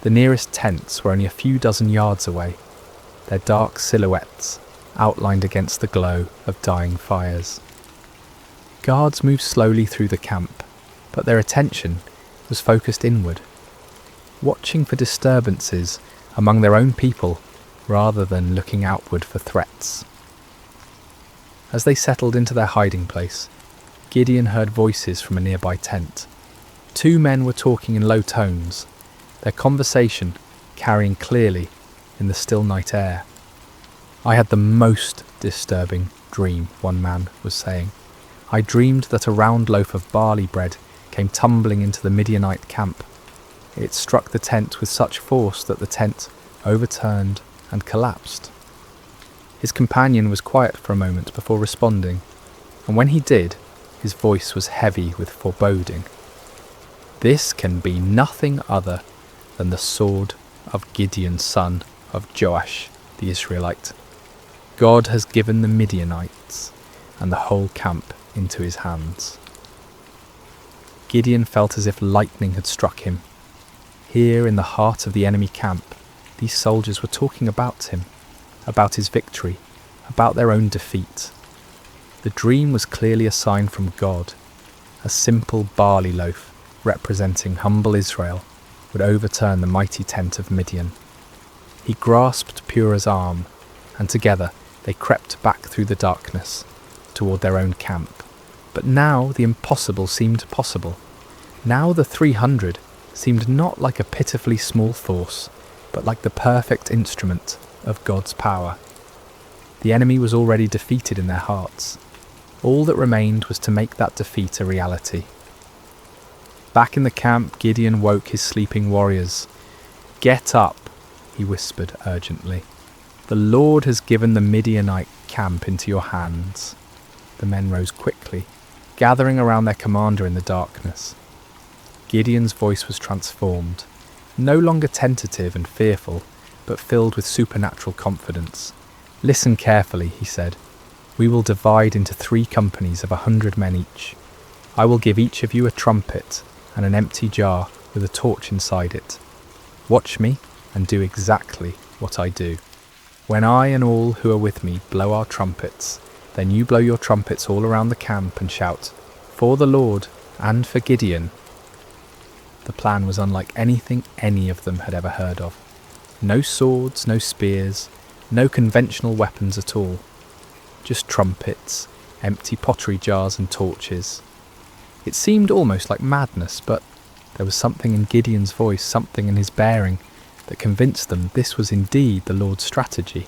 The nearest tents were only a few dozen yards away, their dark silhouettes outlined against the glow of dying fires. Guards moved slowly through the camp, but their attention was focused inward, watching for disturbances among their own people rather than looking outward for threats. As they settled into their hiding place, Gideon heard voices from a nearby tent. Two men were talking in low tones, their conversation carrying clearly in the still night air. "I had the most disturbing dream," one man was saying. "I dreamed that a round loaf of barley bread came tumbling into the Midianite camp. It struck the tent with such force that the tent overturned and collapsed." His companion was quiet for a moment before responding, and when he did, his voice was heavy with foreboding. "This can be nothing other than the sword of Gideon, son of Joash, the Israelite. God has given the Midianites and the whole camp into his hands." Gideon felt as if lightning had struck him. Here in the heart of the enemy camp, these soldiers were talking about him, about his victory, about their own defeat. The dream was clearly a sign from God. A simple barley loaf representing humble Israel would overturn the mighty tent of Midian. He grasped Purah's arm, and together they crept back through the darkness toward their own camp. But now the impossible seemed possible. Now the 300 seemed not like a pitifully small force, but like the perfect instrument of God's power. The enemy was already defeated in their hearts. All that remained was to make that defeat a reality. Back in the camp, Gideon woke his sleeping warriors. "Get up," he whispered urgently. "The Lord has given the Midianite camp into your hands." The men rose quickly, gathering around their commander in the darkness. Gideon's voice was transformed, no longer tentative and fearful, but filled with supernatural confidence. "Listen carefully," he said. "We will divide into 3 companies of 100 men each. I will give each of you a trumpet and an empty jar with a torch inside it. Watch me and do exactly what I do. When I and all who are with me blow our trumpets, then you blow your trumpets all around the camp and shout, 'For the Lord, And for Gideon, the plan was unlike anything any of them had ever heard of. No swords, no spears, no conventional weapons at all. Just trumpets, empty pottery jars and torches. It seemed almost like madness, but there was something in Gideon's voice, something in his bearing, that convinced them this was indeed the Lord's strategy.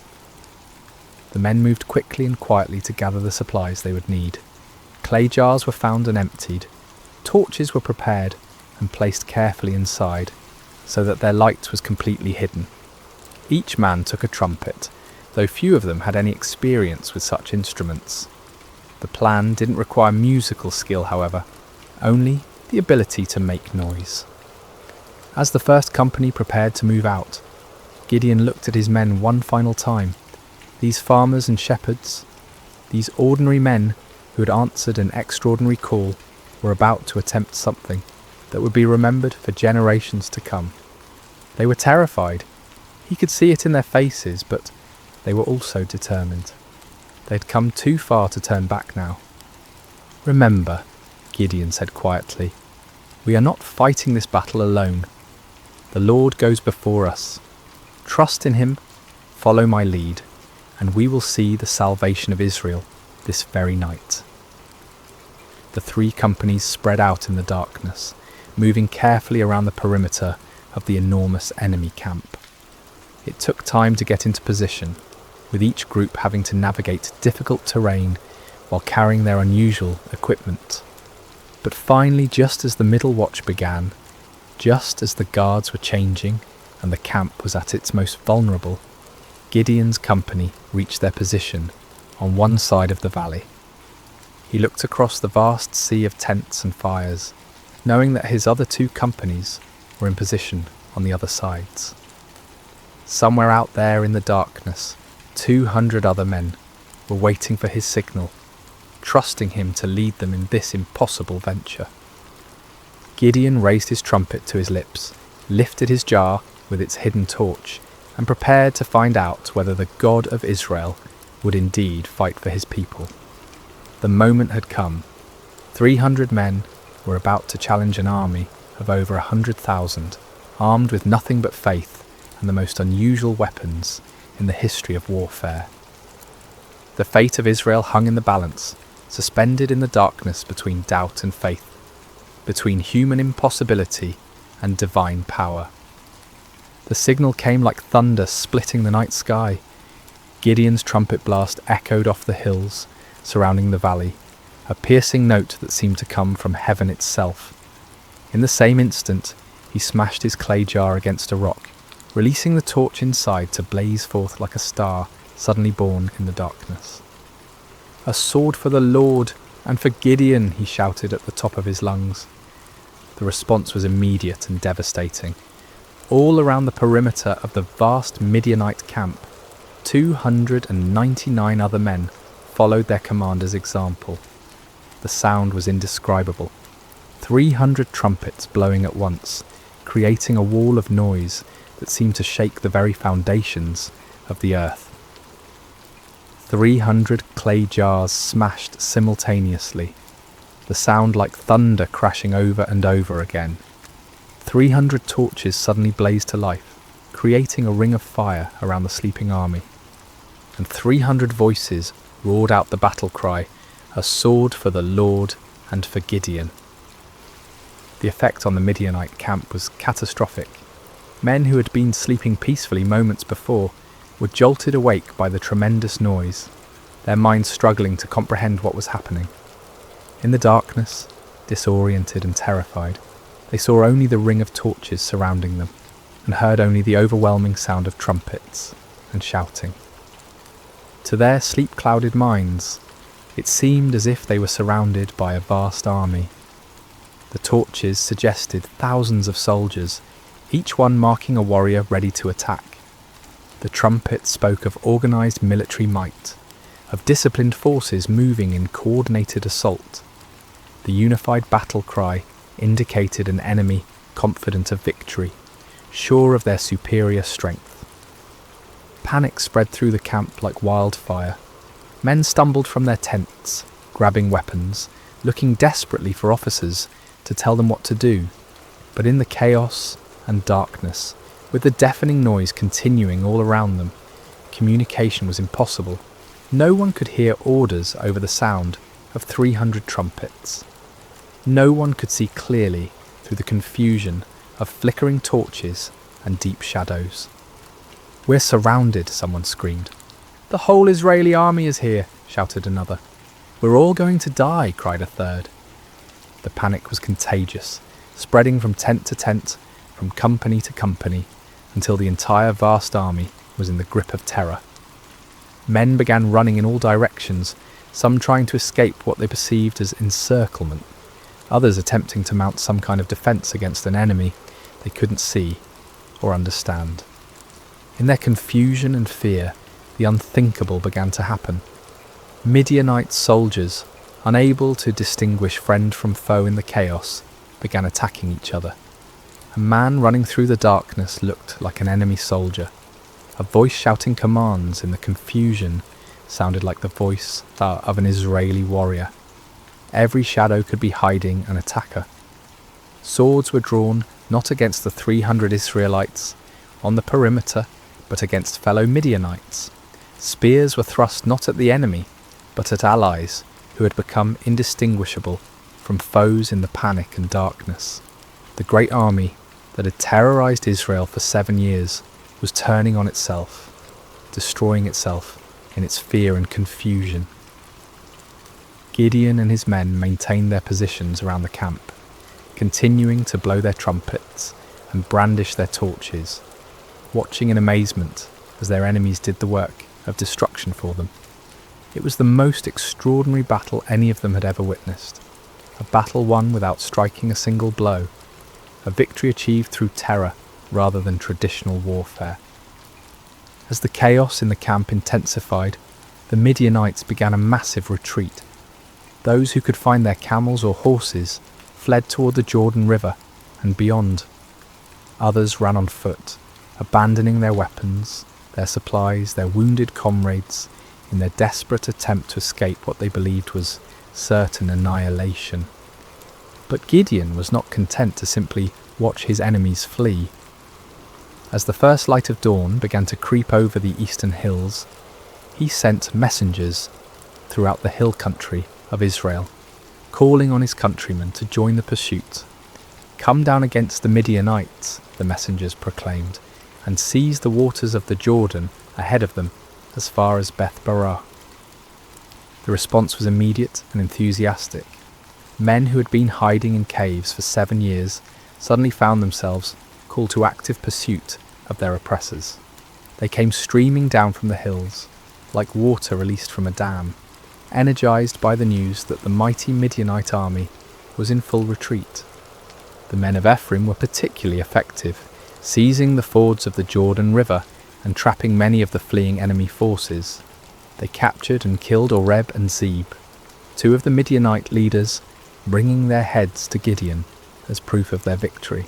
The men moved quickly and quietly to gather the supplies they would need. Clay jars were found and emptied. Torches were prepared and placed carefully inside, so that their light was completely hidden. Each man took a trumpet, though few of them had any experience with such instruments. The plan didn't require musical skill, however, only the ability to make noise. As the first company prepared to move out, Gideon looked at his men one final time. These farmers and shepherds, these ordinary men who had answered an extraordinary call, were about to attempt something that would be remembered for generations to come. They were terrified. He could see it in their faces, but they were also determined. They'd come too far to turn back now. "Remember," Gideon said quietly, "we are not fighting this battle alone. The Lord goes before us. Trust in him, follow my lead, and we will see the salvation of Israel this very night." The three companies spread out in the darkness, moving carefully around the perimeter of the enormous enemy camp. It took time to get into position, with each group having to navigate difficult terrain while carrying their unusual equipment. But finally, just as the middle watch began, just as the guards were changing and the camp was at its most vulnerable, Gideon's company reached their position on one side of the valley. He looked across the vast sea of tents and fires, knowing that his other two companies were in position on the other sides. Somewhere out there in the darkness, 200 other men were waiting for his signal, trusting him to lead them in this impossible venture. Gideon raised his trumpet to his lips, lifted his jar with its hidden torch, and prepared to find out whether the God of Israel would indeed fight for his people. The moment had come. 300 men were about to challenge an army of over 100,000, armed with nothing but faith and the most unusual weapons in the history of warfare. The fate of Israel hung in the balance, suspended in the darkness between doubt and faith, between human impossibility and divine power. The signal came like thunder splitting the night sky. Gideon's trumpet blast echoed off the hills surrounding the valley, a piercing note that seemed to come from heaven itself. In the same instant, he smashed his clay jar against a rock, releasing the torch inside to blaze forth like a star suddenly born in the darkness. "A sword for the Lord and for Gideon," he shouted at the top of his lungs. The response was immediate and devastating. All around the perimeter of the vast Midianite camp, 299 other men followed their commander's example. The sound was indescribable. 300 trumpets blowing at once, creating a wall of noise that seemed to shake the very foundations of the earth. 300 clay jars smashed simultaneously, the sound like thunder crashing over and over again. 300 torches suddenly blazed to life, creating a ring of fire around the sleeping army. And 300 voices roared out the battle cry, "A sword for the Lord and for Gideon." The effect on the Midianite camp was catastrophic. Men who had been sleeping peacefully moments before were jolted awake by the tremendous noise, their minds struggling to comprehend what was happening. In the darkness, disoriented and terrified, they saw only the ring of torches surrounding them, and heard only the overwhelming sound of trumpets and shouting. To their sleep-clouded minds, it seemed as if they were surrounded by a vast army. The torches suggested thousands of soldiers, each one marking a warrior ready to attack. The trumpet spoke of organised military might, of disciplined forces moving in coordinated assault. The unified battle cry indicated an enemy confident of victory, sure of their superior strength. Panic spread through the camp like wildfire. Men stumbled from their tents, grabbing weapons, looking desperately for officers to tell them what to do. But in the chaos and darkness, with the deafening noise continuing all around them, communication was impossible. No one could hear orders over the sound of 300 trumpets. No one could see clearly through the confusion of flickering torches and deep shadows. "We're surrounded," someone screamed. "The whole Israeli army is here," shouted another. "We're all going to die," cried a third. The panic was contagious, spreading from tent to tent, from company to company, until the entire vast army was in the grip of terror. Men began running in all directions, some trying to escape what they perceived as encirclement, others attempting to mount some kind of defence against an enemy they couldn't see or understand. In their confusion and fear, the unthinkable began to happen. Midianite soldiers, unable to distinguish friend from foe in the chaos, began attacking each other. A man running through the darkness looked like an enemy soldier. A voice shouting commands in the confusion sounded like the voice of an Israeli warrior. Every shadow could be hiding an attacker. Swords were drawn not against the 300 Israelites on the perimeter, but against fellow Midianites. Spears were thrust not at the enemy, but at allies who had become indistinguishable from foes in the panic and darkness. The great army that had terrorized Israel for 7 years was turning on itself, destroying itself in its fear and confusion. Gideon and his men maintained their positions around the camp, continuing to blow their trumpets and brandish their torches, watching in amazement as their enemies did the work of destruction for them. It was the most extraordinary battle any of them had ever witnessed, a battle won without striking a single blow, a victory achieved through terror rather than traditional warfare. As the chaos in the camp intensified, the Midianites began a massive retreat. Those who could find their camels or horses fled toward the Jordan River and beyond. Others ran on foot, abandoning their weapons, their supplies, their wounded comrades, in their desperate attempt to escape what they believed was certain annihilation. But Gideon was not content to simply watch his enemies flee. As the first light of dawn began to creep over the eastern hills, he sent messengers throughout the hill country of Israel, calling on his countrymen to join the pursuit. "Come down against the Midianites," the messengers proclaimed, "and seize the waters of the Jordan ahead of them as far as Beth-barah." The response was immediate and enthusiastic. Men who had been hiding in caves for 7 years suddenly found themselves called to active pursuit of their oppressors. They came streaming down from the hills, like water released from a dam, energized by the news that the mighty Midianite army was in full retreat. The men of Ephraim were particularly effective, seizing the fords of the Jordan River and trapping many of the fleeing enemy forces. They captured and killed Oreb and Zeb, 2 of the Midianite leaders, bringing their heads to Gideon as proof of their victory.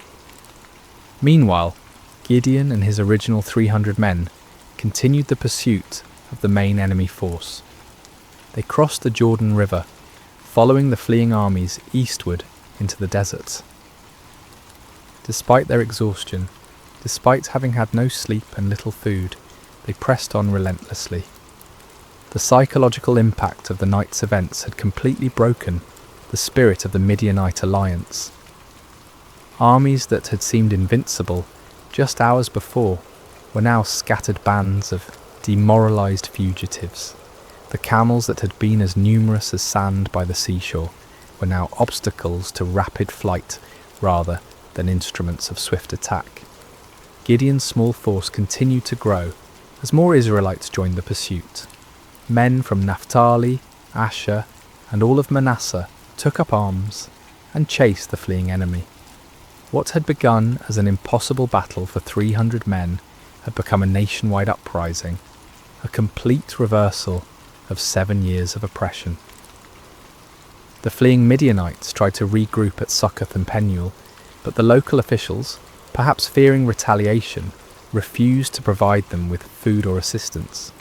Meanwhile, Gideon and his original 300 men continued the pursuit of the main enemy force. They crossed the Jordan River, following the fleeing armies eastward into the desert. Despite their exhaustion, despite having had no sleep and little food, they pressed on relentlessly. The psychological impact of the night's events had completely broken the spirit of the Midianite alliance. Armies that had seemed invincible just hours before were now scattered bands of demoralized fugitives. The camels that had been as numerous as sand by the seashore were now obstacles to rapid flight rather than instruments of swift attack. Gideon's small force continued to grow as more Israelites joined the pursuit. Men from Naphtali, Asher, and all of Manasseh took up arms and chased the fleeing enemy. What had begun as an impossible battle for 300 men had become a nationwide uprising, a complete reversal of 7 years of oppression. The fleeing Midianites tried to regroup at Succoth and Penuel, but the local officials, perhaps fearing retaliation, refused to provide them with food or assistance.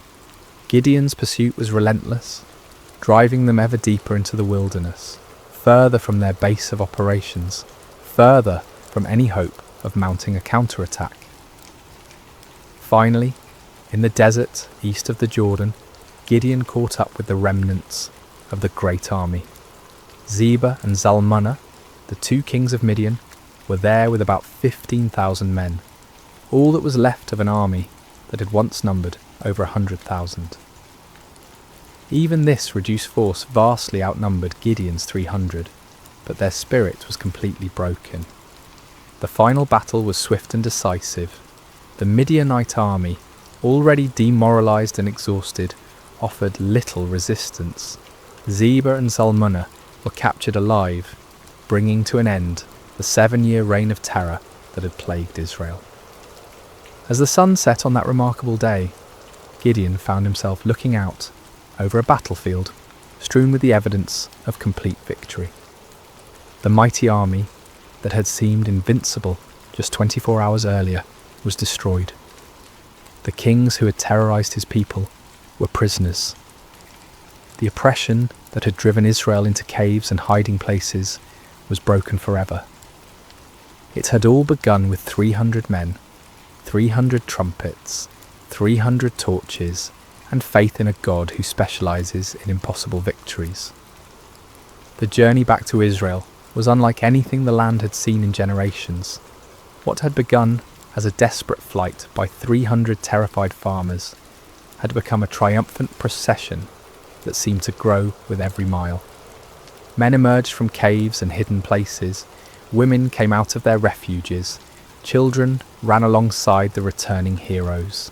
Gideon's pursuit was relentless, driving them ever deeper into the wilderness. further from their base of operations, further from any hope of mounting a counterattack. Finally, in the desert east of the Jordan, Gideon caught up with the remnants of the great army. Zebah and Zalmunna, the two kings of Midian, were there with about 15,000 men, all that was left of an army that had once numbered over 100,000. Even this reduced force vastly outnumbered Gideon's 300, but their spirit was completely broken. The final battle was swift and decisive. The Midianite army, already demoralised and exhausted, offered little resistance. Zebah and Zalmunna were captured alive, bringing to an end the 7-year reign of terror that had plagued Israel. As the sun set on that remarkable day, Gideon found himself looking out over a battlefield strewn with the evidence of complete victory. The mighty army that had seemed invincible just 24 hours earlier was destroyed. The kings who had terrorised his people were prisoners. The oppression that had driven Israel into caves and hiding places was broken forever. It had all begun with 300 men, 300 trumpets, 300 torches, and faith in a God who specialises in impossible victories. The journey back to Israel was unlike anything the land had seen in generations. What had begun as a desperate flight by 300 terrified farmers had become a triumphant procession that seemed to grow with every mile. Men emerged from caves and hidden places, women came out of their refuges, children ran alongside the returning heroes.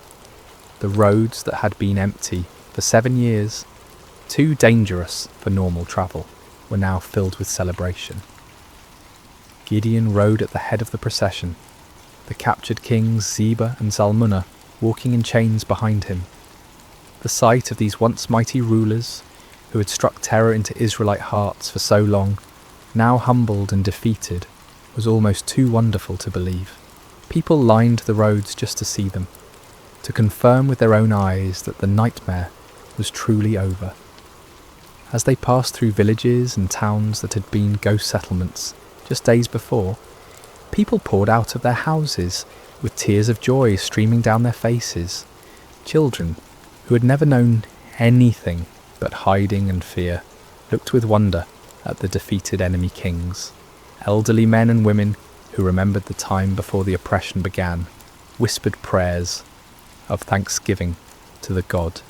The roads that had been empty for 7 years, too dangerous for normal travel, were now filled with celebration. Gideon rode at the head of the procession, the captured kings Zebah and Zalmunna walking in chains behind him. The sight of these once mighty rulers, who had struck terror into Israelite hearts for so long, now humbled and defeated, was almost too wonderful to believe. People lined the roads just to see them, to confirm with their own eyes that the nightmare was truly over. As they passed through villages and towns that had been ghost settlements just days before, people poured out of their houses with tears of joy streaming down their faces. Children, who had never known anything but hiding and fear, looked with wonder at the defeated enemy kings. Elderly men and women, who remembered the time before the oppression began, whispered prayers of thanksgiving to the God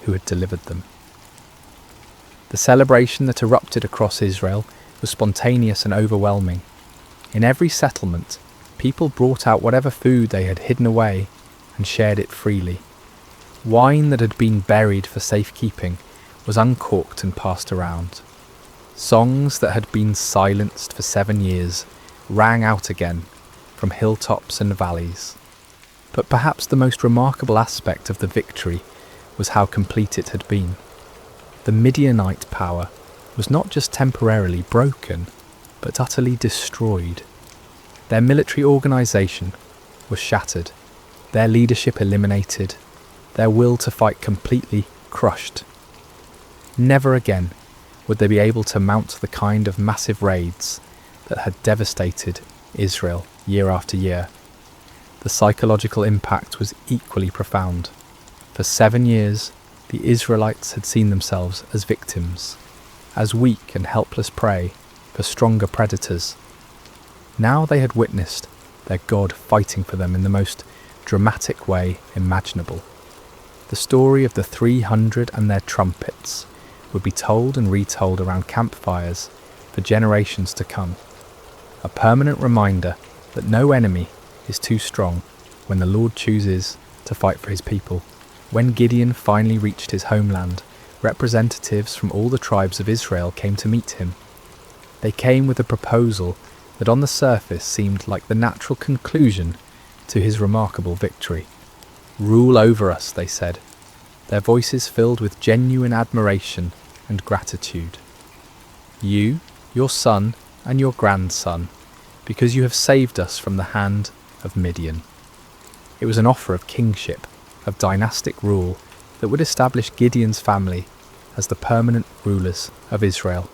who had delivered them. The celebration that erupted across Israel was spontaneous and overwhelming. In every settlement, people brought out whatever food they had hidden away and shared it freely. Wine that had been buried for safekeeping was uncorked and passed around. Songs that had been silenced for 7 years rang out again from hilltops and valleys. But perhaps the most remarkable aspect of the victory was how complete it had been. The Midianite power was not just temporarily broken, but utterly destroyed. Their military organisation was shattered, their leadership eliminated, their will to fight completely crushed. Never again would they be able to mount the kind of massive raids that had devastated Israel year after year. The psychological impact was equally profound. For 7 years, the Israelites had seen themselves as victims, as weak and helpless prey for stronger predators. Now they had witnessed their God fighting for them in the most dramatic way imaginable. The story of the 300 and their trumpets would be told and retold around campfires for generations to come. A permanent reminder that no enemy is too strong when the Lord chooses to fight for his people. When Gideon finally reached his homeland, representatives from all the tribes of Israel came to meet him. They came with a proposal that on the surface seemed like the natural conclusion to his remarkable victory. "Rule over us," they said, their voices filled with genuine admiration and gratitude. "You, your son, and your grandson, because you have saved us from the hand of Midian." It was an offer of kingship, of dynastic rule that would establish Gideon's family as the permanent rulers of Israel.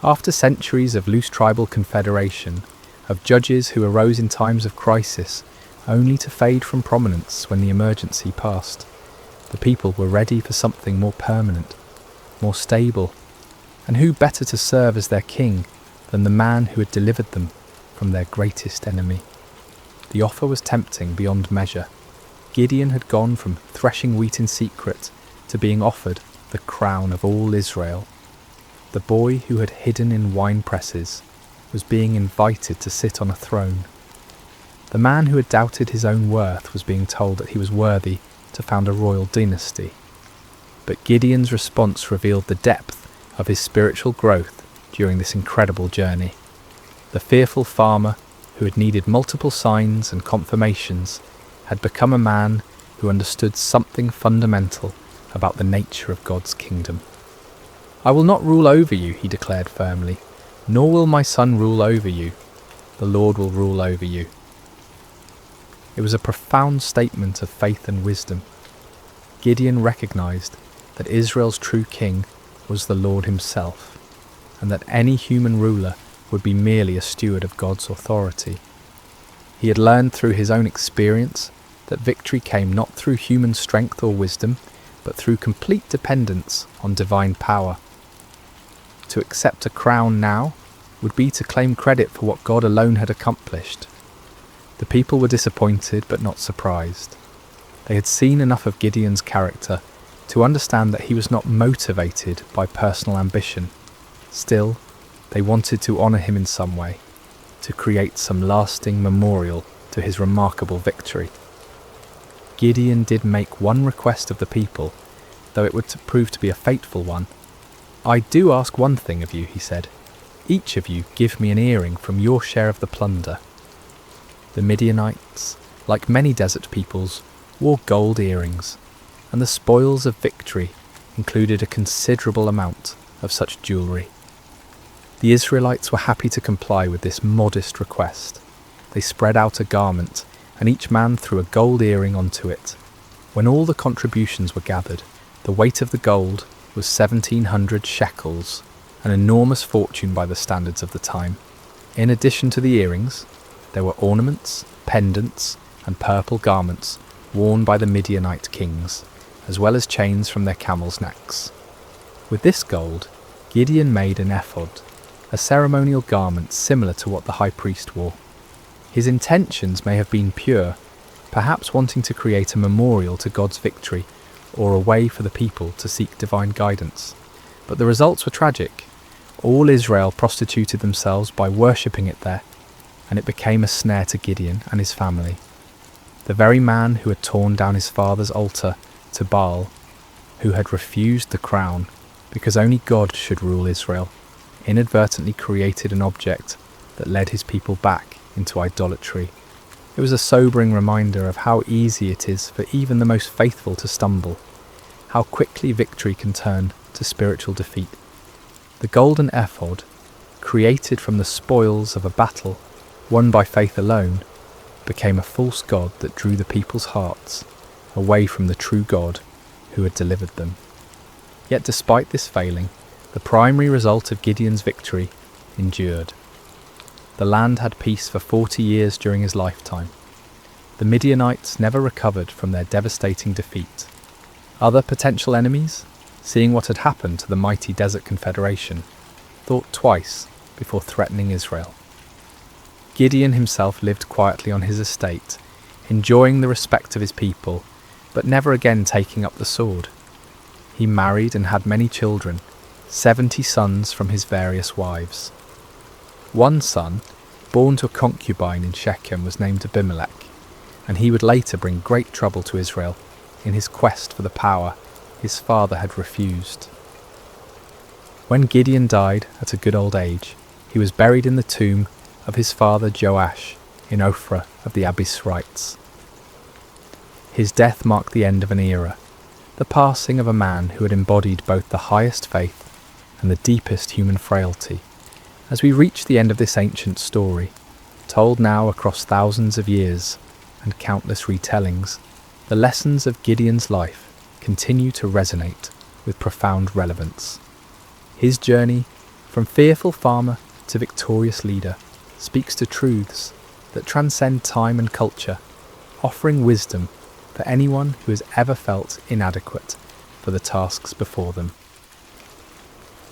After centuries of loose tribal confederation, of judges who arose in times of crisis, only to fade from prominence when the emergency passed, the people were ready for something more permanent, more stable, and who better to serve as their king than the man who had delivered them from their greatest enemy? The offer was tempting beyond measure. Gideon had gone from threshing wheat in secret to being offered the crown of all Israel. The boy who had hidden in wine presses was being invited to sit on a throne. The man who had doubted his own worth was being told that he was worthy to found a royal dynasty. But Gideon's response revealed the depth of his spiritual growth during this incredible journey. The fearful farmer, who had needed multiple signs and confirmations, had become a man who understood something fundamental about the nature of God's kingdom. "I will not rule over you," he declared firmly, "nor will my son rule over you. The Lord will rule over you." It was a profound statement of faith and wisdom. Gideon recognized that Israel's true king was the Lord himself, and that any human ruler would be merely a steward of God's authority. He had learned through his own experience that victory came not through human strength or wisdom, but through complete dependence on divine power. To accept a crown now would be to claim credit for what God alone had accomplished. The people were disappointed but not surprised. They had seen enough of Gideon's character to understand that he was not motivated by personal ambition. Still, they wanted to honour him in some way, to create some lasting memorial to his remarkable victory. Gideon did make one request of the people, though it would prove to be a fateful one. "I do ask one thing of you," he said. "Each of you give me an earring from your share of the plunder." The Midianites, like many desert peoples, wore gold earrings, and the spoils of victory included a considerable amount of such jewellery. The Israelites were happy to comply with this modest request. They spread out a garment, and each man threw a gold earring onto it. When all the contributions were gathered, the weight of the gold was 1,700 shekels, an enormous fortune by the standards of the time. In addition to the earrings, there were ornaments, pendants, and purple garments worn by the Midianite kings, as well as chains from their camels' necks. With this gold, Gideon made an ephod, a ceremonial garment similar to what the high priest wore. His intentions may have been pure, perhaps wanting to create a memorial to God's victory or a way for the people to seek divine guidance. But the results were tragic. All Israel prostituted themselves by worshipping it there, and it became a snare to Gideon and his family. The very man who had torn down his father's altar to Baal, who had refused the crown because only God should rule Israel, inadvertently created an object that led his people back into idolatry. It was a sobering reminder of how easy it is for even the most faithful to stumble, how quickly victory can turn to spiritual defeat. The golden ephod, created from the spoils of a battle won by faith alone, became a false god that drew the people's hearts away from the true God who had delivered them. Yet despite this failing, the primary result of Gideon's victory endured. The land had peace for 40 years during his lifetime. The Midianites never recovered from their devastating defeat. Other potential enemies, seeing what had happened to the mighty Desert Confederation, thought twice before threatening Israel. Gideon himself lived quietly on his estate, enjoying the respect of his people, but never again taking up the sword. He married and had many children, 70 sons from his various wives. One son, born to a concubine in Shechem, was named Abimelech, and he would later bring great trouble to Israel in his quest for the power his father had refused. When Gideon died at a good old age, he was buried in the tomb of his father Joash in Ophrah of the Abiezrites. His death marked the end of an era, the passing of a man who had embodied both the highest faith and the deepest human frailty. As we reach the end of this ancient story, told now across thousands of years and countless retellings, the lessons of Gideon's life continue to resonate with profound relevance. His journey from fearful farmer to victorious leader, speaks to truths that transcend time and culture, offering wisdom for anyone who has ever felt inadequate for the tasks before them.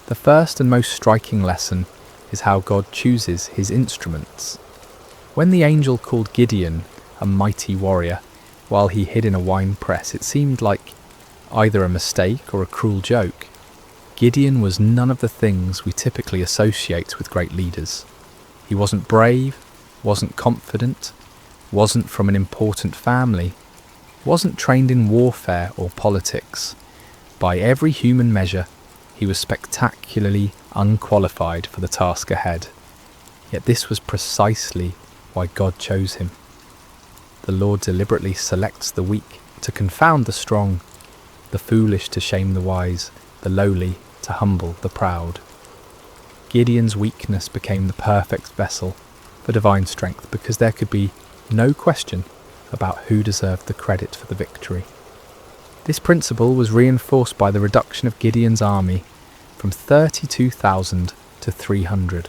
The first and most striking lesson is how God chooses his instruments. When the angel called Gideon a mighty warrior while he hid in a wine press, it seemed like either a mistake or a cruel joke. Gideon was none of the things we typically associate with great leaders. He wasn't brave, wasn't confident, wasn't from an important family, wasn't trained in warfare or politics. By every human measure, he was spectacularly unqualified for the task ahead. Yet this was precisely why God chose him. The Lord deliberately selects the weak to confound the strong, the foolish to shame the wise, the lowly to humble the proud. Gideon's weakness became the perfect vessel for divine strength because there could be no question about who deserved the credit for the victory. This principle was reinforced by the reduction of Gideon's army from 32,000 to 300.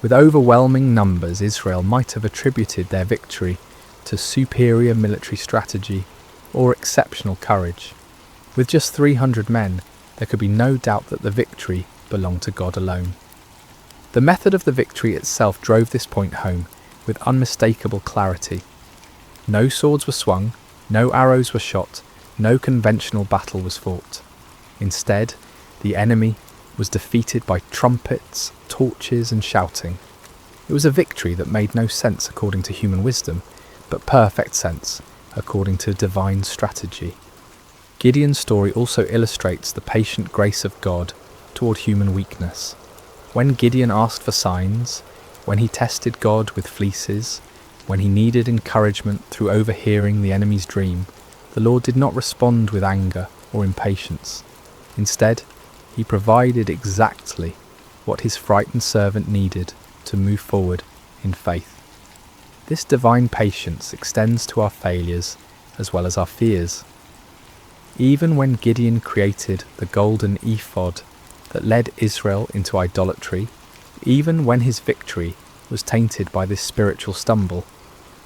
With overwhelming numbers, Israel might have attributed their victory to superior military strategy or exceptional courage. With just 300 men, there could be no doubt that the victory belonged to God alone. The method of the victory itself drove this point home with unmistakable clarity. No swords were swung, no arrows were shot, no conventional battle was fought. Instead, the enemy was defeated by trumpets, torches, and shouting. It was a victory that made no sense according to human wisdom, but perfect sense according to divine strategy. Gideon's story also illustrates the patient grace of God toward human weakness. When Gideon asked for signs, when he tested God with fleeces, when he needed encouragement through overhearing the enemy's dream, the Lord did not respond with anger or impatience. Instead, he provided exactly what his frightened servant needed to move forward in faith. This divine patience extends to our failures as well as our fears. Even when Gideon created the golden ephod that led Israel into idolatry, even when his victory was tainted by this spiritual stumble,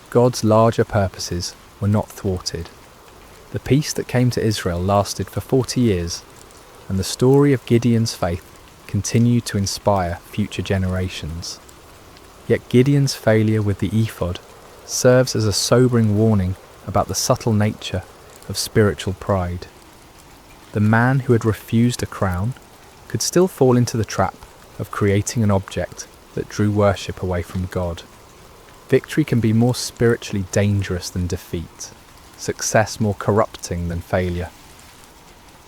God's larger purposes were not thwarted. The peace that came to Israel lasted for 40 years, and the story of Gideon's faith continued to inspire future generations. Yet Gideon's failure with the ephod serves as a sobering warning about the subtle nature of spiritual pride. The man who had refused a crown could still fall into the trap of creating an object that drew worship away from God. Victory can be more spiritually dangerous than defeat, success more corrupting than failure.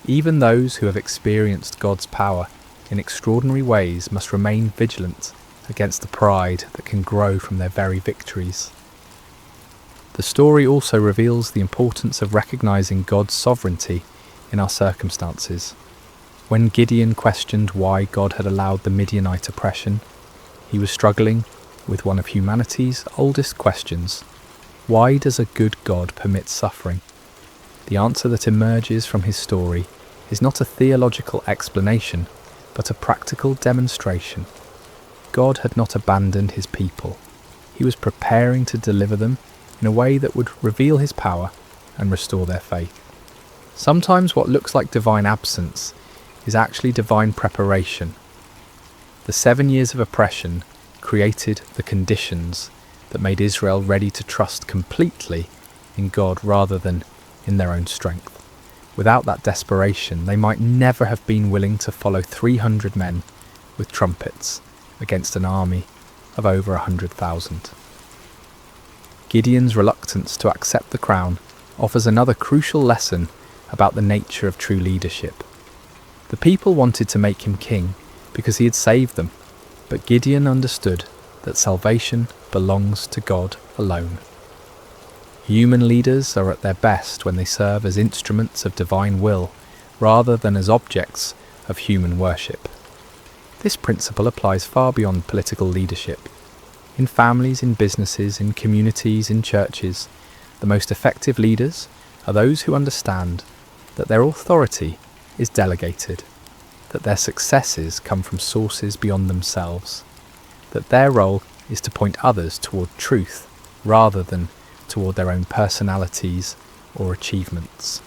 Even those who have experienced God's power in extraordinary ways must remain vigilant against the pride that can grow from their very victories. The story also reveals the importance of recognizing God's sovereignty in our circumstances. When Gideon questioned why God had allowed the Midianite oppression, he was struggling with one of humanity's oldest questions: why does a good God permit suffering? The answer that emerges from his story is not a theological explanation, but a practical demonstration. God had not abandoned his people. He was preparing to deliver them in a way that would reveal his power and restore their faith. Sometimes what looks like divine absence is actually divine preparation. The 7 years of oppression created the conditions that made Israel ready to trust completely in God rather than in their own strength. Without that desperation, they might never have been willing to follow 300 men with trumpets against an army of over 100,000. Gideon's reluctance to accept the crown offers another crucial lesson about the nature of true leadership. The people wanted to make him king because he had saved them, but Gideon understood that salvation belongs to God alone. Human leaders are at their best when they serve as instruments of divine will rather than as objects of human worship. This principle applies far beyond political leadership. In families, in businesses, in communities, in churches, the most effective leaders are those who understand that their authority is delegated. that their successes come from sources beyond themselves, that their role is to point others toward truth rather than toward their own personalities or achievements.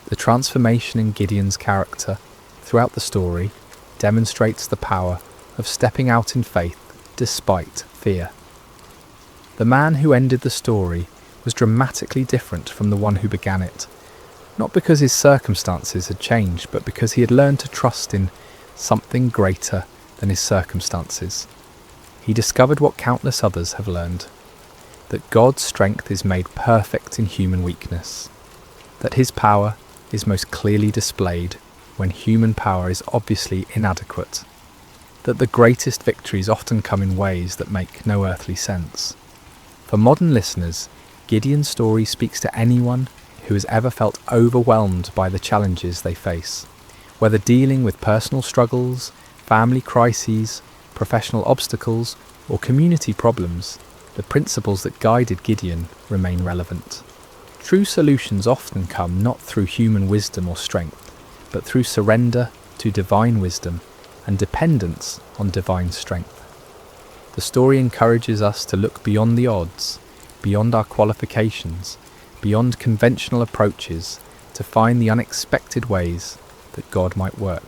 The transformation in Gideon's character throughout the story demonstrates the power of stepping out in faith despite fear. The man who ended the story was dramatically different from the one who began it, not because his circumstances had changed, but because he had learned to trust in something greater than his circumstances. He discovered what countless others have learned, that God's strength is made perfect in human weakness, that his power is most clearly displayed when human power is obviously inadequate, that the greatest victories often come in ways that make no earthly sense. For modern listeners, Gideon's story speaks to anyone who has ever felt overwhelmed by the challenges they face, whether dealing with personal struggles, family crises, professional obstacles, or community problems. The principles that guided Gideon remain relevant. True solutions often come not through human wisdom or strength, but through surrender to divine wisdom and dependence on divine strength. The story encourages us to look beyond the odds, beyond our qualifications, beyond conventional approaches, to find the unexpected ways that God might work.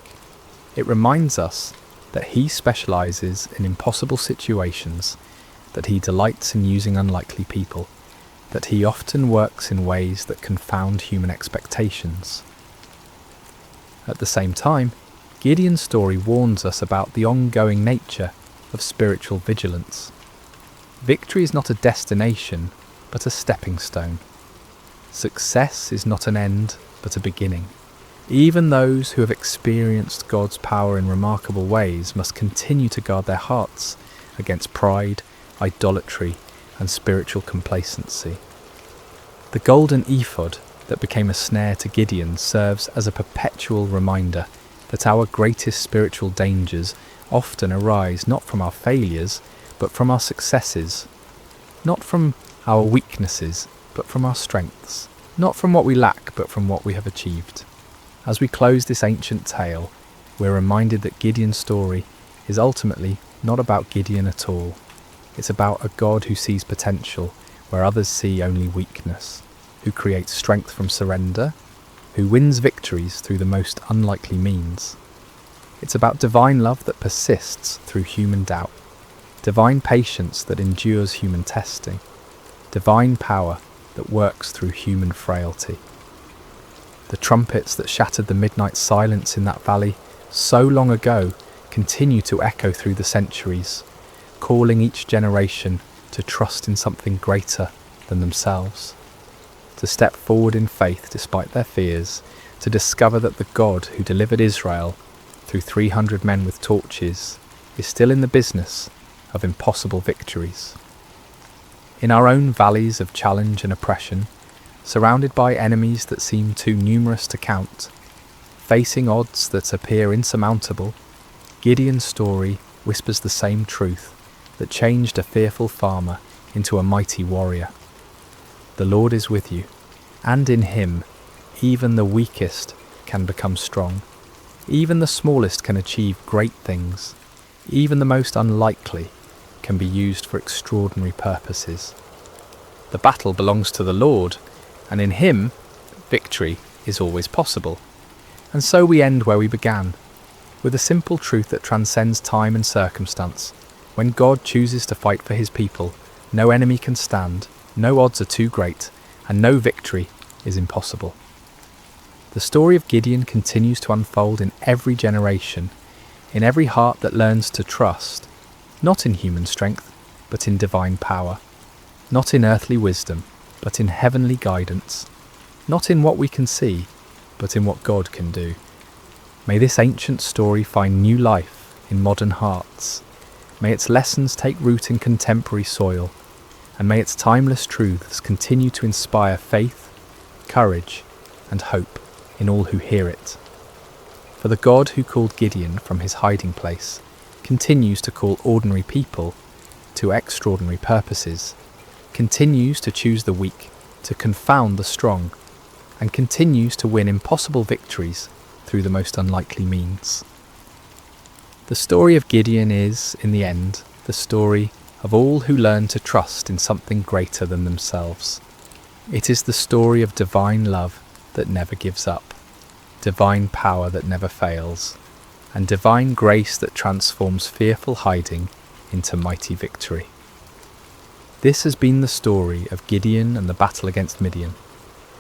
It reminds us that He specializes in impossible situations, that He delights in using unlikely people, that He often works in ways that confound human expectations. At the same time, Gideon's story warns us about the ongoing nature of spiritual vigilance. Victory is not a destination, but a stepping stone. Success is not an end, but a beginning. Even those who have experienced God's power in remarkable ways must continue to guard their hearts against pride, idolatry, and spiritual complacency. The golden ephod that became a snare to Gideon serves as a perpetual reminder that our greatest spiritual dangers often arise not from our failures, but from our successes, not from our weaknesses, but from our strengths, not from what we lack, but from what we have achieved. As we close this ancient tale, we're reminded that Gideon's story is ultimately not about Gideon at all. It's about a God who sees potential where others see only weakness, who creates strength from surrender, who wins victories through the most unlikely means. It's about divine love that persists through human doubt, divine patience that endures human testing, divine power that works through human frailty. The trumpets that shattered the midnight silence in that valley so long ago continue to echo through the centuries, calling each generation to trust in something greater than themselves, to step forward in faith despite their fears, to discover that the God who delivered Israel through 300 men with torches is still in the business of impossible victories. In our own valleys of challenge and oppression, surrounded by enemies that seem too numerous to count, facing odds that appear insurmountable, Gideon's story whispers the same truth that changed a fearful farmer into a mighty warrior. The Lord is with you, and in Him even the weakest can become strong. Even the smallest can achieve great things. Even the most unlikely can be used for extraordinary purposes. The battle belongs to the Lord, and in Him, victory is always possible. And so we end where we began, with a simple truth that transcends time and circumstance. When God chooses to fight for His people, no enemy can stand, no odds are too great, and no victory is impossible. The story of Gideon continues to unfold in every generation, in every heart that learns to trust, not in human strength, but in divine power, not in earthly wisdom, but in heavenly guidance, not in what we can see, but in what God can do. May this ancient story find new life in modern hearts. May its lessons take root in contemporary soil, and may its timeless truths continue to inspire faith, courage, and hope in all who hear it. For the God who called Gideon from his hiding place continues to call ordinary people to extraordinary purposes, continues to choose the weak to confound the strong, and continues to win impossible victories through the most unlikely means. The story of Gideon is, in the end, the story of all who learn to trust in something greater than themselves. It is the story of divine love that never gives up, divine power that never fails, and divine grace that transforms fearful hiding into mighty victory. This has been the story of Gideon and the battle against Midian,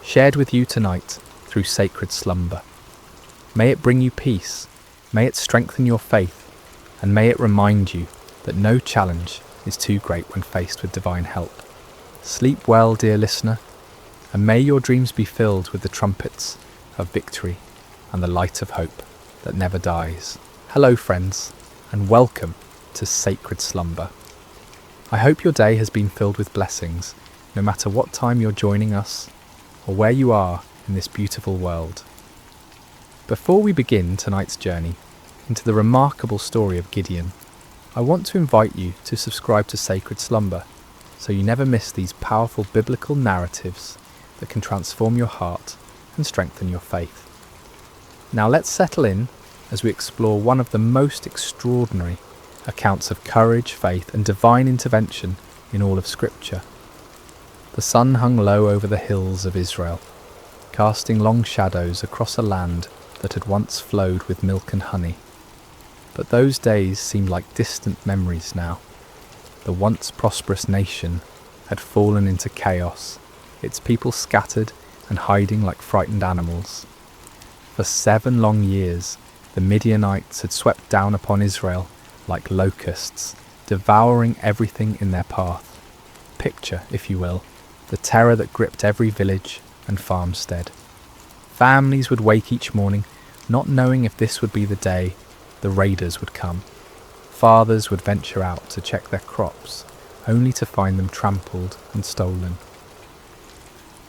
shared with you tonight through sacred slumber. May it bring you peace, may it strengthen your faith, and may it remind you that no challenge is too great when faced with divine help. Sleep well, dear listener, and may your dreams be filled with the trumpets of victory and the light of hope that never dies. Hello, friends, and welcome to Sacred Slumber. I hope your day has been filled with blessings, no matter what time you're joining us or where you are in this beautiful world. Before we begin tonight's journey into the remarkable story of Gideon, I want to invite you to subscribe to Sacred Slumber so you never miss these powerful biblical narratives that can transform your heart and strengthen your faith. Now let's settle in as we explore one of the most extraordinary accounts of courage, faith, and divine intervention in all of Scripture. The sun hung low over the hills of Israel, casting long shadows across a land that had once flowed with milk and honey. But those days seemed like distant memories now. The once prosperous nation had fallen into chaos, its people scattered and hiding like frightened animals. For 7 long years, the Midianites had swept down upon Israel like locusts, devouring everything in their path. Picture, if you will, the terror that gripped every village and farmstead. Families would wake each morning, not knowing if this would be the day the raiders would come. Fathers would venture out to check their crops, only to find them trampled and stolen.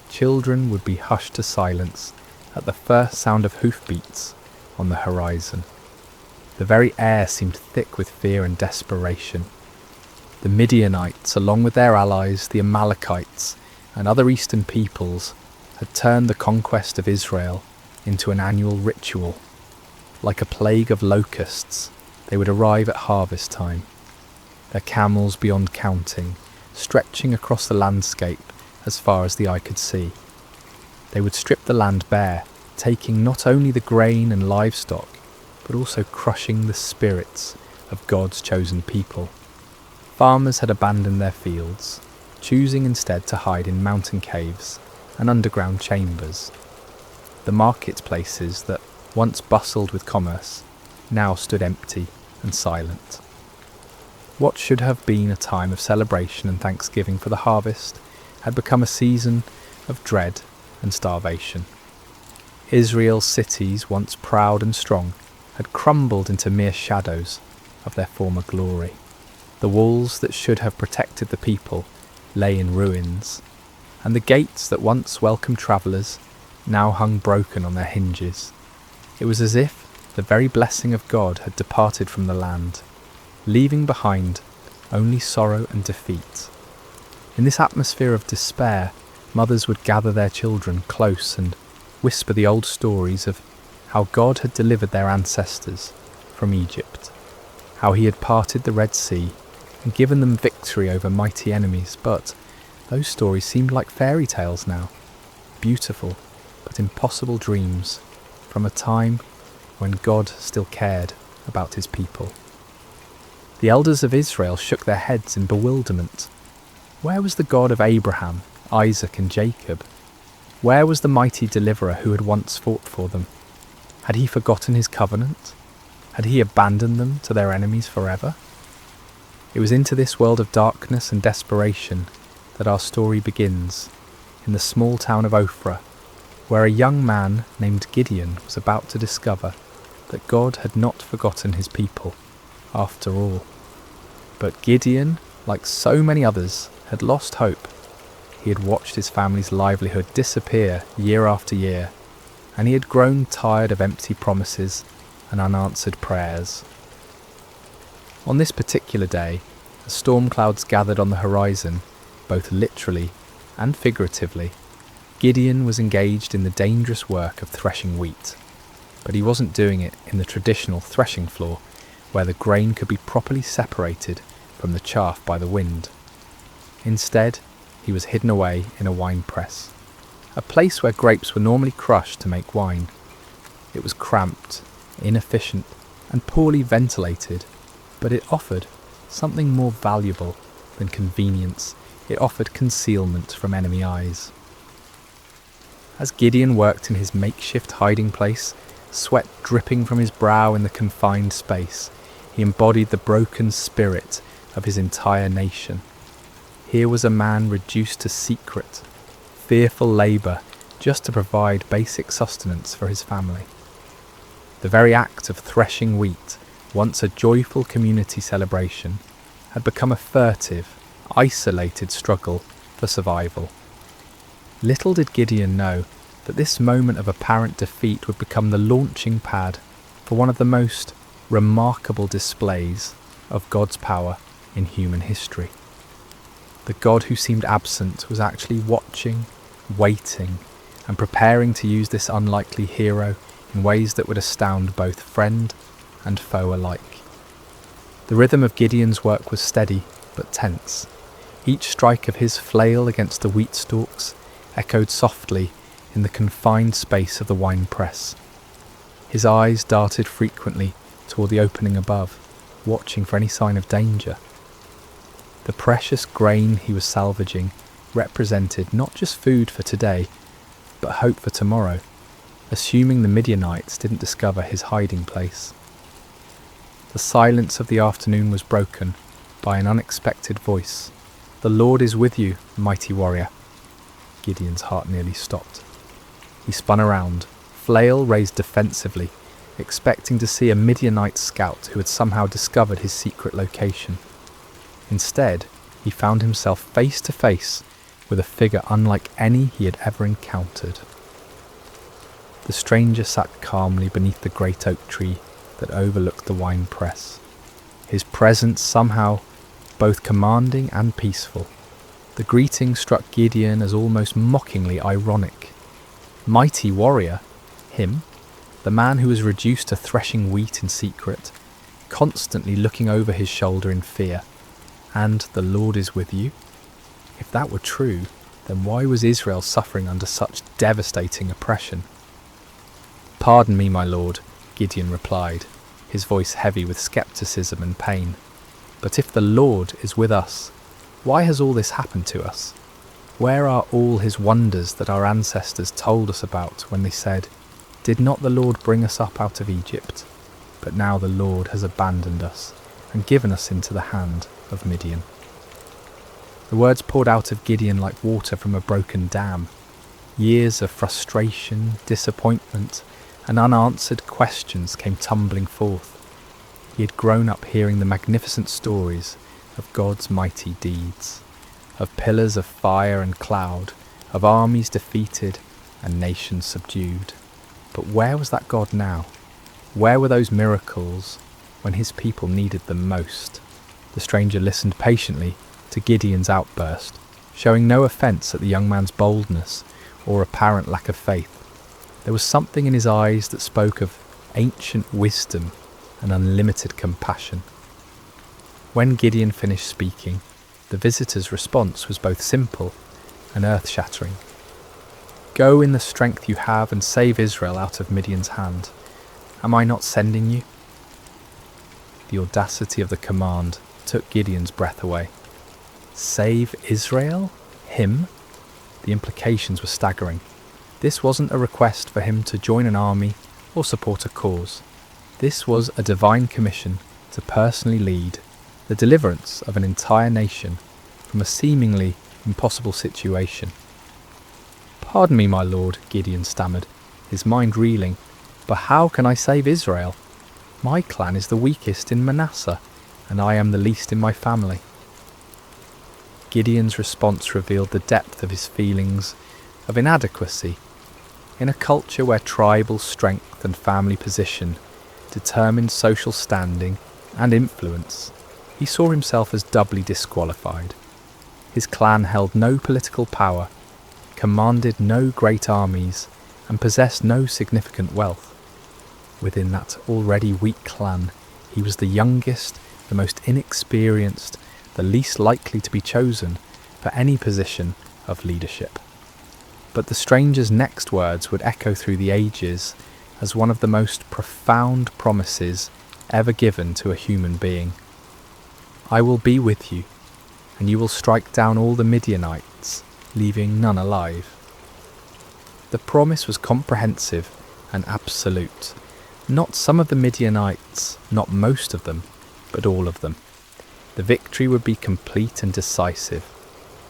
Children would be hushed to silence at the first sound of hoofbeats on the horizon. The very air seemed thick with fear and desperation. The Midianites, along with their allies, the Amalekites, and other eastern peoples, had turned the conquest of Israel into an annual ritual. Like a plague of locusts, they would arrive at harvest time, their camels beyond counting, stretching across the landscape as far as the eye could see. They would strip the land bare, taking not only the grain and livestock, but also crushing the spirits of God's chosen people. Farmers had abandoned their fields, choosing instead to hide in mountain caves and underground chambers. The marketplaces that once bustled with commerce now stood empty and silent. What should have been a time of celebration and thanksgiving for the harvest had become a season of dread and starvation. Israel's cities, once proud and strong, had crumbled into mere shadows of their former glory. The walls that should have protected the people lay in ruins, and the gates that once welcomed travellers now hung broken on their hinges. It was as if the very blessing of God had departed from the land, leaving behind only sorrow and defeat. In this atmosphere of despair, mothers would gather their children close and whisper the old stories of how God had delivered their ancestors from Egypt, how he had parted the Red Sea and given them victory over mighty enemies. But those stories seemed like fairy tales now, beautiful but impossible dreams from a time when God still cared about his people. The elders of Israel shook their heads in bewilderment. Where was the God of Abraham, Isaac and Jacob? Where was the mighty deliverer who had once fought for them? Had he forgotten his covenant? Had he abandoned them to their enemies forever? It was into this world of darkness and desperation that our story begins, in the small town of Ophrah, where a young man named Gideon was about to discover that God had not forgotten his people, after all. But Gideon, like so many others, had lost hope. He had watched his family's livelihood disappear year after year, and he had grown tired of empty promises and unanswered prayers. On this particular day, as storm clouds gathered on the horizon, both literally and figuratively, Gideon was engaged in the dangerous work of threshing wheat. but he wasn't doing it in the traditional threshing floor, where the grain could be properly separated from the chaff by the wind. Instead, he was hidden away in a wine press, a place where grapes were normally crushed to make wine. It was cramped, inefficient, and poorly ventilated, but it offered something more valuable than convenience. It offered concealment from enemy eyes. As Gideon worked in his makeshift hiding place, sweat dripping from his brow in the confined space, he embodied the broken spirit of his entire nation. Here was a man reduced to secret, fearful labour just to provide basic sustenance for his family. The very act of threshing wheat, once a joyful community celebration, had become a furtive, isolated struggle for survival. Little did Gideon know that this moment of apparent defeat would become the launching pad for one of the most remarkable displays of God's power in human history. The God who seemed absent was actually watching, waiting, and preparing to use this unlikely hero in ways that would astound both friend and foe alike. The rhythm of Gideon's work was steady but tense. Each strike of his flail against the wheat stalks echoed softly in the confined space of the wine press. His eyes darted frequently toward the opening above, watching for any sign of danger. The precious grain he was salvaging represented not just food for today, but hope for tomorrow, assuming the Midianites didn't discover his hiding place. The silence of the afternoon was broken by an unexpected voice. "The Lord is with you, mighty warrior." Gideon's heart nearly stopped. He spun around, flail raised defensively, expecting to see a Midianite scout who had somehow discovered his secret location. Instead, he found himself face to face with a figure unlike any he had ever encountered. The stranger sat calmly beneath the great oak tree that overlooked the wine press, his presence somehow both commanding and peaceful. The greeting struck Gideon as almost mockingly ironic. Mighty warrior? Him? The man who was reduced to threshing wheat in secret, constantly looking over his shoulder in fear. And the Lord is with you? If that were true, then why was Israel suffering under such devastating oppression? "Pardon me, my lord," Gideon replied, his voice heavy with skepticism and pain. "But if the Lord is with us, why has all this happened to us? Where are all his wonders that our ancestors told us about when they said, 'Did not the Lord bring us up out of Egypt?' But now the Lord has abandoned us and given us into the hand of Midian." The words poured out of Gideon like water from a broken dam. Years of frustration, disappointment, and unanswered questions came tumbling forth. He had grown up hearing the magnificent stories of God's mighty deeds, of pillars of fire and cloud, of armies defeated and nations subdued. But where was that God now? Where were those miracles when his people needed them most? The stranger listened patiently to Gideon's outburst, showing no offence at the young man's boldness or apparent lack of faith. There was something in his eyes that spoke of ancient wisdom and unlimited compassion. When Gideon finished speaking, the visitor's response was both simple and earth-shattering. "Go in the strength you have and save Israel out of Midian's hand. Am I not sending you?" The audacity of the command took Gideon's breath away. Save Israel? Him? The implications were staggering. This wasn't a request for him to join an army or support a cause. This was a divine commission to personally lead the deliverance of an entire nation from a seemingly impossible situation. "Pardon me, my lord," Gideon stammered, his mind reeling, "but how can I save Israel? My clan is the weakest in Manasseh, and I am the least in my family." Gideon's response revealed the depth of his feelings of inadequacy. In a culture where tribal strength and family position determined social standing and influence, he saw himself as doubly disqualified. His clan held no political power, commanded no great armies, and possessed no significant wealth. within that already weak clan. He was the youngest, the most inexperienced, the least likely to be chosen for any position of leadership. But the stranger's next words would echo through the ages as one of the most profound promises ever given to a human being. I will be with you, and you will strike down all the Midianites, leaving none alive. The promise was comprehensive and absolute. Not some of the Midianites, not most of them, but all of them. The victory would be complete and decisive,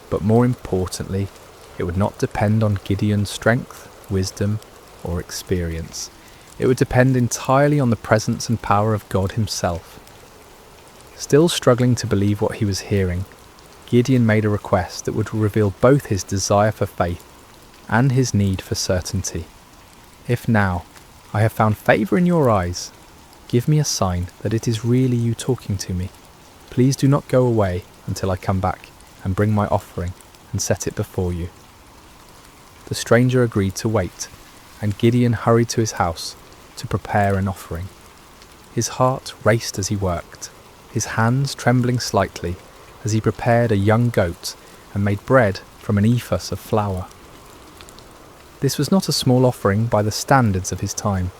but more importantly, it would not depend on Gideon's strength, wisdom, or experience. It would depend entirely on the presence and power of God himself. Still struggling to believe what he was hearing, Gideon made a request that would reveal both his desire for faith and his need for certainty. If now I have found favour in your eyes, give me a sign that it is really you talking to me. Please do not go away until I come back and bring my offering and set it before you. The stranger agreed to wait, and Gideon hurried to his house to prepare an offering. His heart raced as he worked, his hands trembling slightly as he prepared a young goat and made bread from an ephah of flour. This was not a small offering by the standards of his time,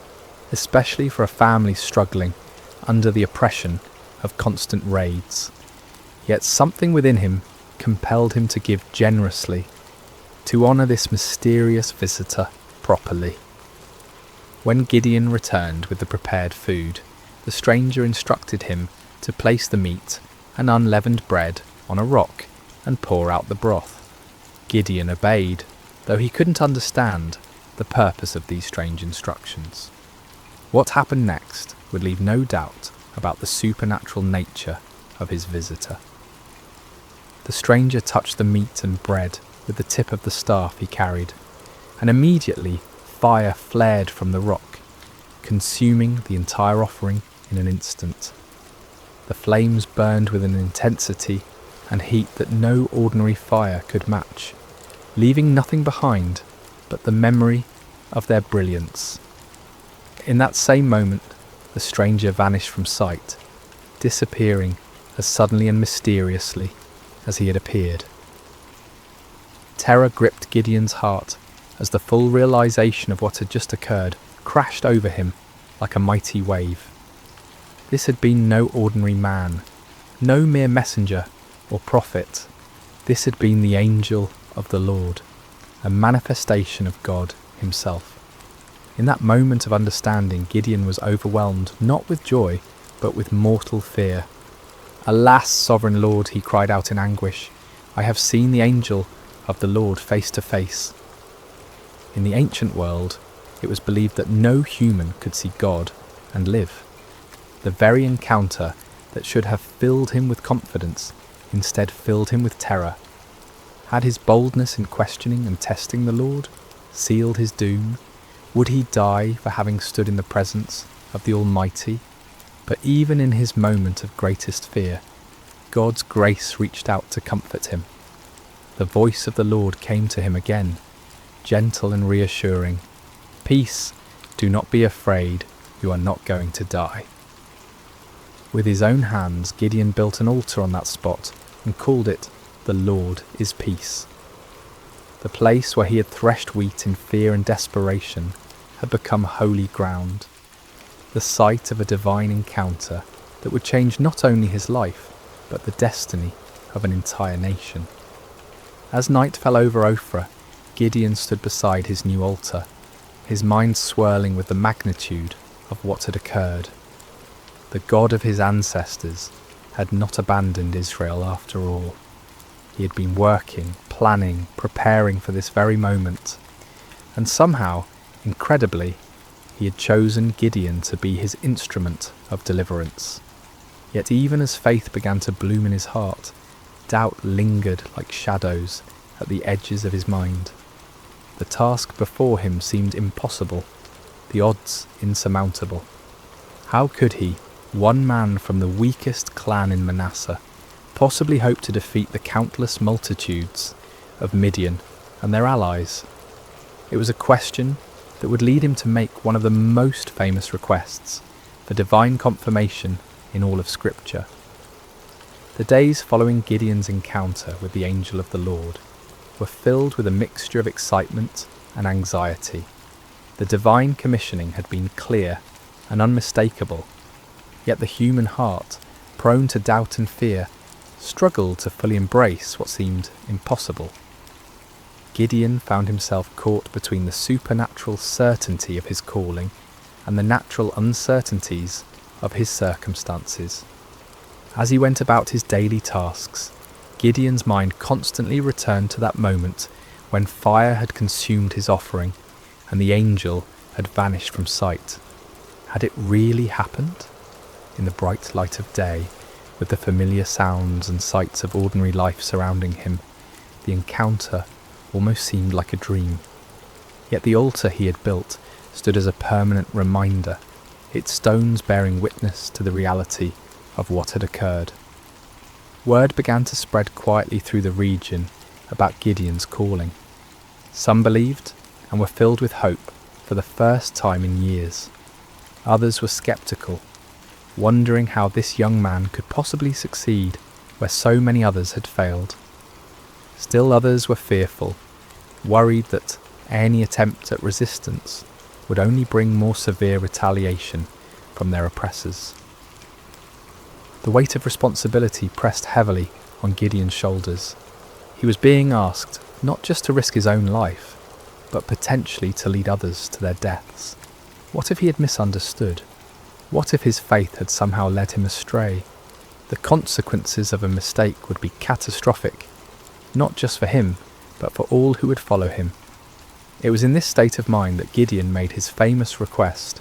especially for a family struggling under the oppression of constant raids. Yet something within him compelled him to give generously, to honour this mysterious visitor properly. When Gideon returned with the prepared food, the stranger instructed him to place the meat and unleavened bread on a rock and pour out the broth. Gideon obeyed, though he couldn't understand the purpose of these strange instructions. What happened next would leave no doubt about the supernatural nature of his visitor. The stranger touched the meat and bread with the tip of the staff he carried, and immediately fire flared from the rock, consuming the entire offering in an instant. The flames burned with an intensity and heat that no ordinary fire could match, leaving nothing behind but the memory of their brilliance. In that same moment, the stranger vanished from sight, disappearing as suddenly and mysteriously as he had appeared. Terror gripped Gideon's heart as the full realization of what had just occurred crashed over him like a mighty wave. This had been no ordinary man, no mere messenger or prophet. This had been the angel of the Lord, a manifestation of God himself. In that moment of understanding, Gideon was overwhelmed not with joy, but with mortal fear. "Alas, sovereign Lord," he cried out in anguish, "I have seen the angel of the Lord face to face." In the ancient world, it was believed that no human could see God and live. The very encounter that should have filled him with confidence instead filled him with terror. Had his boldness in questioning and testing the Lord sealed his doom? Would he die for having stood in the presence of the Almighty? But even in his moment of greatest fear, God's grace reached out to comfort him. The voice of the Lord came to him again, gentle and reassuring. "Peace, do not be afraid, you are not going to die." With his own hands, Gideon built an altar on that spot and called it "The Lord is Peace." The place where he had threshed wheat in fear and desperation had become holy ground, the site of a divine encounter that would change not only his life, but the destiny of an entire nation. As night fell over Ophrah, Gideon stood beside his new altar, his mind swirling with the magnitude of what had occurred. The God of his ancestors had not abandoned Israel after all. He had been working, planning, preparing for this very moment, and somehow, incredibly, he had chosen Gideon to be his instrument of deliverance. Yet even as faith began to bloom in his heart, doubt lingered like shadows at the edges of his mind. The task before him seemed impossible, the odds insurmountable. How could he, one man from the weakest clan in Manasseh, possibly hope to defeat the countless multitudes of Midian and their allies? It was a question that would lead him to make one of the most famous requests for divine confirmation in all of Scripture. The days following Gideon's encounter with the angel of the Lord were filled with a mixture of excitement and anxiety. The divine commissioning had been clear and unmistakable, yet the human heart, prone to doubt and fear, struggled to fully embrace what seemed impossible. Gideon found himself caught between the supernatural certainty of his calling and the natural uncertainties of his circumstances. As he went about his daily tasks, Gideon's mind constantly returned to that moment when fire had consumed his offering and the angel had vanished from sight. Had it really happened? In the bright light of day, with the familiar sounds and sights of ordinary life surrounding him, the encounter almost seemed like a dream. Yet the altar he had built stood as a permanent reminder, its stones bearing witness to the reality of what had occurred. Word began to spread quietly through the region about Gideon's calling. Some believed and were filled with hope for the first time in years. Others were skeptical, wondering how this young man could possibly succeed where so many others had failed. Still others were fearful, worried that any attempt at resistance would only bring more severe retaliation from their oppressors. The weight of responsibility pressed heavily on Gideon's shoulders. He was being asked not just to risk his own life, but potentially to lead others to their deaths. What if he had misunderstood? What if his faith had somehow led him astray? The consequences of a mistake would be catastrophic, not just for him, but for all who would follow him. It was in this state of mind that Gideon made his famous request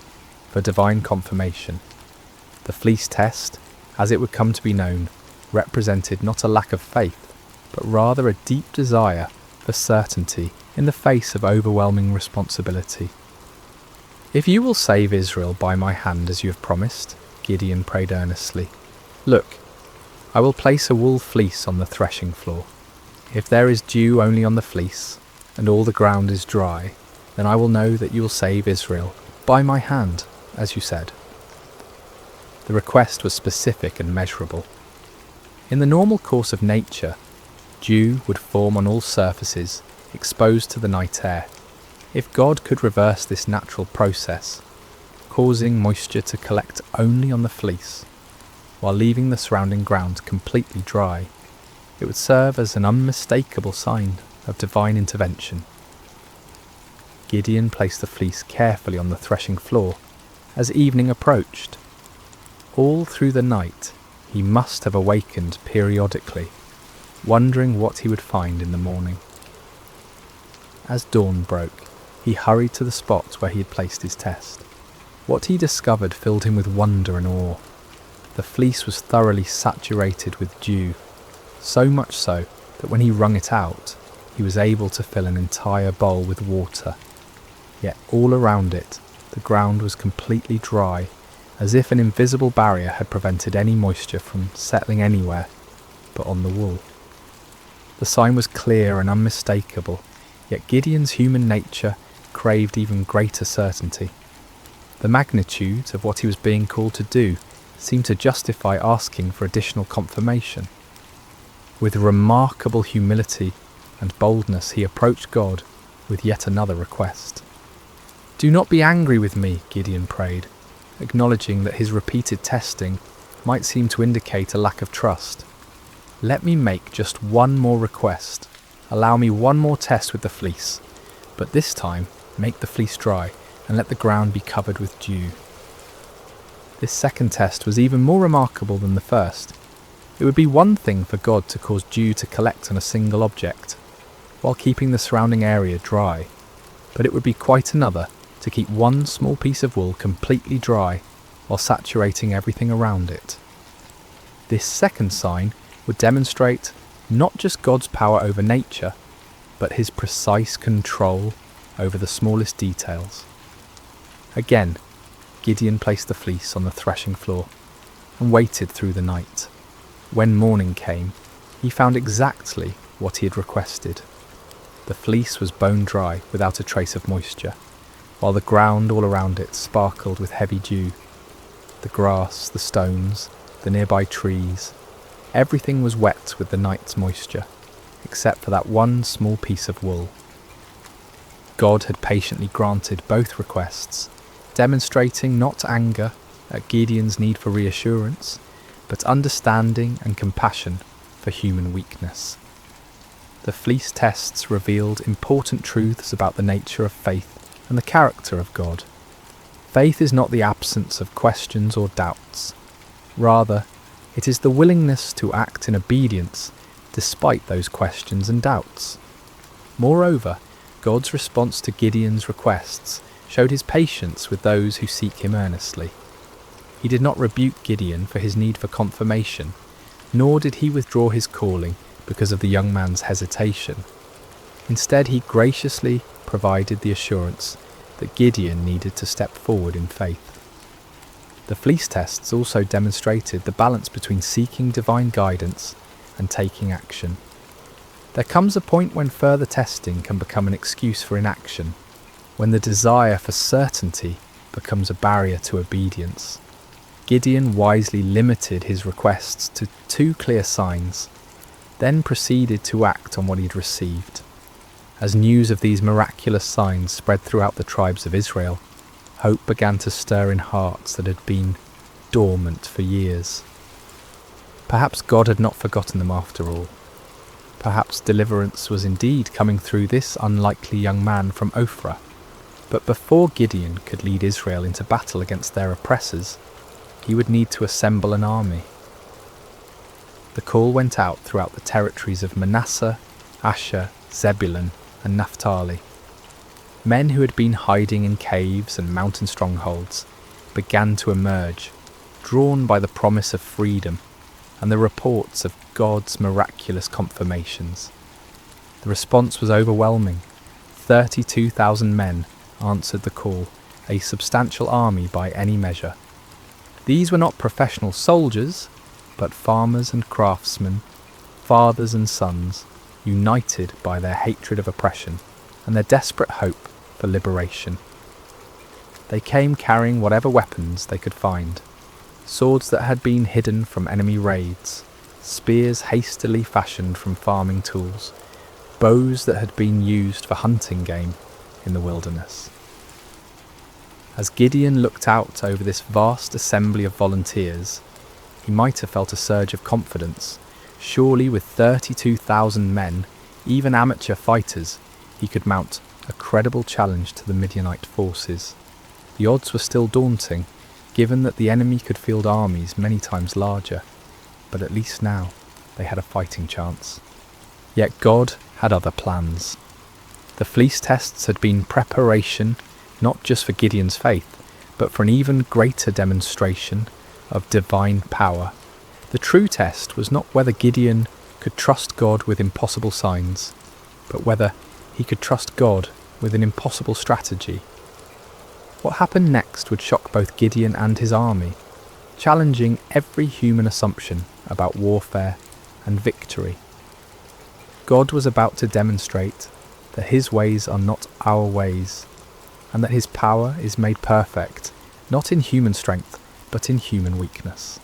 for divine confirmation. The fleece test, as it would come to be known, represented not a lack of faith, but rather a deep desire for certainty in the face of overwhelming responsibility. "If you will save Israel by my hand as you have promised," Gideon prayed earnestly, "look, I will place a wool fleece on the threshing floor. If there is dew only on the fleece, and all the ground is dry, then I will know that you will save Israel by my hand, as you said." The request was specific and measurable. In the normal course of nature, dew would form on all surfaces exposed to the night air. If God could reverse this natural process, causing moisture to collect only on the fleece, while leaving the surrounding ground completely dry, it would serve as an unmistakable sign of divine intervention. Gideon placed the fleece carefully on the threshing floor as evening approached. All through the night he must have awakened periodically, wondering what he would find in the morning. As dawn broke, he hurried to the spot where he had placed his test. What he discovered filled him with wonder and awe. The fleece was thoroughly saturated with dew, so much so that when he wrung it out, he was able to fill an entire bowl with water. Yet all around it, the ground was completely dry, as if an invisible barrier had prevented any moisture from settling anywhere but on the wool. The sign was clear and unmistakable, yet Gideon's human nature craved even greater certainty. The magnitude of what he was being called to do seemed to justify asking for additional confirmation. With remarkable humility and boldness he approached God with yet another request. "Do not be angry with me," Gideon prayed, acknowledging that his repeated testing might seem to indicate a lack of trust. "Let me make just one more request. Allow me one more test with the fleece, but this time make the fleece dry and let the ground be covered with dew." This second test was even more remarkable than the first. It would be one thing for God to cause dew to collect on a single object, while keeping the surrounding area dry, but it would be quite another to keep one small piece of wool completely dry while saturating everything around it. This second sign would demonstrate not just God's power over nature, but his precise control over the smallest details. Again, Gideon placed the fleece on the threshing floor and waited through the night. When morning came, he found exactly what he had requested. The fleece was bone dry without a trace of moisture, while the ground all around it sparkled with heavy dew. The grass, the stones, the nearby trees, everything was wet with the night's moisture, except for that one small piece of wool. God had patiently granted both requests, demonstrating not anger at Gideon's need for reassurance, but understanding and compassion for human weakness. The fleece tests revealed important truths about the nature of faith and the character of God. Faith is not the absence of questions or doubts. Rather, it is the willingness to act in obedience despite those questions and doubts. Moreover, God's response to Gideon's requests showed his patience with those who seek him earnestly. He did not rebuke Gideon for his need for confirmation, nor did he withdraw his calling because of the young man's hesitation. Instead, he graciously provided the assurance that Gideon needed to step forward in faith. The fleece tests also demonstrated the balance between seeking divine guidance and taking action. There comes a point when further testing can become an excuse for inaction, when the desire for certainty becomes a barrier to obedience. Gideon wisely limited his requests to 2 clear signs, then proceeded to act on what he'd received. As news of these miraculous signs spread throughout the tribes of Israel, hope began to stir in hearts that had been dormant for years. Perhaps God had not forgotten them after all. Perhaps deliverance was indeed coming through this unlikely young man from Ophrah. But before Gideon could lead Israel into battle against their oppressors, he would need to assemble an army. The call went out throughout the territories of Manasseh, Asher, Zebulun, and Naphtali. Men who had been hiding in caves and mountain strongholds began to emerge, drawn by the promise of freedom and the reports of God's miraculous confirmations. The response was overwhelming. 32,000 men answered the call, a substantial army by any measure. These were not professional soldiers, but farmers and craftsmen, fathers and sons, united by their hatred of oppression and their desperate hope for liberation. They came carrying whatever weapons they could find, swords that had been hidden from enemy raids, spears hastily fashioned from farming tools, bows that had been used for hunting game in the wilderness. As Gideon looked out over this vast assembly of volunteers, he might have felt a surge of confidence. Surely with 32,000 men, even amateur fighters, he could mount a credible challenge to the Midianite forces. The odds were still daunting, given that the enemy could field armies many times larger, but at least now they had a fighting chance. Yet God had other plans. The fleece tests had been preparation not just for Gideon's faith, but for an even greater demonstration of divine power. The true test was not whether Gideon could trust God with impossible signs, but whether he could trust God with an impossible strategy. What happened next would shock both Gideon and his army, challenging every human assumption about warfare and victory. God was about to demonstrate that his ways are not our ways, and that his power is made perfect, not in human strength, but in human weakness.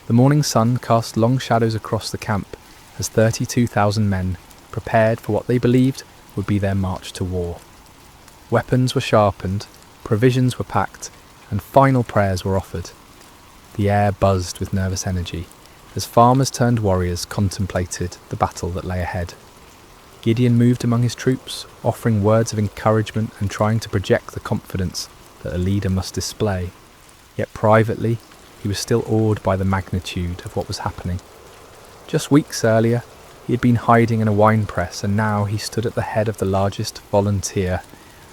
The morning sun cast long shadows across the camp as 32,000 men prepared for what they believed would be their march to war. Weapons were sharpened, provisions were packed, and final prayers were offered. The air buzzed with nervous energy as farmers turned warriors contemplated the battle that lay ahead. Gideon moved among his troops, offering words of encouragement and trying to project the confidence that a leader must display. Yet privately, he was still awed by the magnitude of what was happening. Just weeks earlier, he had been hiding in a wine press, and now he stood at the head of the largest volunteer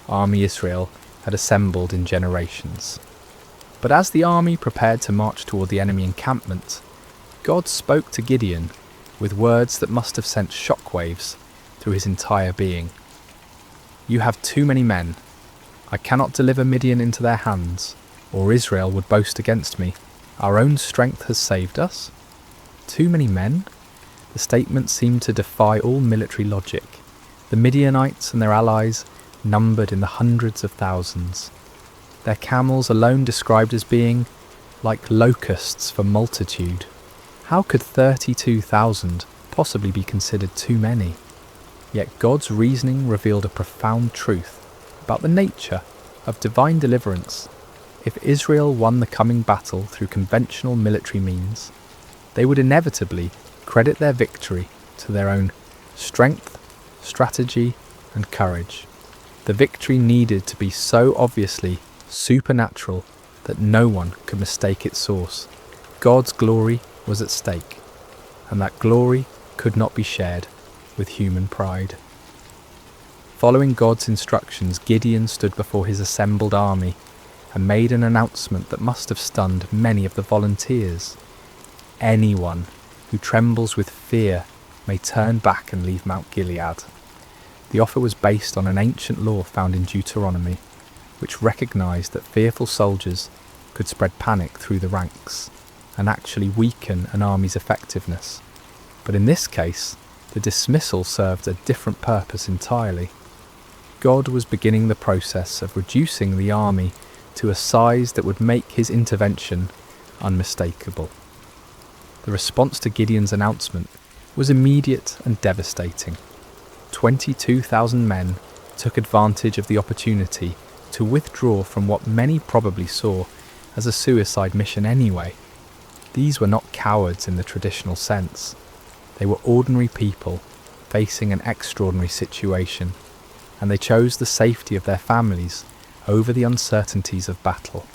army Israel had assembled in generations. But as the army prepared to march toward the enemy encampment, God spoke to Gideon with words that must have sent shockwaves through his entire being. "You have too many men. I cannot deliver Midian into their hands, or Israel would boast against me. Our own strength has saved us." Too many men? The statement seemed to defy all military logic. The Midianites and their allies numbered in the hundreds of thousands. Their camels alone described as being like locusts for multitude. How could 32,000 possibly be considered too many? Yet God's reasoning revealed a profound truth about the nature of divine deliverance. If Israel won the coming battle through conventional military means, they would inevitably credit their victory to their own strength, strategy, and courage. The victory needed to be so obviously supernatural that no one could mistake its source. God's glory was at stake, and that glory could not be shared with human pride. Following God's instructions, Gideon stood before his assembled army and made an announcement that must have stunned many of the volunteers. Anyone who trembles with fear may turn back and leave Mount Gilead. The offer was based on an ancient law found in Deuteronomy, which recognised that fearful soldiers could spread panic through the ranks and actually weaken an army's effectiveness. But in this case, the dismissal served a different purpose entirely. God was beginning the process of reducing the army to a size that would make his intervention unmistakable. The response to Gideon's announcement was immediate and devastating. 22,000 men took advantage of the opportunity to withdraw from what many probably saw as a suicide mission anyway. These were not cowards in the traditional sense. They were ordinary people facing an extraordinary situation, and they chose the safety of their families over the uncertainties of battle.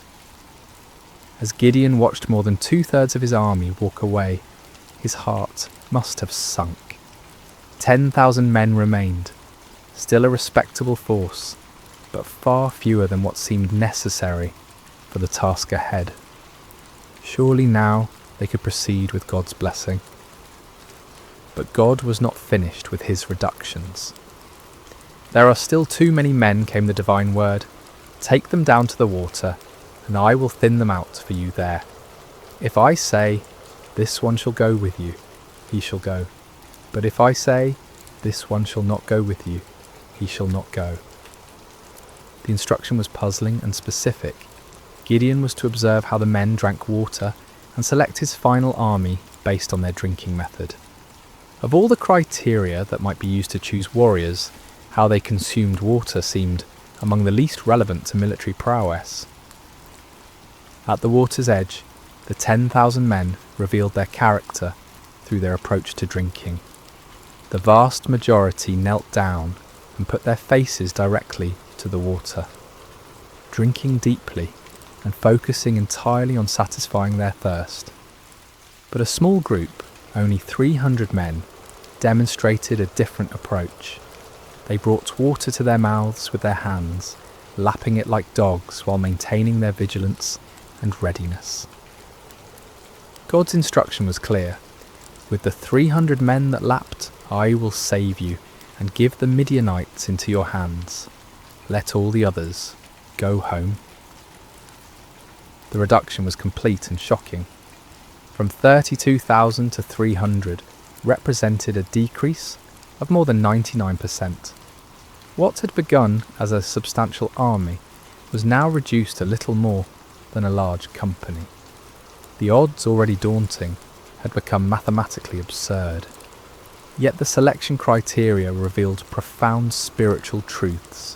As Gideon watched more than 2/3 of his army walk away, his heart must have sunk. 10,000 men remained, still a respectable force, but far fewer than what seemed necessary for the task ahead. Surely now they could proceed with God's blessing. But God was not finished with his reductions. "There are still too many men," came the divine word. "Take them down to the water, and I will thin them out for you there. If I say, 'This one shall go with you,' he shall go. But if I say, 'This one shall not go with you,' he shall not go." The instruction was puzzling and specific. Gideon was to observe how the men drank water and select his final army based on their drinking method. Of all the criteria that might be used to choose warriors, how they consumed water seemed among the least relevant to military prowess. At the water's edge, the 10,000 men revealed their character through their approach to drinking. The vast majority knelt down and put their faces directly to the water, drinking deeply and focusing entirely on satisfying their thirst. But a small group, only 300 men, demonstrated a different approach. They brought water to their mouths with their hands, lapping it like dogs while maintaining their vigilance and readiness. God's instruction was clear. "With the 300 men that lapped, I will save you and give the Midianites into your hands. Let all the others go home." The reduction was complete and shocking. From 32,000 to 300 represented a decrease of more than 99%. What had begun as a substantial army was now reduced to little more than a large company. The odds, already daunting, had become mathematically absurd. Yet the selection criteria revealed profound spiritual truths.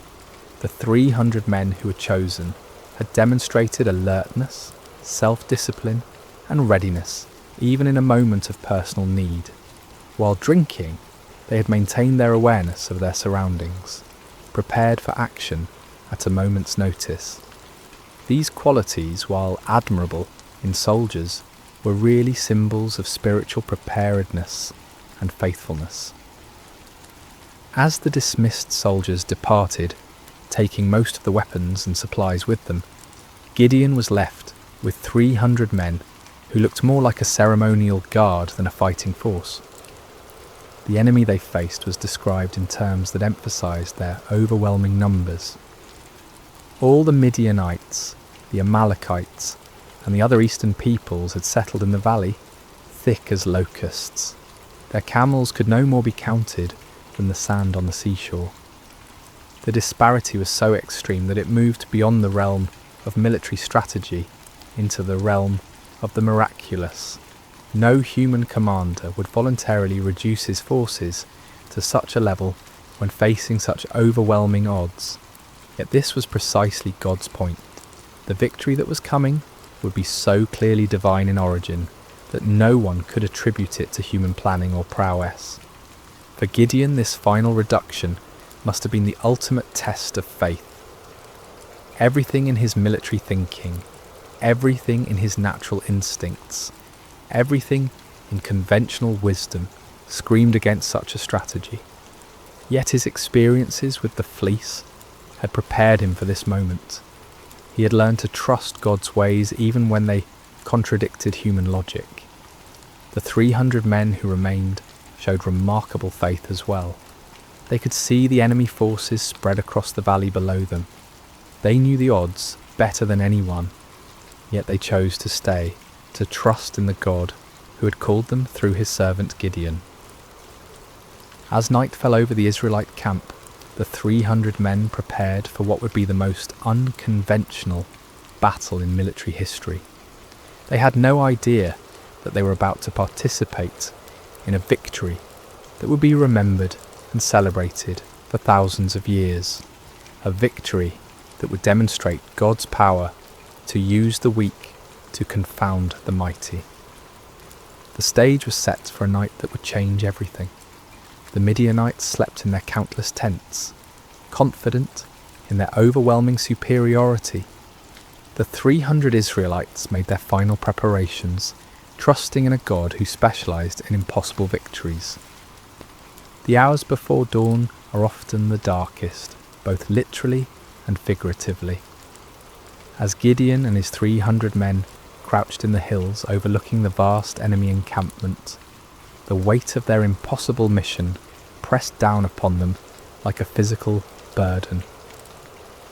The 300 men who were chosen had demonstrated alertness, self-discipline, and readiness, even in a moment of personal need. While drinking, they had maintained their awareness of their surroundings, prepared for action at a moment's notice. These qualities, while admirable in soldiers, were really symbols of spiritual preparedness and faithfulness. As the dismissed soldiers departed, taking most of the weapons and supplies with them, Gideon was left with 300 men who looked more like a ceremonial guard than a fighting force. The enemy they faced was described in terms that emphasized their overwhelming numbers. All the Midianites, the Amalekites, and the other eastern peoples had settled in the valley, thick as locusts. Their camels could no more be counted than the sand on the seashore. The disparity was so extreme that it moved beyond the realm of military strategy into the realm of the miraculous. No human commander would voluntarily reduce his forces to such a level when facing such overwhelming odds. Yet this was precisely God's point. The victory that was coming would be so clearly divine in origin that no one could attribute it to human planning or prowess. For Gideon, this final reduction must have been the ultimate test of faith. Everything in his military thinking, everything in his natural instincts, everything in conventional wisdom screamed against such a strategy. Yet his experiences with the fleece had prepared him for this moment. He had learned to trust God's ways even when they contradicted human logic. The 300 men who remained showed remarkable faith as well. They could see the enemy forces spread across the valley below them. They knew the odds better than anyone, yet they chose to stay, to trust in the God who had called them through his servant Gideon. As night fell over the Israelite camp, the 300 men prepared for what would be the most unconventional battle in military history. They had no idea that they were about to participate in a victory that would be remembered and celebrated for thousands of years. A victory that would demonstrate God's power to use the weak to confound the mighty. The stage was set for a night that would change everything. The Midianites slept in their countless tents, confident in their overwhelming superiority. The 300 Israelites made their final preparations, trusting in a God who specialized in impossible victories. The hours before dawn are often the darkest, both literally and figuratively. As Gideon and his 300 men crouched in the hills overlooking the vast enemy encampment, the weight of their impossible mission pressed down upon them like a physical burden.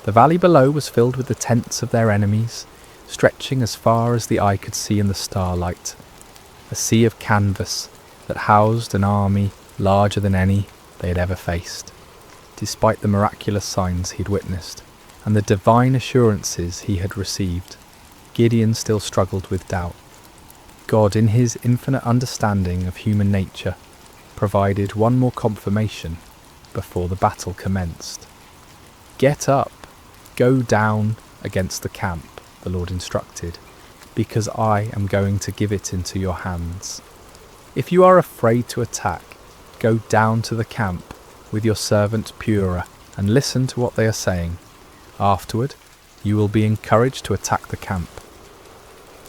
The valley below was filled with the tents of their enemies, stretching as far as the eye could see in the starlight, a sea of canvas that housed an army larger than any they had ever faced. Despite the miraculous signs he'd witnessed and the divine assurances he had received, Gideon still struggled with doubt. God, in his infinite understanding of human nature, provided one more confirmation before the battle commenced. "Get up, go down against the camp," the Lord instructed, "because I am going to give it into your hands. If you are afraid to attack, go down to the camp with your servant Purah and listen to what they are saying. Afterward, you will be encouraged to attack the camp."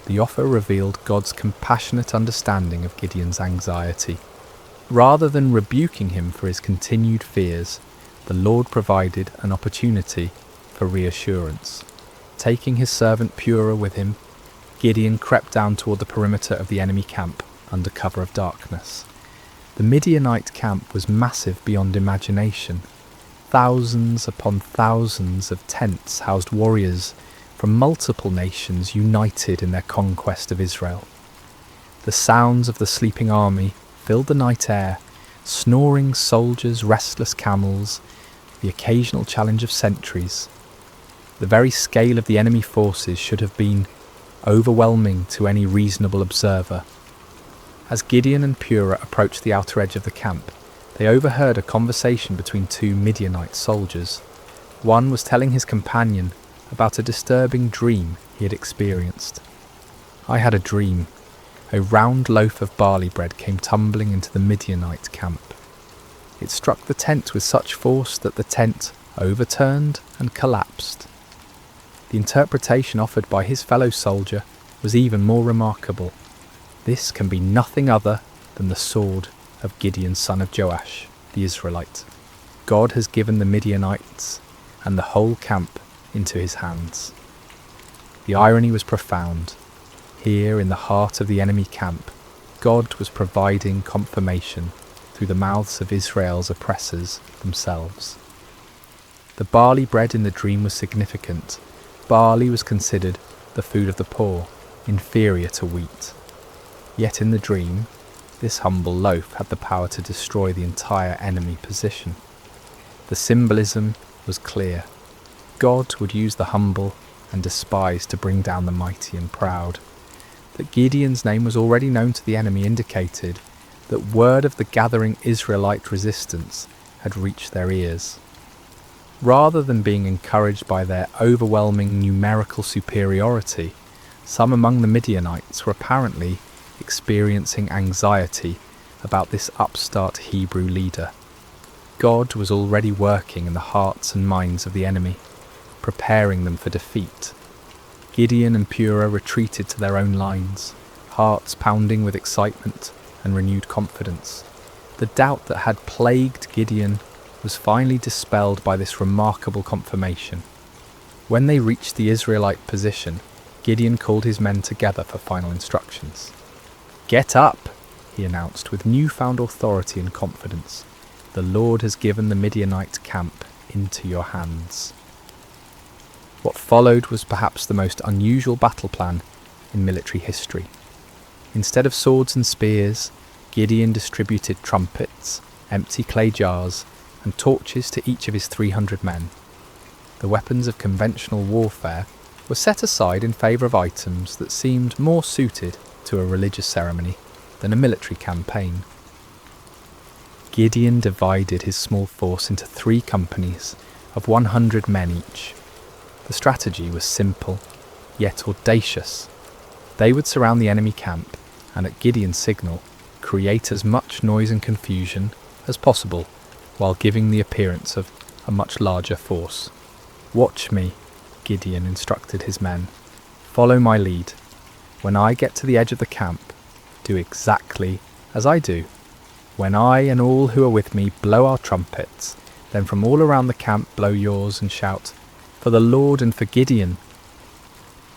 The offer revealed God's compassionate understanding of Gideon's anxiety. Rather than rebuking him for his continued fears, the Lord provided an opportunity for reassurance. Taking his servant Purah with him, Gideon crept down toward the perimeter of the enemy camp under cover of darkness. The Midianite camp was massive beyond imagination. Thousands upon thousands of tents housed warriors from multiple nations united in their conquest of Israel. The sounds of the sleeping army filled the night air, snoring soldiers, restless camels, the occasional challenge of sentries. The very scale of the enemy forces should have been overwhelming to any reasonable observer. As Gideon and Purah approached the outer edge of the camp, they overheard a conversation between two Midianite soldiers. One was telling his companion about a disturbing dream he had experienced. "I had a dream. A round loaf of barley bread came tumbling into the Midianite camp. It struck the tent with such force that the tent overturned and collapsed." The interpretation offered by his fellow soldier was even more remarkable. "This can be nothing other than the sword of Gideon son of Joash, the Israelite. God has given the Midianites and the whole camp into his hands." The irony was profound. Here in the heart of the enemy camp, God was providing confirmation through the mouths of Israel's oppressors themselves. The barley bread in the dream was significant. Barley was considered the food of the poor, inferior to wheat. Yet in the dream, this humble loaf had the power to destroy the entire enemy position. The symbolism was clear. God would use the humble and despised to bring down the mighty and proud. That Gideon's name was already known to the enemy indicated that word of the gathering Israelite resistance had reached their ears. Rather than being encouraged by their overwhelming numerical superiority, some among the Midianites were apparently experiencing anxiety about this upstart Hebrew leader. God was already working in the hearts and minds of the enemy, preparing them for defeat. Gideon and Purah retreated to their own lines, hearts pounding with excitement and renewed confidence. The doubt that had plagued Gideon was finally dispelled by this remarkable confirmation. When they reached the Israelite position, Gideon called his men together for final instructions. "Get up," he announced with newfound authority and confidence. "The Lord has given the Midianite camp into your hands." What followed was perhaps the most unusual battle plan in military history. Instead of swords and spears, Gideon distributed trumpets, empty clay jars, and torches to each of his 300 men. The weapons of conventional warfare were set aside in favour of items that seemed more suited to a religious ceremony than a military campaign. Gideon divided his small force into 3 companies of 100 men each. The strategy was simple, yet audacious. They would surround the enemy camp and, at Gideon's signal, create as much noise and confusion as possible while giving the appearance of a much larger force. "Watch me," Gideon instructed his men. "Follow my lead. When I get to the edge of the camp, do exactly as I do. When I and all who are with me blow our trumpets, then from all around the camp blow yours and shout, 'For the Lord and for Gideon.'"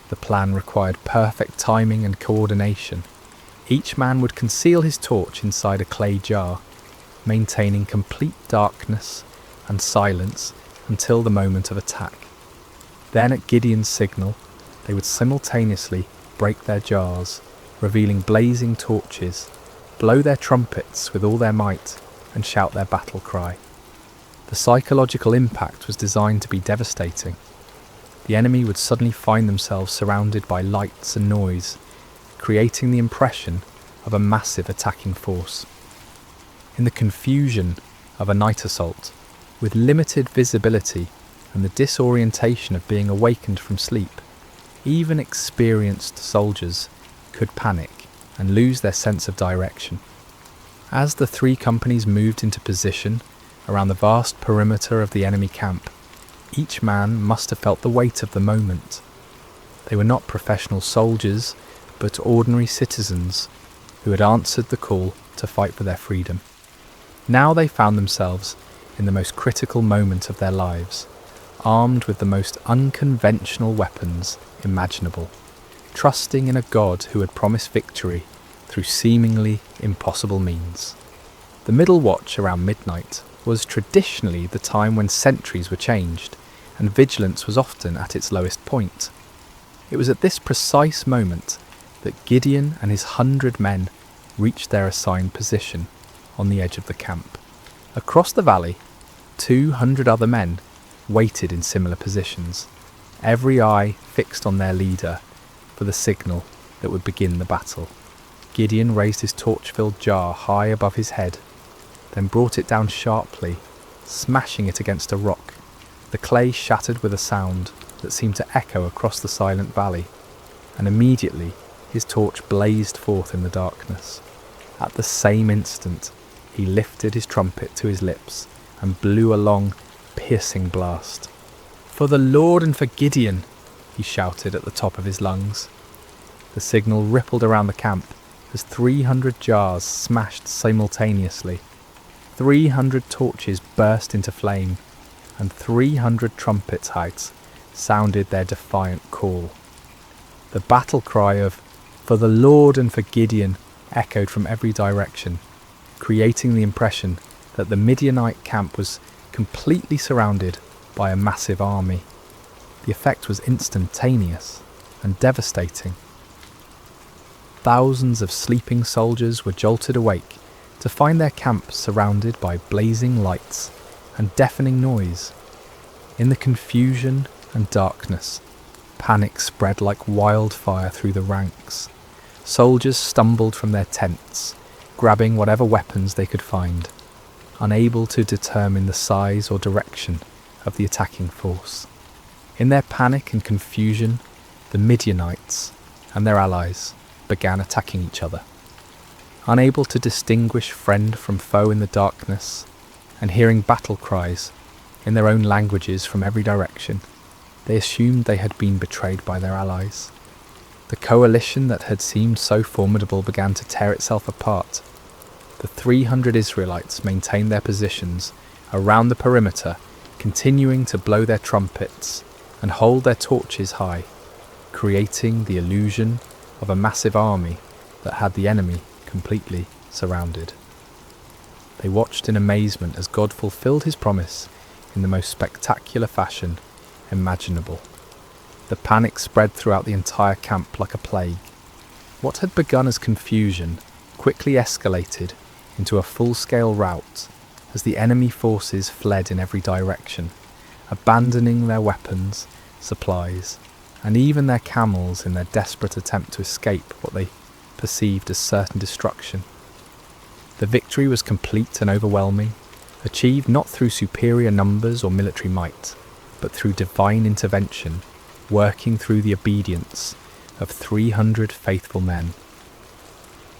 The plan required perfect timing and coordination. Each man would conceal his torch inside a clay jar, maintaining complete darkness and silence until the moment of attack. Then at Gideon's signal, they would simultaneously break their jars, revealing blazing torches, blow their trumpets with all their might, and shout their battle cry. The psychological impact was designed to be devastating. The enemy would suddenly find themselves surrounded by lights and noise, creating the impression of a massive attacking force. In the confusion of a night assault, with limited visibility and the disorientation of being awakened from sleep, even experienced soldiers could panic and lose their sense of direction. As the 3 companies moved into position around the vast perimeter of the enemy camp, each man must have felt the weight of the moment. They were not professional soldiers, but ordinary citizens who had answered the call to fight for their freedom. Now they found themselves in the most critical moment of their lives, armed with the most unconventional weapons imaginable, trusting in a God who had promised victory through seemingly impossible means. The middle watch around midnight was traditionally the time when sentries were changed, and vigilance was often at its lowest point. It was at this precise moment that Gideon and his 100 men reached their assigned position on the edge of the camp. Across the valley, 200 other men waited in similar positions, every eye fixed on their leader for the signal that would begin the battle. Gideon raised his torch-filled jar high above his head, then brought it down sharply, smashing it against a rock. The clay shattered with a sound that seemed to echo across the silent valley, and immediately his torch blazed forth in the darkness. At the same instant, he lifted his trumpet to his lips and blew a long, piercing blast. "For the Lord and for Gideon," he shouted at the top of his lungs. The signal rippled around the camp as 300 jars smashed simultaneously. 300 torches burst into flame, and 300 trumpet heights sounded their defiant call. The battle cry of "For the Lord and for Gideon" echoed from every direction, creating the impression that the Midianite camp was completely surrounded by a massive army. The effect was instantaneous and devastating. Thousands of sleeping soldiers were jolted awake to find their camp surrounded by blazing lights and deafening noise. In the confusion and darkness, panic spread like wildfire through the ranks. Soldiers stumbled from their tents, grabbing whatever weapons they could find, unable to determine the size or direction of the attacking force. In their panic and confusion, the Midianites and their allies began attacking each other. Unable to distinguish friend from foe in the darkness, and hearing battle cries in their own languages from every direction, they assumed they had been betrayed by their allies. The coalition that had seemed so formidable began to tear itself apart. The 300 Israelites maintained their positions around the perimeter, continuing to blow their trumpets and hold their torches high, creating the illusion of a massive army that had the enemy completely surrounded. They watched in amazement as God fulfilled his promise in the most spectacular fashion imaginable. The panic spread throughout the entire camp like a plague. What had begun as confusion quickly escalated into a full-scale rout as the enemy forces fled in every direction, abandoning their weapons, supplies, and even their camels in their desperate attempt to escape what they perceived as certain destruction. The victory was complete and overwhelming, achieved not through superior numbers or military might, but through divine intervention, working through the obedience of 300 faithful men.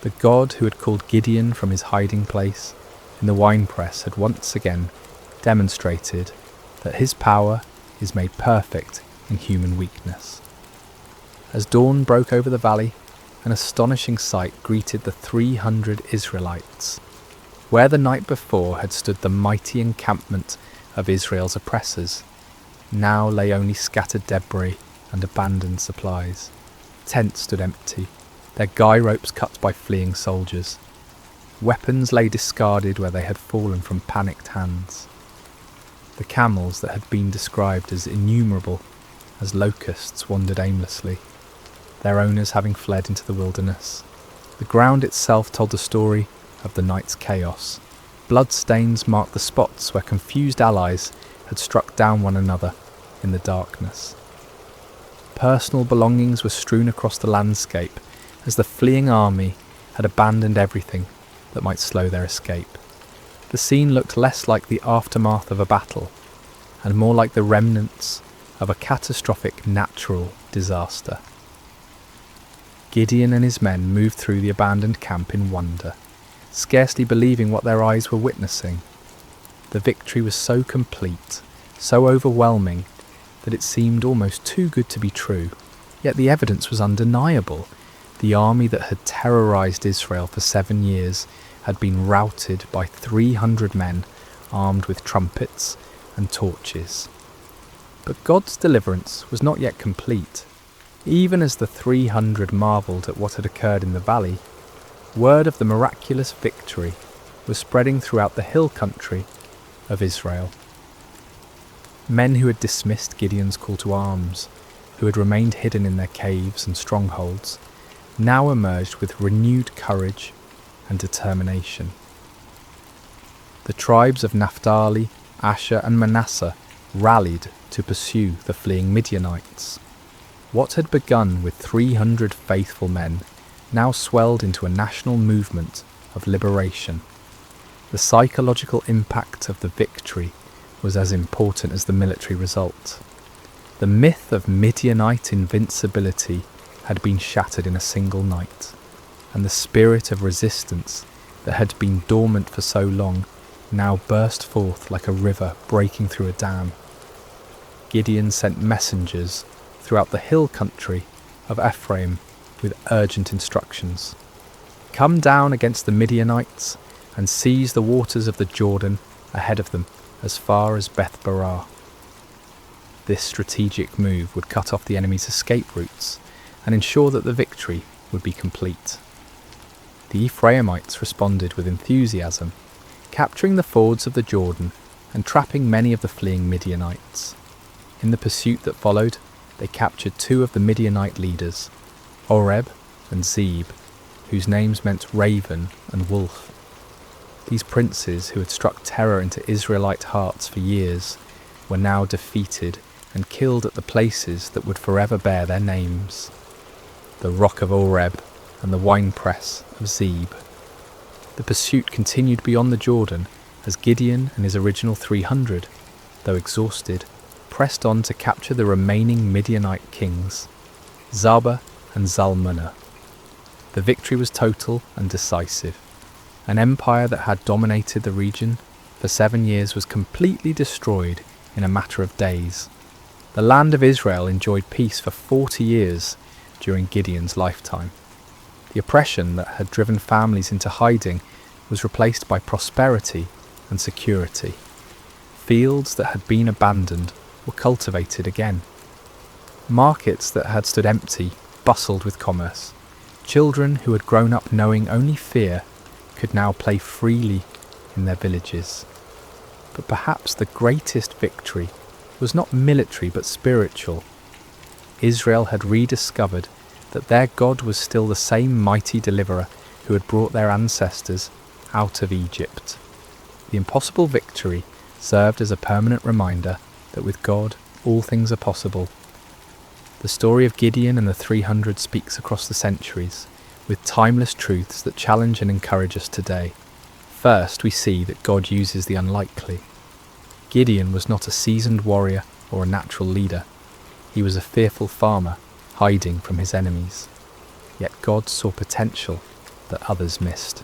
The God who had called Gideon from his hiding place in the winepress had once again demonstrated that his power is made perfect in human weakness. As dawn broke over the valley, an astonishing sight greeted the 300 Israelites. Where the night before had stood the mighty encampment of Israel's oppressors, now lay only scattered debris and abandoned supplies. Tents stood empty, their guy ropes cut by fleeing soldiers. Weapons lay discarded where they had fallen from panicked hands. The camels that had been described as innumerable as locusts wandered aimlessly, their owners having fled into the wilderness. The ground itself told the story of the night's chaos. Bloodstains marked the spots where confused allies had struck down one another in the darkness. Personal belongings were strewn across the landscape as the fleeing army had abandoned everything that might slow their escape. The scene looked less like the aftermath of a battle and more like the remnants of a catastrophic natural disaster. Gideon and his men moved through the abandoned camp in wonder, scarcely believing what their eyes were witnessing. The victory was so complete, so overwhelming, that it seemed almost too good to be true. Yet the evidence was undeniable. The army that had terrorized Israel for 7 years had been routed by 300 men armed with trumpets and torches. But God's deliverance was not yet complete. Even as the 300 marvelled at what had occurred in the valley, word of the miraculous victory was spreading throughout the hill country of Israel. Men who had dismissed Gideon's call to arms, who had remained hidden in their caves and strongholds, now emerged with renewed courage and determination. The tribes of Naphtali, Asher and Manasseh rallied to pursue the fleeing Midianites. What had begun with 300 faithful men now swelled into a national movement of liberation. The psychological impact of the victory was as important as the military result. The myth of Midianite invincibility had been shattered in a single night, and the spirit of resistance that had been dormant for so long now burst forth like a river breaking through a dam. Gideon sent messengers throughout the hill country of Ephraim with urgent instructions. Come down against the Midianites and seize the waters of the Jordan ahead of them as far as Beth-barah. This strategic move would cut off the enemy's escape routes and ensure that the victory would be complete. The Ephraimites responded with enthusiasm, capturing the fords of the Jordan and trapping many of the fleeing Midianites. In the pursuit that followed, they captured 2 of the Midianite leaders, Oreb and Zeb, whose names meant raven and wolf. These princes, who had struck terror into Israelite hearts for years, were now defeated and killed at the places that would forever bear their names: the rock of Oreb and the winepress of Zeb. The pursuit continued beyond the Jordan as Gideon and his original 300, though exhausted, pressed on to capture the remaining Midianite kings, Zaba and Zalmunna. The victory was total and decisive. An empire that had dominated the region for 7 years was completely destroyed in a matter of days. The land of Israel enjoyed peace for 40 years during Gideon's lifetime. The oppression that had driven families into hiding was replaced by prosperity and security. Fields that had been abandoned were cultivated again. Markets that had stood empty bustled with commerce. Children who had grown up knowing only fear could now play freely in their villages. But perhaps the greatest victory was not military but spiritual. Israel had rediscovered that their God was still the same mighty deliverer who had brought their ancestors out of Egypt. The impossible victory served as a permanent reminder that with God all things are possible. The story of Gideon and the 300 speaks across the centuries, with timeless truths that challenge and encourage us today. First, we see that God uses the unlikely. Gideon was not a seasoned warrior or a natural leader. He was a fearful farmer, hiding from his enemies. Yet God saw potential that others missed.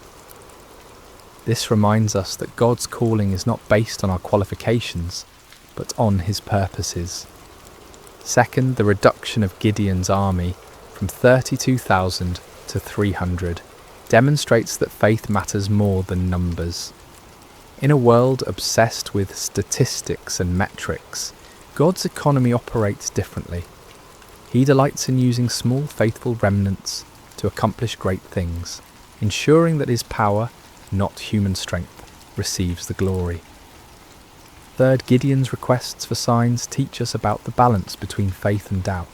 This reminds us that God's calling is not based on our qualifications, but on his purposes. Second, the reduction of Gideon's army from 32,000 to 300 demonstrates that faith matters more than numbers. In a world obsessed with statistics and metrics, God's economy operates differently. He delights in using small faithful remnants to accomplish great things, ensuring that his power, not human strength, receives the glory. Third, Gideon's requests for signs teach us about the balance between faith and doubt.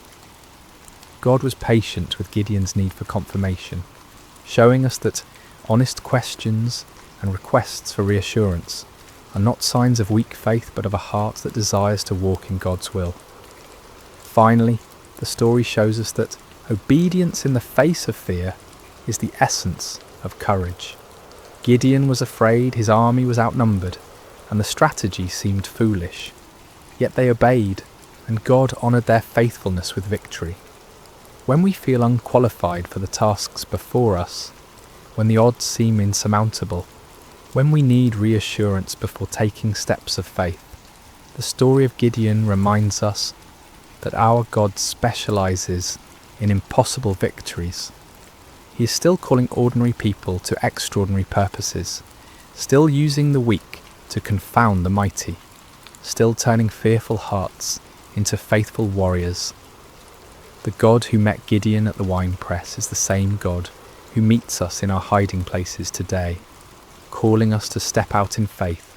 God was patient with Gideon's need for confirmation, showing us that honest questions and requests for reassurance are not signs of weak faith but of a heart that desires to walk in God's will. Finally, the story shows us that obedience in the face of fear is the essence of courage. Gideon was afraid, his army was outnumbered, and the strategy seemed foolish. Yet they obeyed, and God honoured their faithfulness with victory. When we feel unqualified for the tasks before us, when the odds seem insurmountable, when we need reassurance before taking steps of faith, the story of Gideon reminds us that our God specialises in impossible victories. He is still calling ordinary people to extraordinary purposes, still using the weak to confound the mighty, still turning fearful hearts into faithful warriors. The God who met Gideon at the winepress is the same God who meets us in our hiding places today, calling us to step out in faith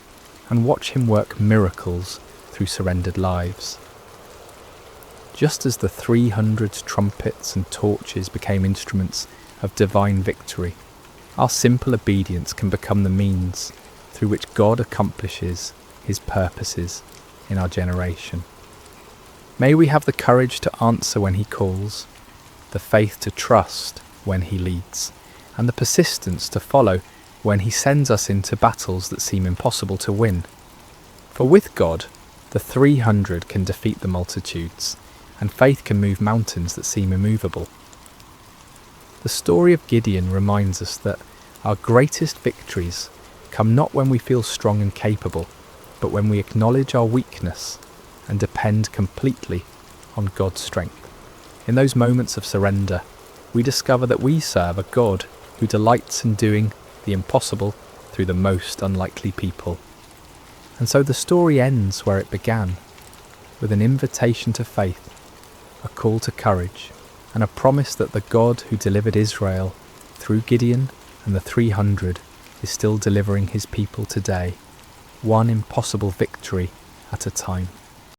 and watch him work miracles through surrendered lives. Just as the 300 trumpets and torches became instruments of divine victory, our simple obedience can become the means through which God accomplishes his purposes in our generation. May we have the courage to answer when he calls, the faith to trust when he leads, and the persistence to follow when he sends us into battles that seem impossible to win. For with God, the 300 can defeat the multitudes, and faith can move mountains that seem immovable. The story of Gideon reminds us that our greatest victories come not when we feel strong and capable, but when we acknowledge our weakness and depend completely on God's strength. In those moments of surrender, we discover that we serve a God who delights in doing the impossible through the most unlikely people. And so the story ends where it began, with an invitation to faith, a call to courage, and a promise that the God who delivered Israel through Gideon and the 300 is still delivering his people today, one impossible victory at a time.